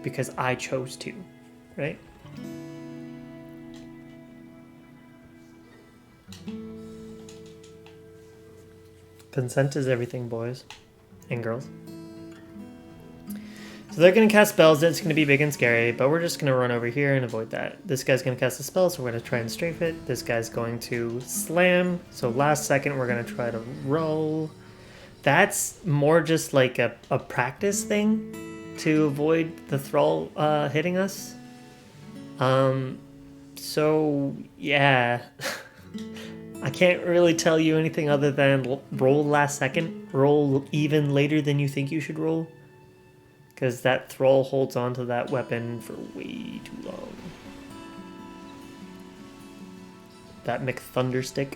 because I chose to, right? Consent is everything, boys and girls. So they're going to cast spells. It's going to be big and scary, but we're just going to run over here and avoid that. This guy's going to cast a spell, so we're going to try and strafe it. This guy's going to slam. So last second, we're going to try to roll. That's more just like a practice thing to avoid the thrall hitting us. So, yeah. I can't really tell you anything other than roll last second. Roll even later than you think you should roll. Because that thrall holds onto that weapon for way too long. That McThunderstick.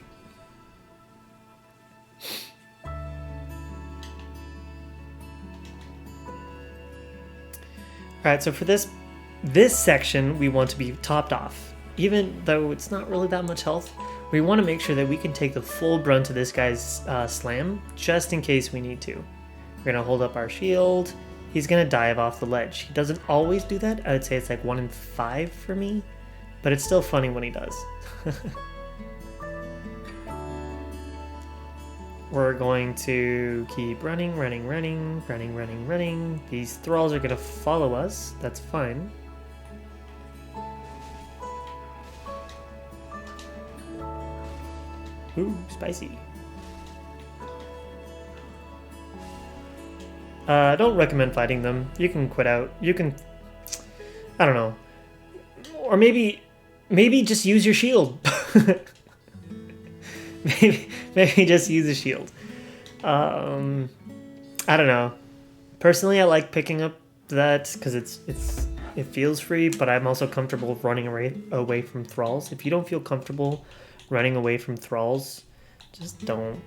Alright, so for this section, we want to be topped off. Even though it's not really that much health, we want to make sure that we can take the full brunt of this guy's slam, just in case we need to. We're going to hold up our shield. He's going to dive off the ledge. He doesn't always do that. I would say it's like 1 in 5 for me, but it's still funny when he does. We're going to keep running. These thralls are going to follow us. That's fine. Ooh, spicy. Don't recommend fighting them. You can quit out. You can... I don't know. Or maybe just use your shield. maybe just use a shield. I don't know. Personally, I like picking up that because it feels free, but I'm also comfortable running away from thralls. If you don't feel comfortable running away from thralls, just don't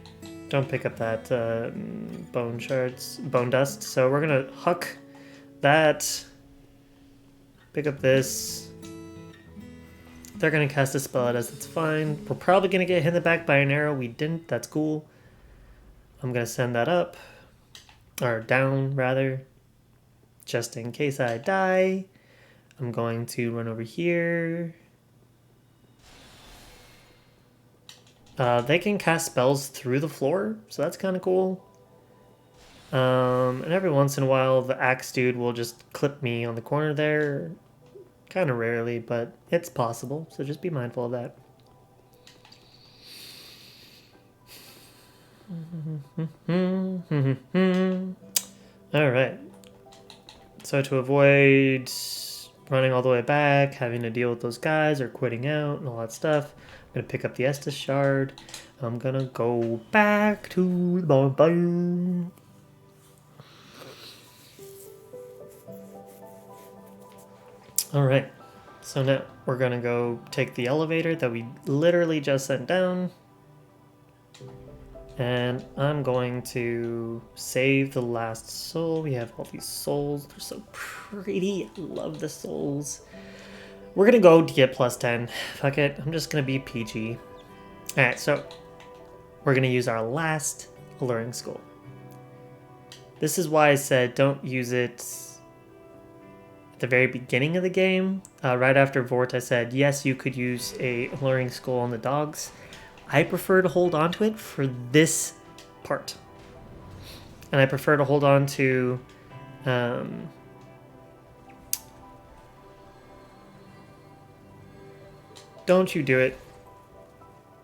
pick up that bone dust. So we're gonna huck that. Pick up this. They're gonna cast a spell at us. It's fine. We're probably gonna get hit in the back by an arrow. We didn't. That's cool. I'm gonna send that up. Or down, rather. Just in case I die. I'm going to run over here. They can cast spells through the floor, so that's kind of cool. And every once in a while, the axe dude will just clip me on the corner there. Kind of rarely, but it's possible, so just be mindful of that. Alright. So to avoid running all the way back, having to deal with those guys, or quitting out, and all that stuff, I'm going to pick up the Estus shard. I'm going to go back to the bonfire. Alright. So now we're going to go take the elevator that we literally just sent down. And I'm going to save the last soul. We have all these souls. They're so pretty. I love the souls. We're going to go to get plus 10. Fuck it. I'm just going to be PG. Alright, so we're going to use our last alluring skull. This is why I said don't use it at the very beginning of the game. Right after Vort, I said, yes, you could use a alluring skull on the dogs. I prefer to hold on to it for this part. And I prefer to hold on to... don't you do it.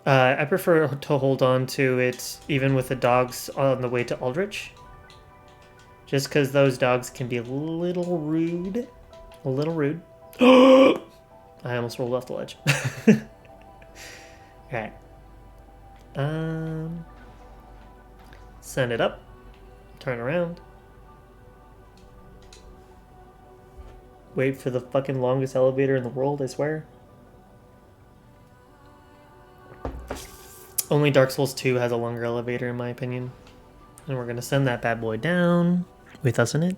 I prefer to hold on to it even with the dogs on the way to Aldritch. Just because those dogs can be a little rude. A little rude. I almost rolled off the ledge. Alright. Send it up. Turn around. Wait for the fucking longest elevator in the world, I swear. Only Dark Souls 2 has a longer elevator, in my opinion. And we're gonna send that bad boy down with us in it.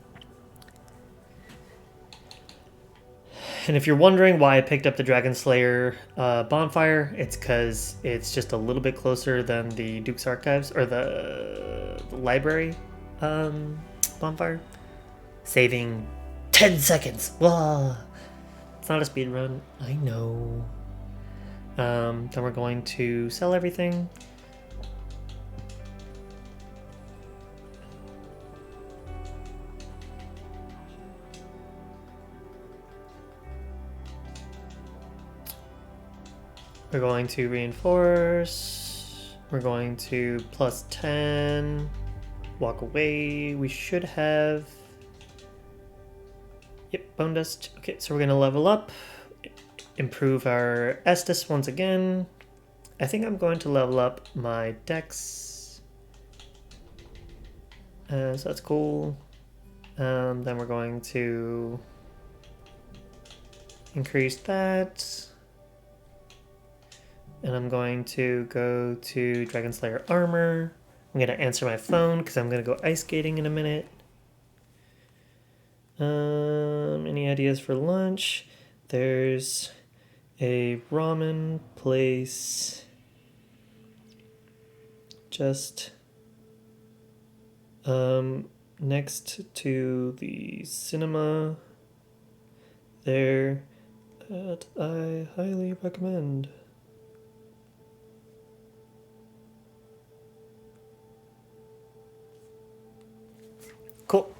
And if you're wondering why I picked up the Dragon Slayer bonfire, it's because it's just a little bit closer than the Duke's Archives, or the library bonfire. Saving 10 seconds! Whoa. It's not a speed run, I know. Then we're going to sell everything. We're going to reinforce. We're going to plus 10. Walk away. We should have... Yep, bone dust. Okay, so we're going to level up. Improve our Estus once again. I think I'm going to level up my Dex. So that's cool. Then we're going to increase that. And I'm going to go to Dragon Slayer Armor. I'm going to answer my phone because I'm going to go ice skating in a minute. Any ideas for lunch? There's a ramen place just next to the cinema there that I highly recommend. Cool.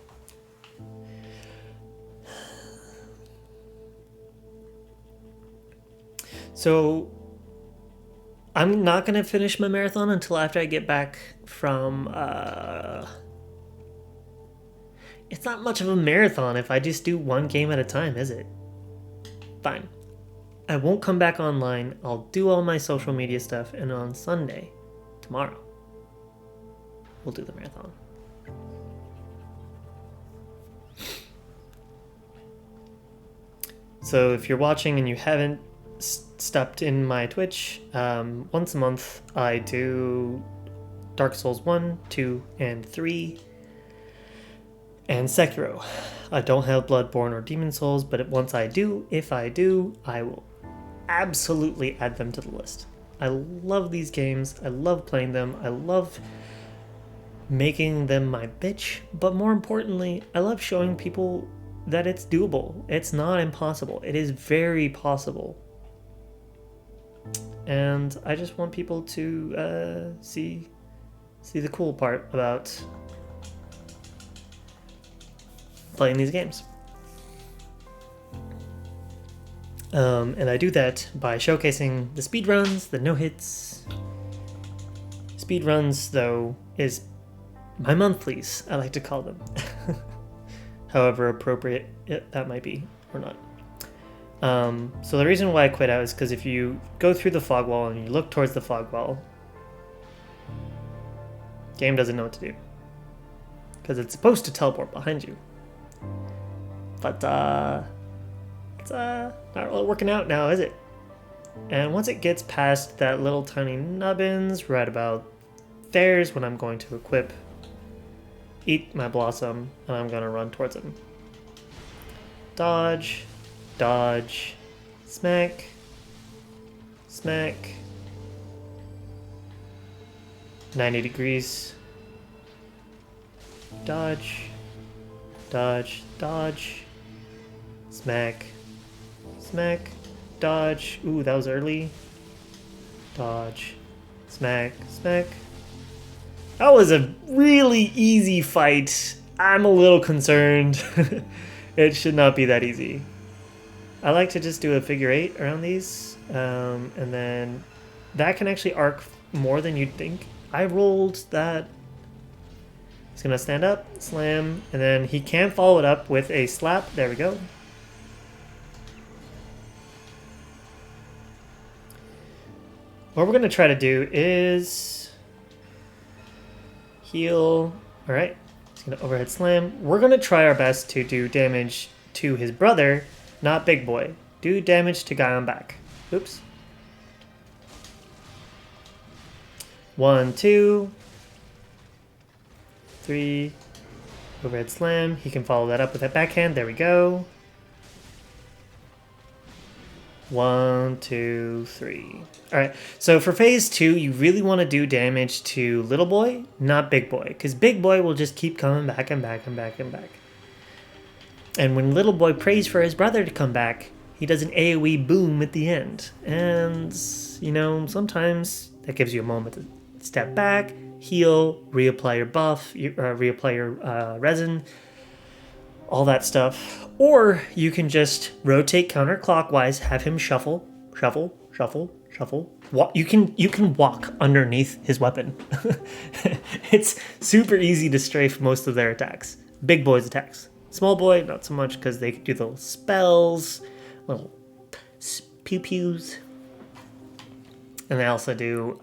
So I'm not gonna finish my marathon until after I get back from. It's not much of a marathon if I just do one game at a time, is it? Fine. I won't come back online. I'll do all my social media stuff, and on Sunday, tomorrow, we'll do the marathon. So if you're watching and you haven't stepped in my Twitch, once a month I do Dark Souls 1, 2, and 3, and Sekiro. I don't have Bloodborne or Demon Souls, but once I do, if I do, I will absolutely add them to the list. I love these games. I love playing them. I love making them my bitch, but more importantly, I love showing people that it's doable. It's not impossible. It is very possible. And I just want people to see the cool part about playing these games. And I do that by showcasing the speedruns, the no-hits. Speedruns, though, is my monthlies, I like to call them. However appropriate that might be, or not. So the reason why I quit out is because if you go through the fog wall and you look towards the fog wall, game doesn't know what to do. Because it's supposed to teleport behind you. But it's not really working out now, is it? And once it gets past that little tiny nubbins right about there's when I'm going to eat my blossom, and I'm gonna run towards him. Dodge, dodge, smack, smack. 90 degrees. Dodge, dodge, dodge. Smack, smack, dodge. Ooh, that was early. Dodge, smack, smack. That was a really easy fight. I'm a little concerned. It should not be that easy. I like to just do a figure 8 around these. And then that can actually arc more than you'd think. I rolled that. He's going to stand up, slam, and then he can follow it up with a slap. There we go. What we're going to try to do is heal. All right. He's going to overhead slam. We're going to try our best to do damage to his brother, not Big Boy. Do damage to guy on back. Oops. 1, 2, 3. Overhead slam. He can follow that up with that backhand. There we go. 1, 2, 3. Alright, so for phase 2, you really want to do damage to Little Boy, not Big Boy, because Big Boy will just keep coming back and back and back and back. And when Little Boy prays for his brother to come back, he does an AoE boom at the end. And, you know, sometimes that gives you a moment to step back, heal, reapply your buff, reapply your resin, all that stuff. Or you can just rotate counterclockwise, have him shuffle, shuffle, shuffle, shuffle. You can walk underneath his weapon. It's super easy to strafe most of their attacks. Big Boy's attacks. Small Boy, not so much because they do the little spells, little pew-pews. And they also do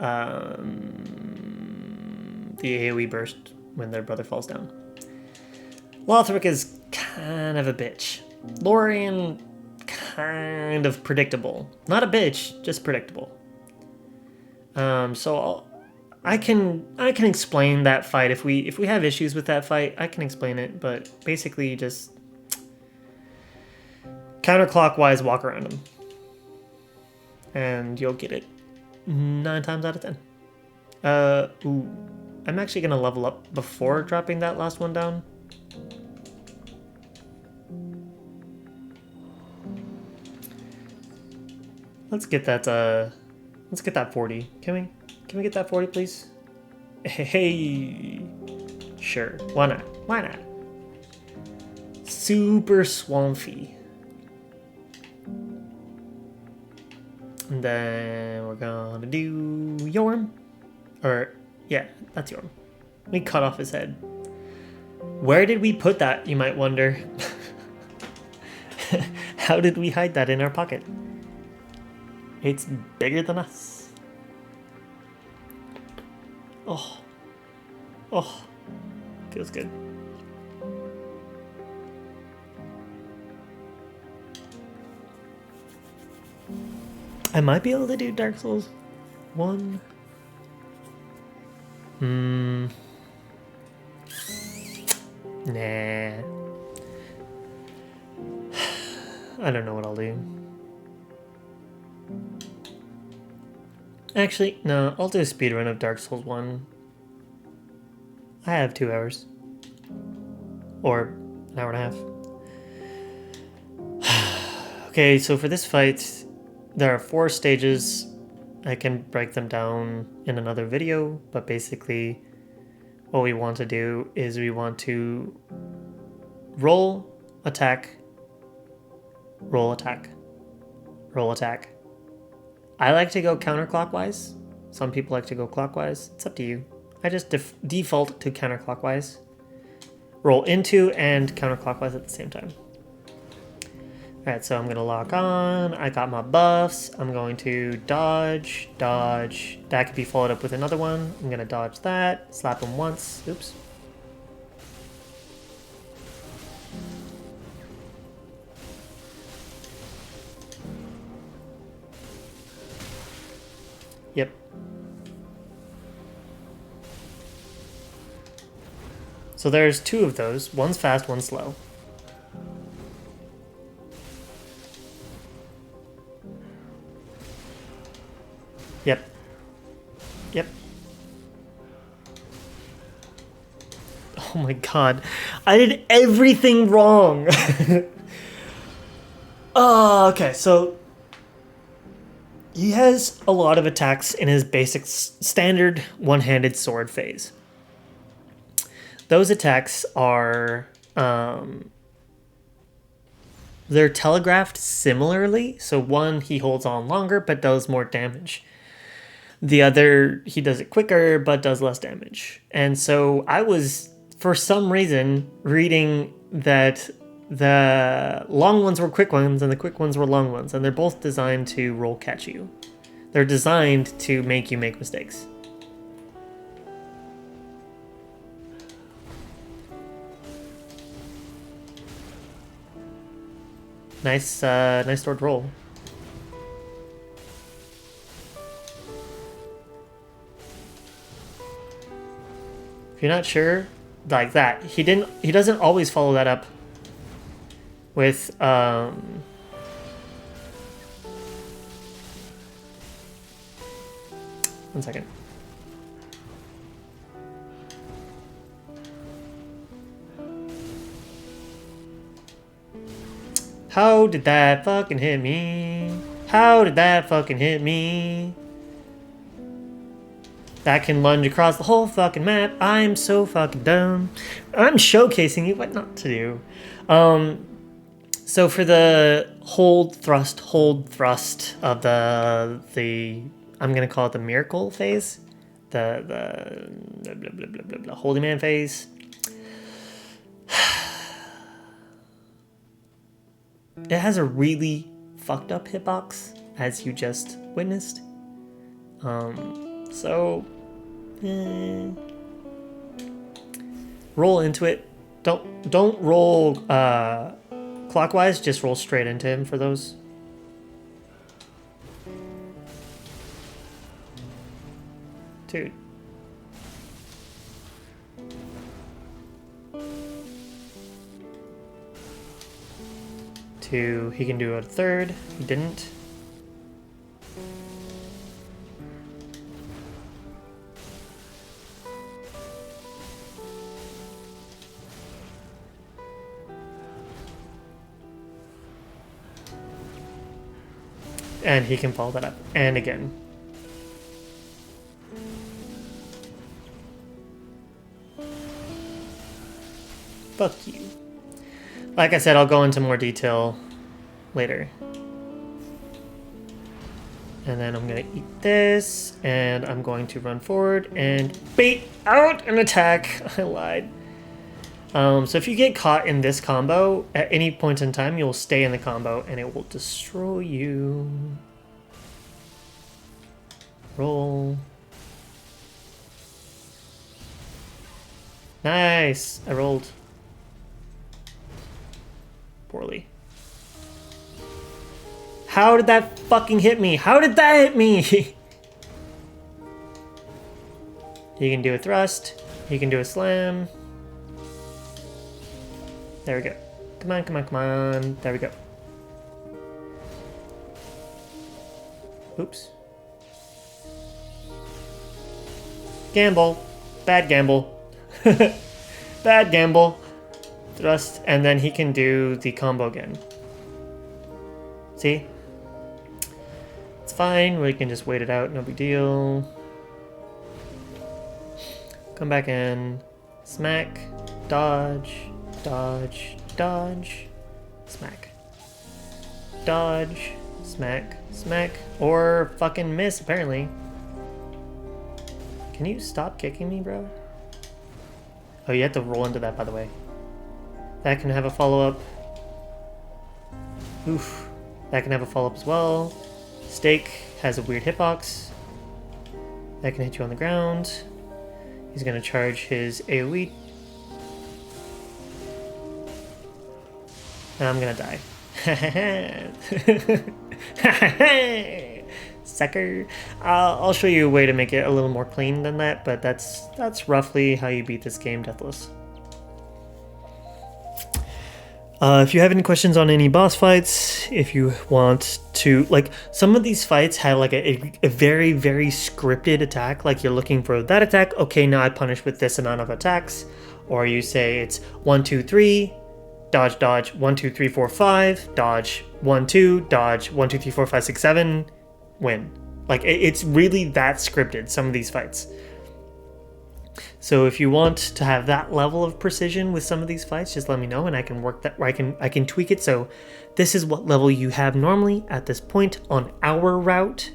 the AoE burst when their brother falls down. Lothric is kind of a bitch. Lorien, kind of predictable. Not a bitch, just predictable. So I can explain that fight if we have issues with that fight. I can explain it, but basically just counterclockwise walk around him, and you'll get it 9 times out of 10. Ooh, I'm actually gonna level up before dropping that last one down. Let's get that 40. Can we get that 40, please? Hey, sure. Why not? Why not? Super swampy. And then we're gonna do Yhorm. Or, yeah, that's Yhorm. We cut off his head. Where did we put that, you might wonder? How did we hide that in our pocket? It's bigger than us. Oh. Oh. Feels good. I might be able to do Dark Souls 1. Nah. I don't know what I'll do. Actually, no, I'll do a speedrun of Dark Souls 1. I have 2 hours. Or an hour and a half. Okay, so for this fight, there are 4 stages. I can break them down in another video, but basically what we want to do is we want to roll, attack, roll, attack, roll, attack. I like to go counterclockwise. Some people like to go clockwise. It's up to you. I just default to counterclockwise. Roll into and counterclockwise at the same time. Alright, so I'm going to lock on. I got my buffs. I'm going to dodge, dodge. That could be followed up with another one. I'm going to dodge that. Slap him once. Oops. Yep. So there's 2 of those. One's fast, one's slow. Yep. Yep. Oh my god. I did everything wrong. Okay, so he has a lot of attacks in his basic standard one-handed sword phase. Those attacks are they're telegraphed similarly. So one, he holds on longer but does more damage. The other, he does it quicker but does less damage. And so I was, for some reason, reading that the long ones were quick ones and the quick ones were long ones, and they're both designed to roll catch you. They're designed to make you make mistakes. Nice sword roll. If you're not sure, like that, he doesn't always follow that up with one second. How did that fucking hit me? How did that fucking hit me? That can lunge across the whole fucking map. I'm so fucking dumb. I'm showcasing you what not to do. So for the hold thrust of the I'm gonna call it the miracle phase, the blah, blah, blah, blah, blah, blah, holy man phase. It has a really fucked up hitbox, as you just witnessed. So roll into it. Don't roll clockwise, just roll straight into him for those. Dude. He can do a third. He didn't. And he can follow that up. And again. Fuck you. Like I said, I'll go into more detail later. And then I'm going to eat this, and I'm going to run forward and bait out an attack. I lied. So if you get caught in this combo, at any point in time, you'll stay in the combo, and it will destroy you. Roll. Nice! I rolled poorly. How did that fucking hit me? How did that hit me? He can do a thrust. He can do a slam. There we go. Come on, come on, come on. There we go. Oops. Gamble. Bad gamble. Bad gamble. Thrust, and then he can do the combo again. See? It's fine. We can just wait it out. No big deal. Come back in. Smack. Dodge. Dodge. Dodge. Smack. Dodge. Smack. Smack. Or fucking miss, apparently. Can you stop kicking me, bro? Oh, you have to roll into that, by the way. That can have a follow-up. Oof. That can have a follow-up as well. Stake has a weird hitbox. That can hit you on the ground. He's going to charge his AoE. And I'm going to die. Sucker. I'll show you a way to make it a little more clean than that, but that's roughly how you beat this game deathless. If you have any questions on any boss fights, if you want to, like, some of these fights have like a very, very scripted attack, like you're looking for that attack, okay, now I punish with this amount of attacks, or you say it's 1, 2, 3, dodge, dodge, 1, 2, 3, 4, 5, dodge, 1, 2, dodge, 1, 2, 3, 4, 5, 6, 7, win. Like, it's really that scripted, some of these fights. So if you want to have that level of precision with some of these fights, just let me know and I can work that, or I can tweak it. So this is what level you have normally at this point on our route.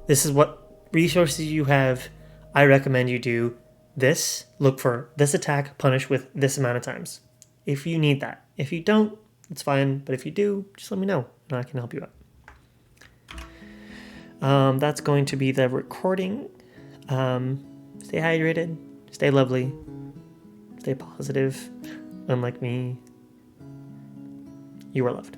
This is what resources you have. I recommend you do this. Look for this attack, punish with this amount of times. If you need that. If you don't, it's fine. But if you do, just let me know and I can help you out. That's going to be the recording. Stay hydrated. Stay lovely. Stay positive. Unlike me, you are loved.